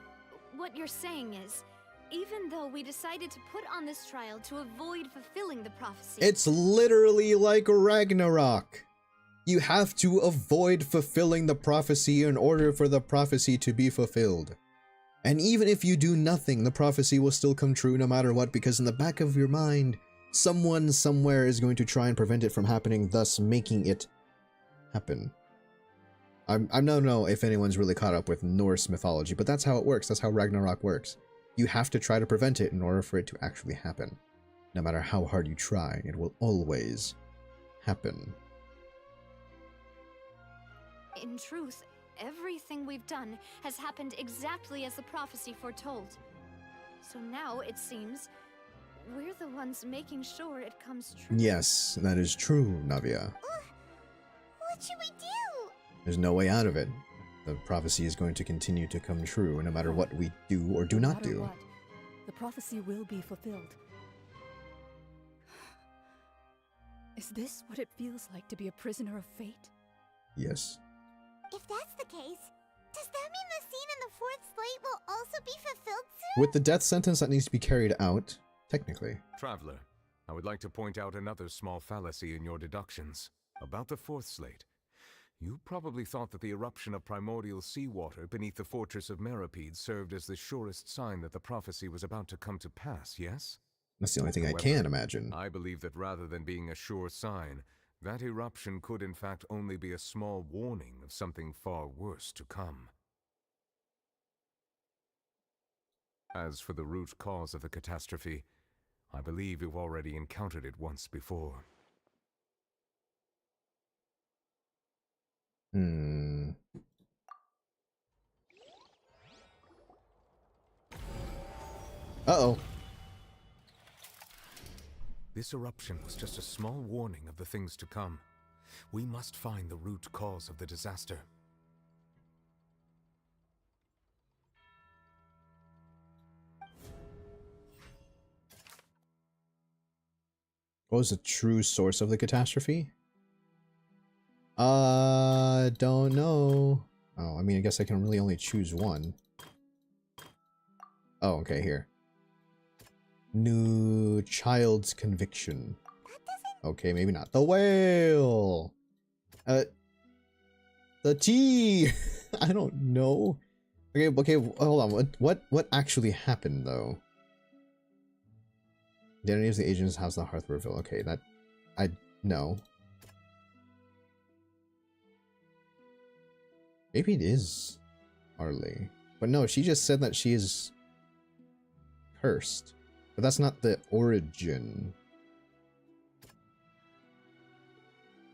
what you're saying is, even though we decided to put on this trial to avoid fulfilling the prophecy... It's literally like Ragnarok. You have to avoid fulfilling the prophecy in order for the prophecy to be fulfilled. And even if you do nothing, the prophecy will still come true no matter what, because in the back of your mind, someone somewhere is going to try and prevent it from happening, thus making it happen. I don't know if anyone's really caught up with Norse mythology, but that's how it works. That's how Ragnarok works. You have to try to prevent it in order for it to actually happen. No matter how hard you try, it will always happen. In truth, everything we've done has happened exactly as the prophecy foretold. So now, it seems, we're the ones making sure it comes true. Yes, that is true, Navia. What should we do? There's no way out of it. The prophecy is going to continue to come true no matter what we do or do not do. What, the prophecy will be fulfilled. Is this what it feels like to be a prisoner of fate? Yes. If that's the case, does that mean the scene in the fourth slate will also be fulfilled soon? With the death sentence that needs to be carried out, technically. Traveler, I would like to point out another small fallacy in your deductions. About the fourth slate. You probably thought that the eruption of primordial seawater beneath the fortress of Meripede served as the surest sign that the prophecy was about to come to pass, yes? That's the only thing However, I can imagine. I believe that rather than being a sure sign, that eruption could in fact only be a small warning of something far worse to come. As for the root cause of the catastrophe, I believe you've already encountered it once before. Uh-oh. This eruption was just a small warning of the things to come. We must find the root cause of the disaster. What was the true source of the catastrophe? Don't know. Oh, I mean, I guess I can really only choose one. Oh, okay, here. New child's conviction. Okay, maybe not. The whale! The tea! I don't know. Okay, hold on. What actually happened, though? The identity of the agent's house, the hearth reveal. Okay, that... no. Maybe it is Arlie. But no, she just said that she is cursed. But that's not the origin.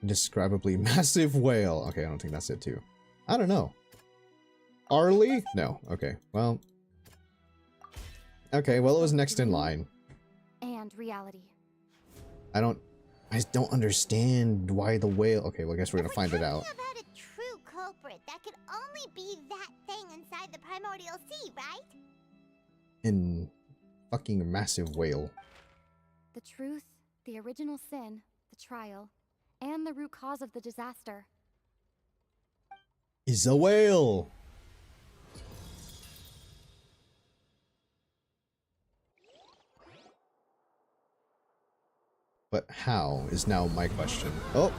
Indescribably massive whale. Okay, I don't think that's it too. I don't know. Arlie? No. Okay, well. Okay, well, it was next in line. And reality. I don't understand why the whale... Okay, well, I guess we're gonna find it out. About a true culprit, that could only be that thing inside the primordial sea, right? In fucking massive whale. The truth, the original sin, the trial, and the root cause of the disaster. Is a whale! But how is now my question. Oh!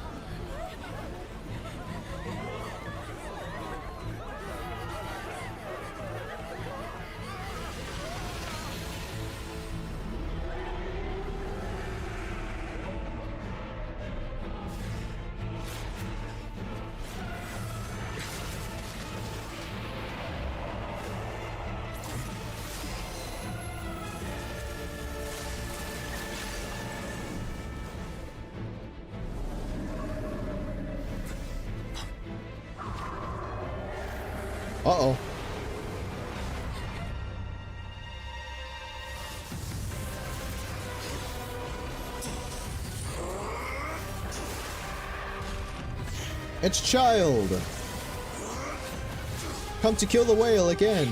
Uh-oh. It's Child! Come to kill the whale again!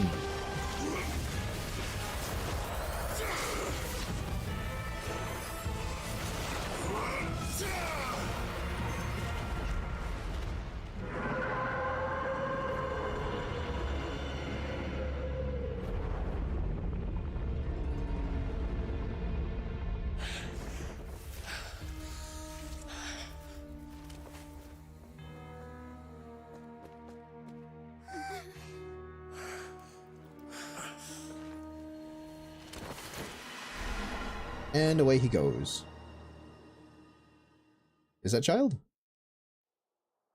And away he goes. Is that Child?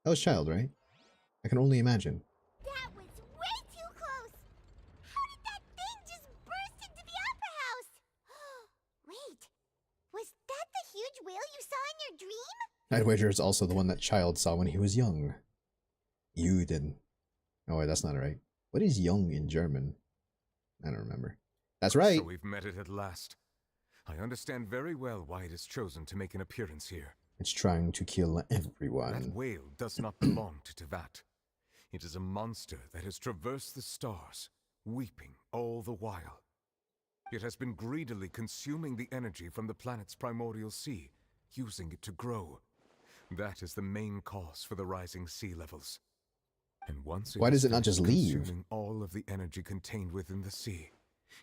That was Child, right? I can only imagine. That was way too close! How did that thing just burst into the opera house? Wait, dream? I'd wager it's also the one that child saw when he was young. You didn't. Oh wait, that's not right. What is young in German? I don't remember. That's right. So we've met it at last. I understand very well why it has chosen to make an appearance here. It's trying to kill everyone. That whale does not belong to Tevat. It is a monster that has traversed the stars, weeping all the while. It has been greedily consuming the energy from the planet's primordial sea, using it to grow. That is the main cause for the rising sea levels. And once why does it not just leave? Consuming all of the energy contained within the sea,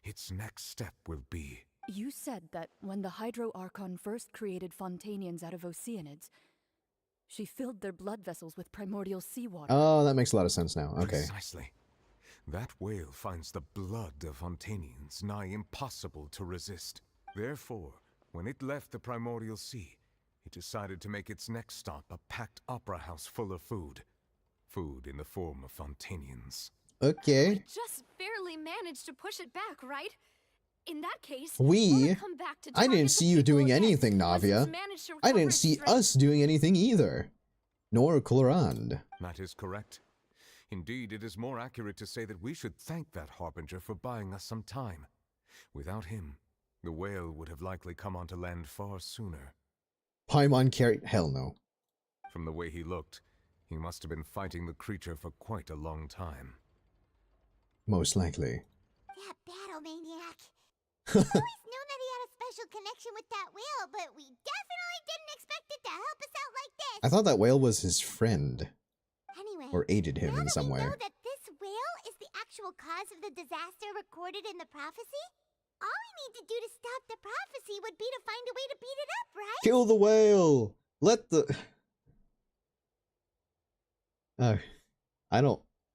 its next step will be... You said that when the Hydro Archon first created Fontainians out of Oceanids, she filled their blood vessels with primordial seawater. Oh, that makes a lot of sense now. Okay. Precisely. That whale finds the blood of Fontainians nigh impossible to resist. Therefore, when it left the primordial sea, it decided to make its next stop a packed opera house full of food. Food in the form of Fontainians. Okay. We just barely managed to push it back, right? In that case, I didn't see you doing anything, Navia. I didn't see us doing anything either. Nor Colorand. That is correct. Indeed, it is more accurate to say that we should thank that Harbinger for buying us some time. Without him, the whale would have likely come onto land far sooner. Paimon carried... Hell no. From the way he looked, he must have been fighting the creature for quite a long time. Most likely. That battle maniac. I've always known that he had a special connection with that whale, but we definitely didn't expect it to help us out like this. I thought that whale was his friend. Anyway, or aided him in some way. Now that this whale is the actual cause of the disaster recorded in the prophecy, all we need to do to stop the prophecy would be to find a way to beat it up, right? Kill the whale! Let the...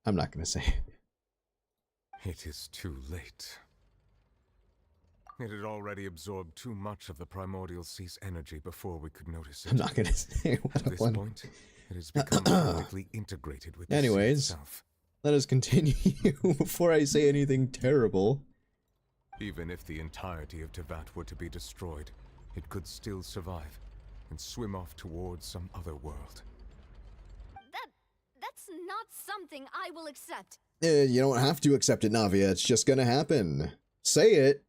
I'm not gonna say it. It is too late. It had already absorbed too much of the primordial sea's energy before we could notice it. I'm not gonna say what At this point, it has become vertically integrated with the sea itself. Let us continue before I say anything terrible. Even if the entirety of Tevat were to be destroyed, it could still survive and swim off towards some other world. That's not something I will accept. You don't have to accept it, Navia. It's just gonna happen. Say it.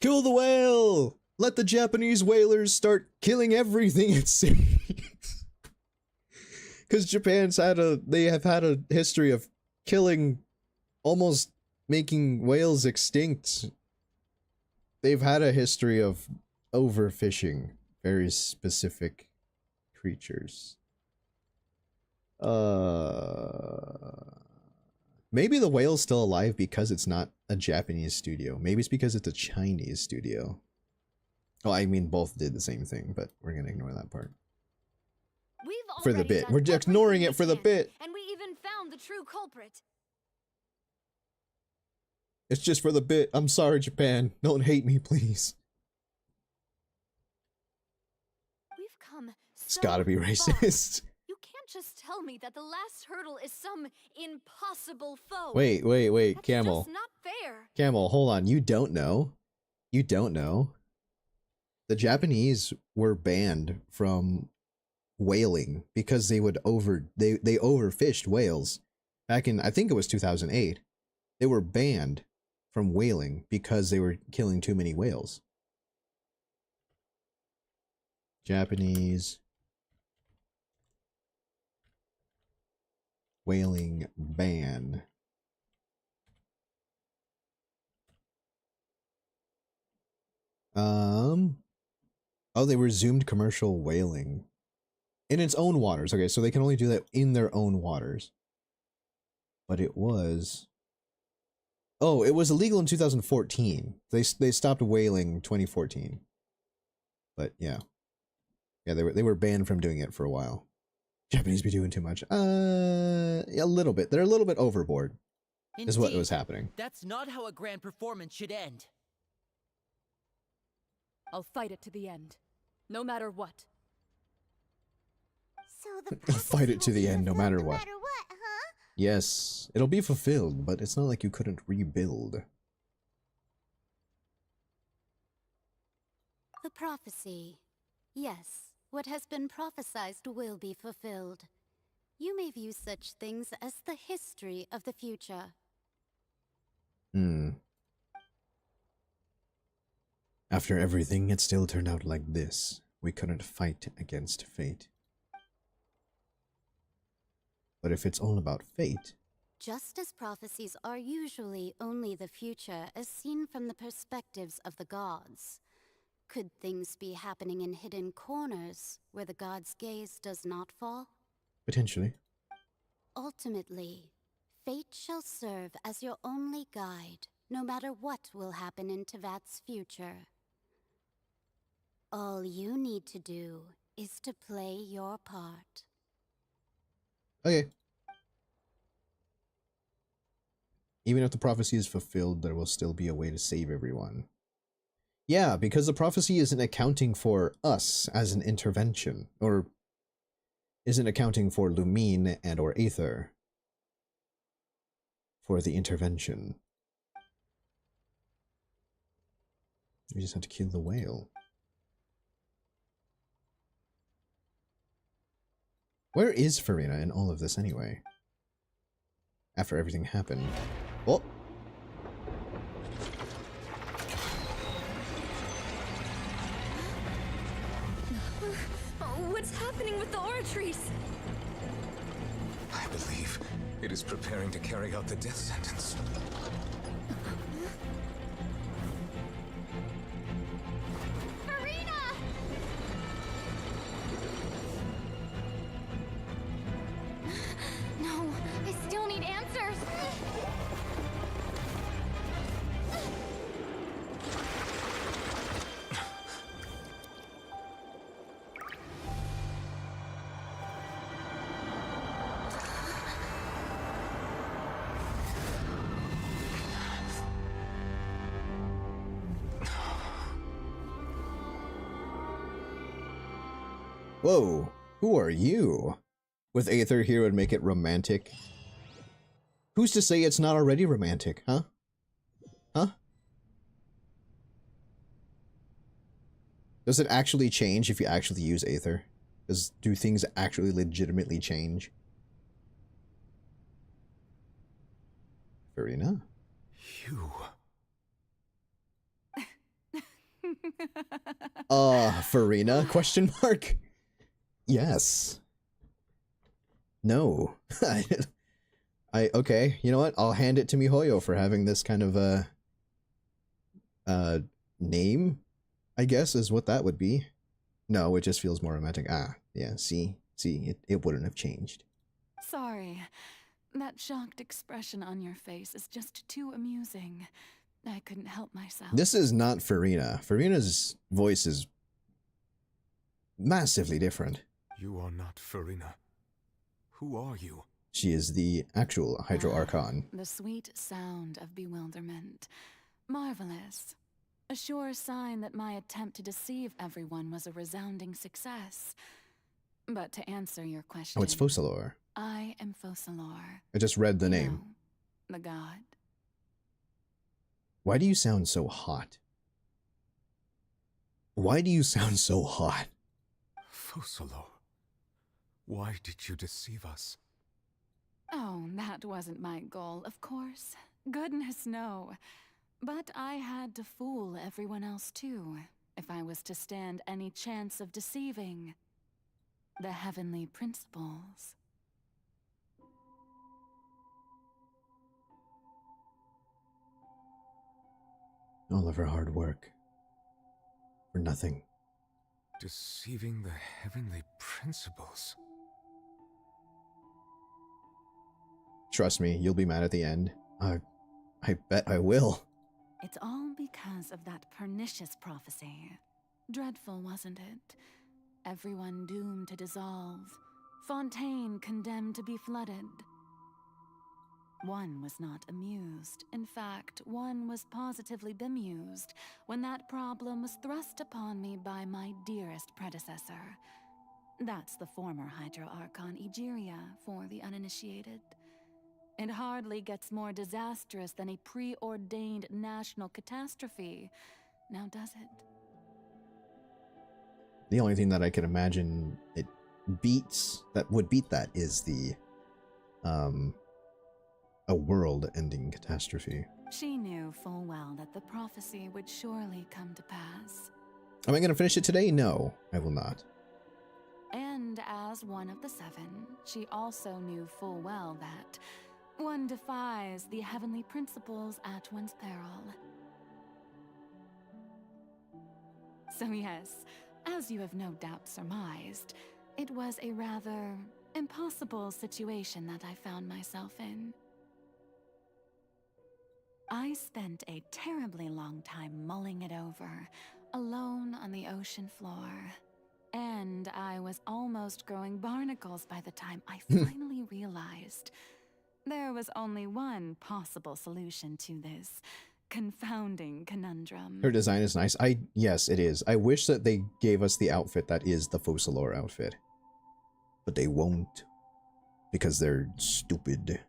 Kill the whale! Let the Japanese whalers start killing everything it sees. Because they have had a history of killing, almost making whales extinct. They've had a history of overfishing very specific creatures. Maybe the whale's still alive because it's not a Japanese studio. Maybe it's because it's a Chinese studio. Oh, I mean, both did the same thing, but we're gonna ignore that part. For the bit. We're just ignoring it for the bit. And we even found the true culprit. It's just for the bit. I'm sorry, Japan. Don't hate me, please. We've come It's gotta be racist. You can't just tell me that the last hurdle is some impossible foe. Wait, That's Camel. just not fair. Camel, hold on. You don't know. You don't know. The Japanese were banned from whaling because they would they overfished whales. Back in, I think it was 2008. They were banned from whaling because they were killing too many whales. Japanese whaling ban. Oh, they resumed commercial whaling in its own waters. Okay, so they can only do that in their own waters. But it was... Oh, it was illegal in 2014. They stopped whaling 2014. But yeah. Yeah, they were banned from doing it for a while. Japanese be doing too much. A little bit. They're a little bit overboard. Is what was happening. That's not how a grand performance should end. I'll fight it to the end, no matter what. So I'll fight it to the end, no matter what. Huh? Yes, it'll be fulfilled, but it's not like you couldn't rebuild. The prophecy. Yes, What has been prophesied will be fulfilled. You may view such things as the history of the future. After everything, it still turned out like this. We couldn't fight against fate. But if it's all about fate... Just as prophecies are usually only the future as seen from the perspectives of the gods, could things be happening in hidden corners where the gods' gaze does not fall? Potentially. Ultimately, fate shall serve as your only guide, no matter what will happen in Tevat's future. All you need to do is to play your part. Okay. Even if the prophecy is fulfilled, there will still be a way to save everyone. Yeah, because the prophecy isn't accounting for us as an intervention, or isn't accounting for Lumine and or Aether for the intervention. We just have to kill the whale. Where is Farina in all of this anyway? After everything happened. Oh! What's happening with the aura trees? I believe it is preparing to carry out the death sentence. No, I still need answers. Whoa, who are you? With Aether here would make it romantic. Who's to say it's not already romantic, huh? Huh? Does it actually change if you actually use Aether? Do things actually legitimately change? Farina? You. Farina? Question mark? Yes. No. Okay, you know what? I'll hand it to MiHoYo for having this kind of name, I guess, is what that would be. No, it just feels more romantic. Ah, yeah, see, it wouldn't have changed. Sorry. That shocked expression on your face is just too amusing. I couldn't help myself. This is not Farina. Farina's voice is massively different. You are not Farina. Who are you? She is the actual Hydro Archon. The sweet sound of bewilderment. Marvelous. A sure sign that my attempt to deceive everyone was a resounding success. But to answer your question... Oh, it's Focalor. I am Focalor. I just read the name. Know, the god. Why do you sound so hot? Why do you sound so hot? Focalor, why did you deceive us? Oh, that wasn't my goal, of course. Goodness, no. But I had to fool everyone else too, if I was to stand any chance of deceiving the heavenly principles. All of her hard work. For nothing. Deceiving the heavenly principles? Trust me, you'll be mad at the end. I bet I will. It's all because of that pernicious prophecy. Dreadful, wasn't it? Everyone doomed to dissolve. Fontaine condemned to be flooded. One was not amused. In fact, one was positively bemused when that problem was thrust upon me by my dearest predecessor. That's the former Hydro Archon Egeria for the uninitiated. It hardly gets more disastrous than a preordained national catastrophe, now does it? The only thing that I can imagine it beats, that would beat that, is the, a world-ending catastrophe. She knew full well that the prophecy would surely come to pass. Am I going to finish it today? No, I will not. And as one of the seven, she also knew full well that one defies the heavenly principles at one's peril. So yes, as you have no doubt surmised, it was a rather impossible situation that I found myself in. I spent a terribly long time mulling it over, alone on the ocean floor. And I was almost growing barnacles by the time I finally realized there was only one possible solution to this confounding conundrum. Her design is nice. Yes, it is. I wish that they gave us the outfit that is the Focalor outfit. But they won't. Because they're stupid.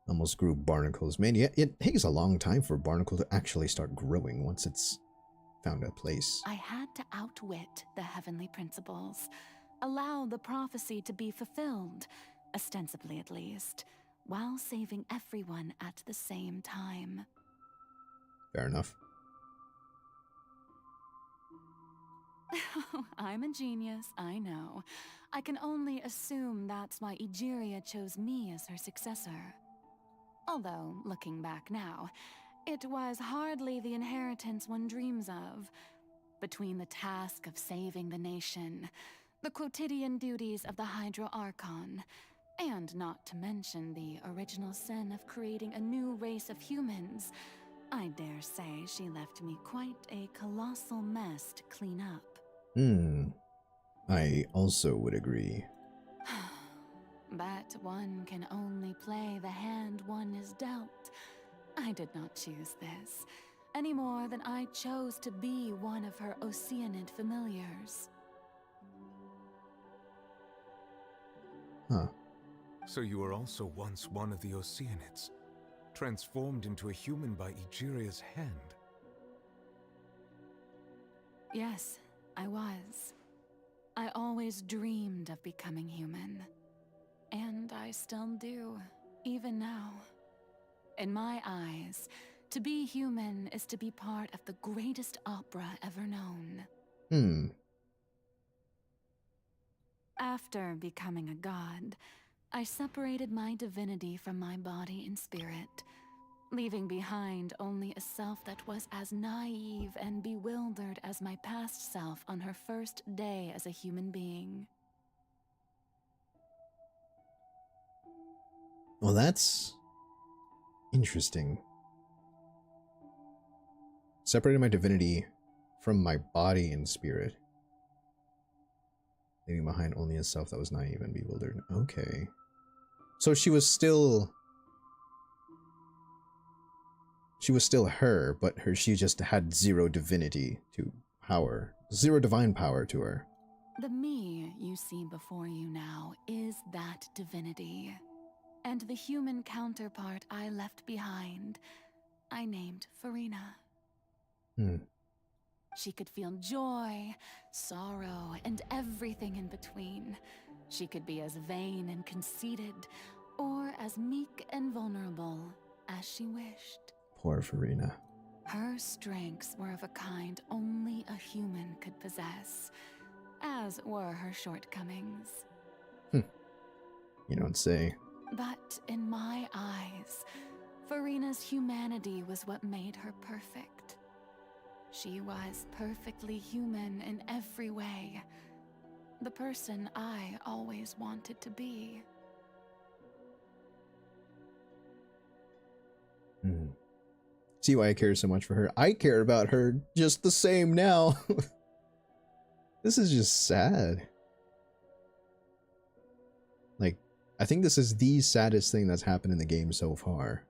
Almost grew barnacles. Man, yeah, it takes a long time for a barnacle to actually start growing once it's found a place. I had to outwit the heavenly principles, allow the prophecy to be fulfilled, ostensibly at least, while saving everyone at the same time. Fair enough. I'm a genius, I know. I can only assume that's why Egeria chose me as her successor. Although, looking back now, it was hardly the inheritance one dreams of. Between the task of saving the nation, the quotidian duties of the Hydro Archon, and not to mention the original sin of creating a new race of humans, I dare say she left me quite a colossal mess to clean up. I also would agree. But one can only play the hand one is dealt. I did not choose this, any more than I chose to be one of her Oceanid familiars. Huh. So you were also once one of the Oceanids, transformed into a human by Egeria's hand. Yes, I was. I always dreamed of becoming human. And I still do, even now. In my eyes, to be human is to be part of the greatest opera ever known. After becoming a god, I separated my divinity from my body and spirit, leaving behind only a self that was as naive and bewildered as my past self on her first day as a human being. Well, that's interesting. Separated my divinity from my body and spirit, leaving behind only a self that was naive and bewildered. Okay. So she was still her, but she just had zero divinity to power, zero divine power to her. The me you see before you now is that divinity. And the human counterpart I left behind, I named Farina. She could feel joy, sorrow, and everything in between. She could be as vain and conceited, or as meek and vulnerable as she wished. Poor Farina. Her strengths were of a kind only a human could possess, as were her shortcomings. You don't say. But in my eyes, Farina's humanity was what made her perfect. She was perfectly human in every way. The person I always wanted to be. See why I care so much for her. I care about her just the same now. This is just sad. Like, I think this is the saddest thing that's happened in the game so far.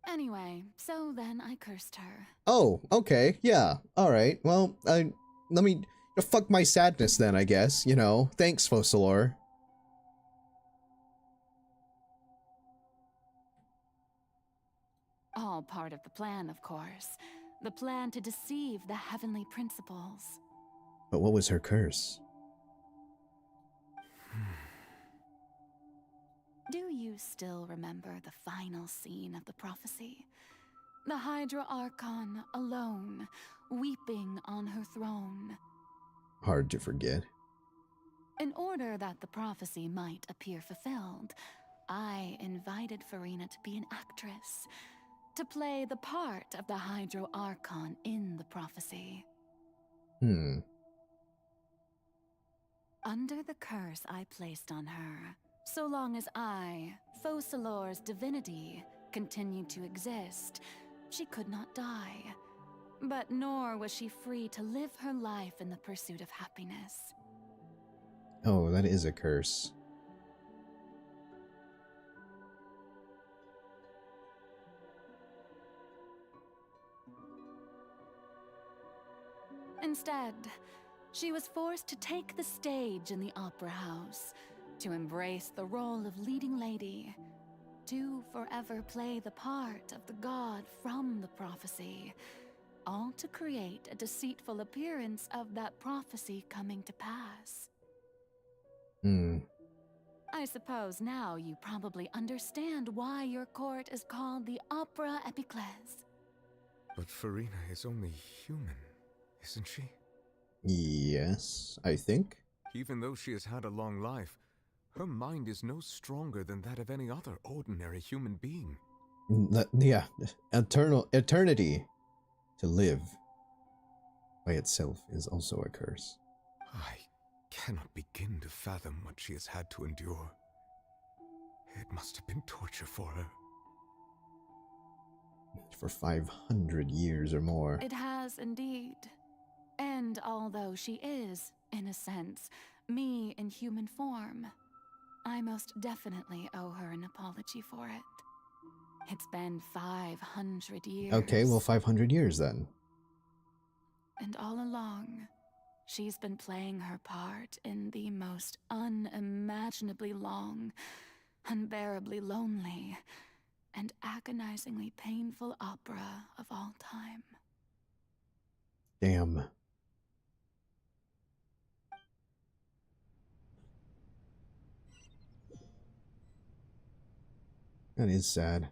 Anyway, so then I cursed her. Oh, okay, yeah, alright. Well, let me fuck my sadness then, I guess, you know. Thanks, Focalor. All part of the plan, of course. The plan to deceive the heavenly principles. But what was her curse? Do you still remember the final scene of the prophecy? The Hydra Archon alone, weeping on her throne. Hard to forget. In order that the prophecy might appear fulfilled, I invited Farina to be an actress, to play the part of the Hydro Archon in the prophecy. Under the curse I placed on her, so long as I, Focalor's divinity, continued to exist, she could not die. But nor was she free to live her life in the pursuit of happiness. Oh, that is a curse. Instead, she was forced to take the stage in the opera house, to embrace the role of leading lady, to forever play the part of the god from the prophecy, all to create a deceitful appearance of that prophecy coming to pass. I suppose now you probably understand why your court is called the Opera Epiclese. But Farina is only human, isn't she? Yes, I think. Even though she has had a long life, her mind is no stronger than that of any other ordinary human being. Yeah, eternity to live by itself is also a curse. I cannot begin to fathom what she has had to endure. It must have been torture for her. For 500 years or more. It has indeed. And although she is, in a sense, me in human form, I most definitely owe her an apology for it. It's been 500 years. Okay, well, 500 years then. And all along, she's been playing her part in the most unimaginably long, unbearably lonely, and agonizingly painful opera of all time. Damn. That is sad.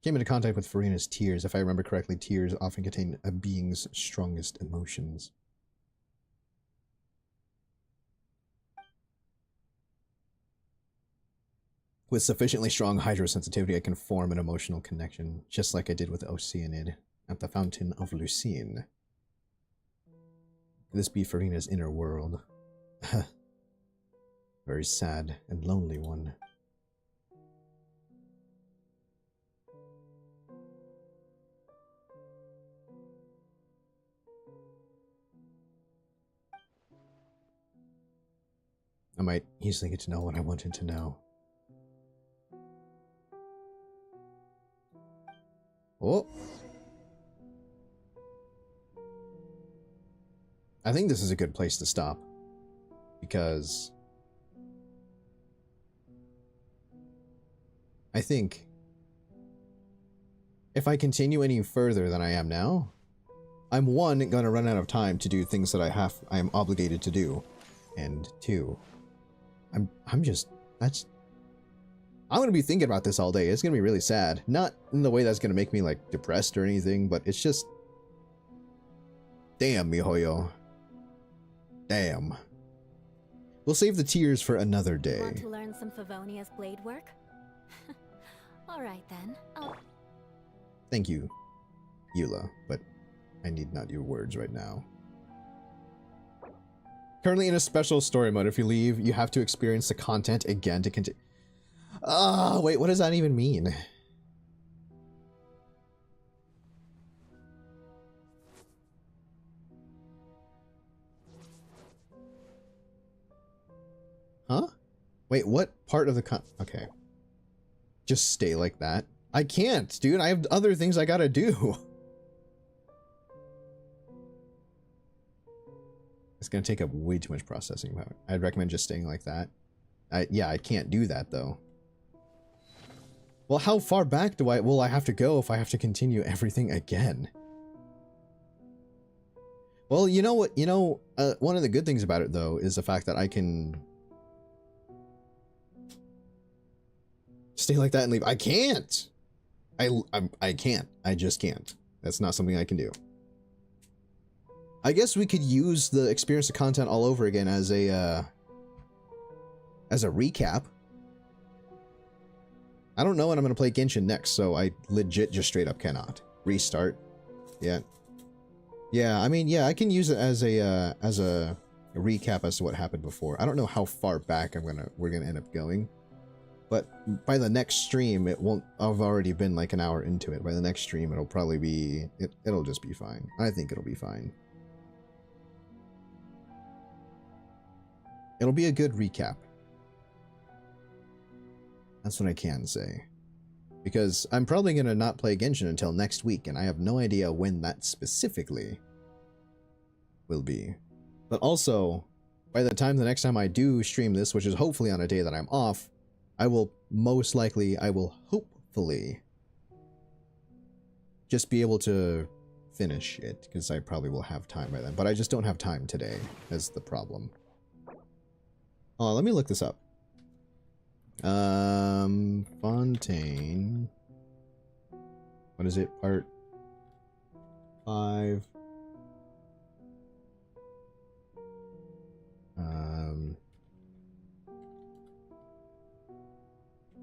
Came into contact with Farina's tears. If I remember correctly, tears often contain a being's strongest emotions. With sufficiently strong hydrosensitivity, I can form an emotional connection, just like I did with Oceanid at the Fountain of Lucine. This be Farina's inner world. Very sad and lonely one. I might easily get to know what I wanted to know. Oh! I think this is a good place to stop. Because I think if I continue any further than I am now, I'm one, gonna run out of time to do things that I am obligated to do. And two, I'm gonna be thinking about this all day. It's gonna be really sad. Not in the way that's gonna make me like depressed or anything, but it's just, damn, mihoyo. Damn. We'll save the tears for another day. Want to learn some Favonia's blade work? Alright then. Thank you, Eula, but I need not your words right now. Currently in a special story mode. If you leave, you have to experience the content again to continue. Ah, wait, what does that even mean? Huh? Wait, what part of the okay. Just stay like that? I can't, dude. I have other things I gotta do. This gonna take up way too much processing power. I'd recommend just staying like that. Yeah, I can't do that though. Well, how far back will I have to go if I have to continue everything again? Well, you know what? One of the good things about it though is the fact that I can stay like that and leave. I can't. I can't. I just can't. That's not something I can do. I guess we could use the experience of content all over again as a recap. I don't know when I'm going to play Genshin next, so I legit just straight up cannot. Restart. Yeah. Yeah, I mean, yeah, I can use it as a recap as to what happened before. I don't know how far back we're gonna end up going. But by the next stream, it won't. I've already been like an hour into it. By the next stream, it'll probably be. It'll just be fine. I think it'll be fine. It'll be a good recap. That's what I can say. Because I'm probably gonna not play Genshin until next week, and I have no idea when that specifically will be. But also, by the time the next time I do stream this, which is hopefully on a day that I'm off, I will hopefully just be able to finish it, because I probably will have time by then. But I just don't have time today, is the problem. Oh, let me look this up. Fontaine. What is it? Part 5.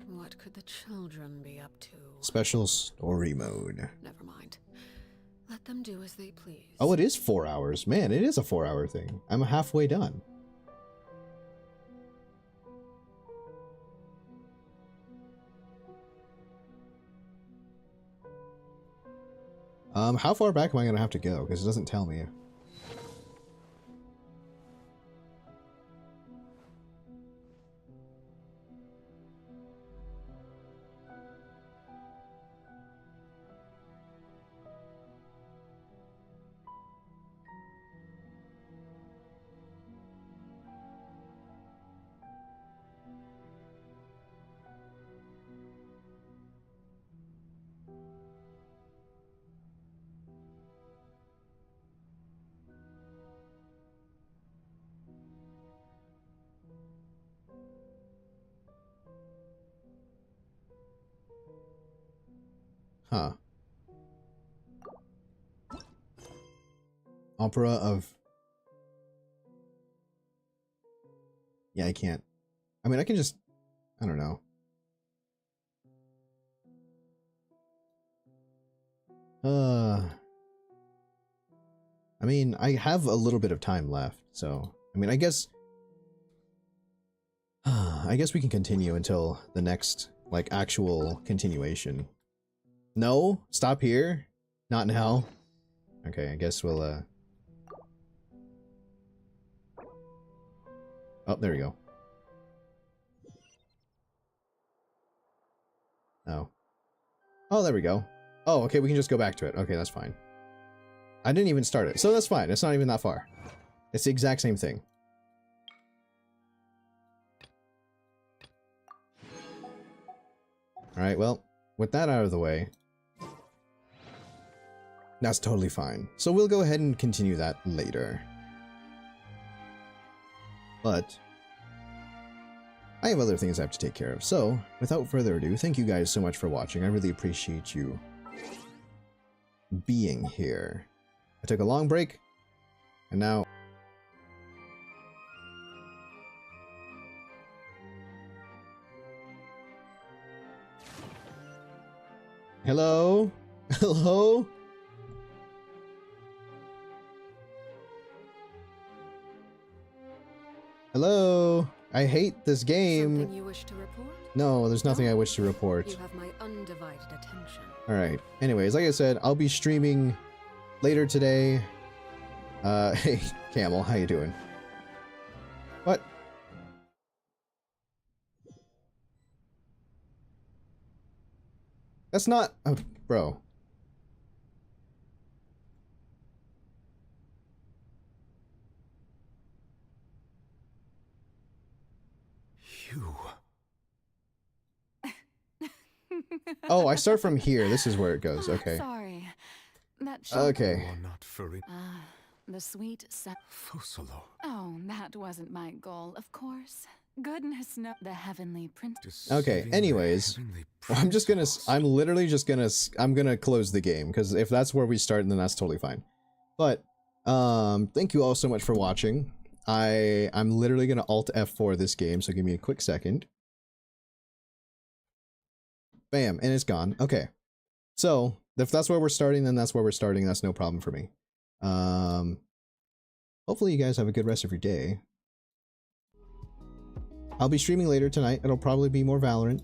What could the children be up to? Special story mode. Never mind. Let them do as they please. Oh, it is 4 hours. Man, it is a 4-hour thing. I'm halfway done. How far back am I gonna have to go? Because it doesn't tell me. Huh. Opera of... Yeah, I can't. I mean, I can just... I don't know. I mean, I have a little bit of time left, so... I mean, I guess... I guess we can continue until the next, like, actual continuation. No? Stop here? Not now? Okay, I guess we'll, Oh, there we go. Oh. Oh, there we go. Oh, okay, we can just go back to it. Okay, that's fine. I didn't even start it, so that's fine. It's not even that far. It's the exact same thing. Alright, well, with that out of the way, that's totally fine. So we'll go ahead and continue that later. But I have other things I have to take care of. So, without further ado, thank you guys so much for watching. I really appreciate you being here. I took a long break, and now... Hello? Hello? Hello? I hate this game. Something you wish to report? No, there's nothing I wish to report. You have my undivided attention. Alright. Anyways, like I said, I'll be streaming later today. Hey, Camel, how you doing? What? That's not... Oh, bro. Oh, I start from here. This is where it goes. Okay. Sorry. That Okay. You are not Farina. The sweet Focalor. Oh, that wasn't my goal, of course. Goodness no, the heavenly prince. Okay, anyways, I'm literally just gonna, I'm gonna close the game, because if that's where we start, then that's totally fine. But, thank you all so much for watching. I'm literally gonna Alt F4 this game, so give me a quick second. Bam, and it's gone. Okay. So, if that's where we're starting, then that's where we're starting. That's no problem for me. Hopefully you guys have a good rest of your day. I'll be streaming later tonight. It'll probably be more Valorant,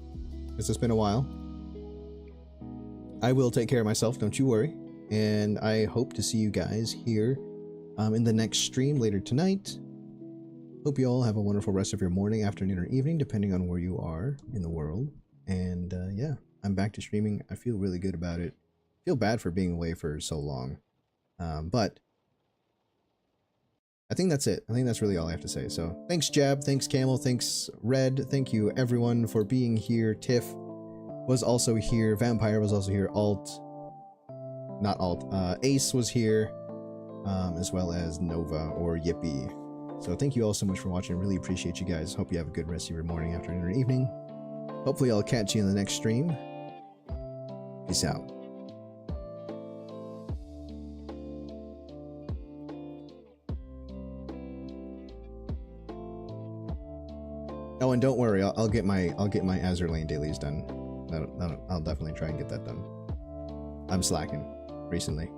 because it's been a while. I will take care of myself, don't you worry. And I hope to see you guys here in the next stream later tonight. Hope you all have a wonderful rest of your morning, afternoon, or evening, depending on where you are in the world. And yeah, I'm back to streaming. I feel really good about it. I feel bad for being away for so long. But I think that's it. I think that's really all I have to say. So thanks Jab, thanks Camel, thanks Red, thank you everyone for being here. Tiff was also here, Vampire was also here, Ace was here, as well as Nova or Yippee. So thank you all so much for watching. I really appreciate you guys. Hope you have a good rest of your morning, afternoon, or evening. Hopefully I'll catch you in the next stream. Peace out. Oh, and don't worry, I'll get my Azur Lane dailies done. I'll definitely try and get that done. I'm slacking recently.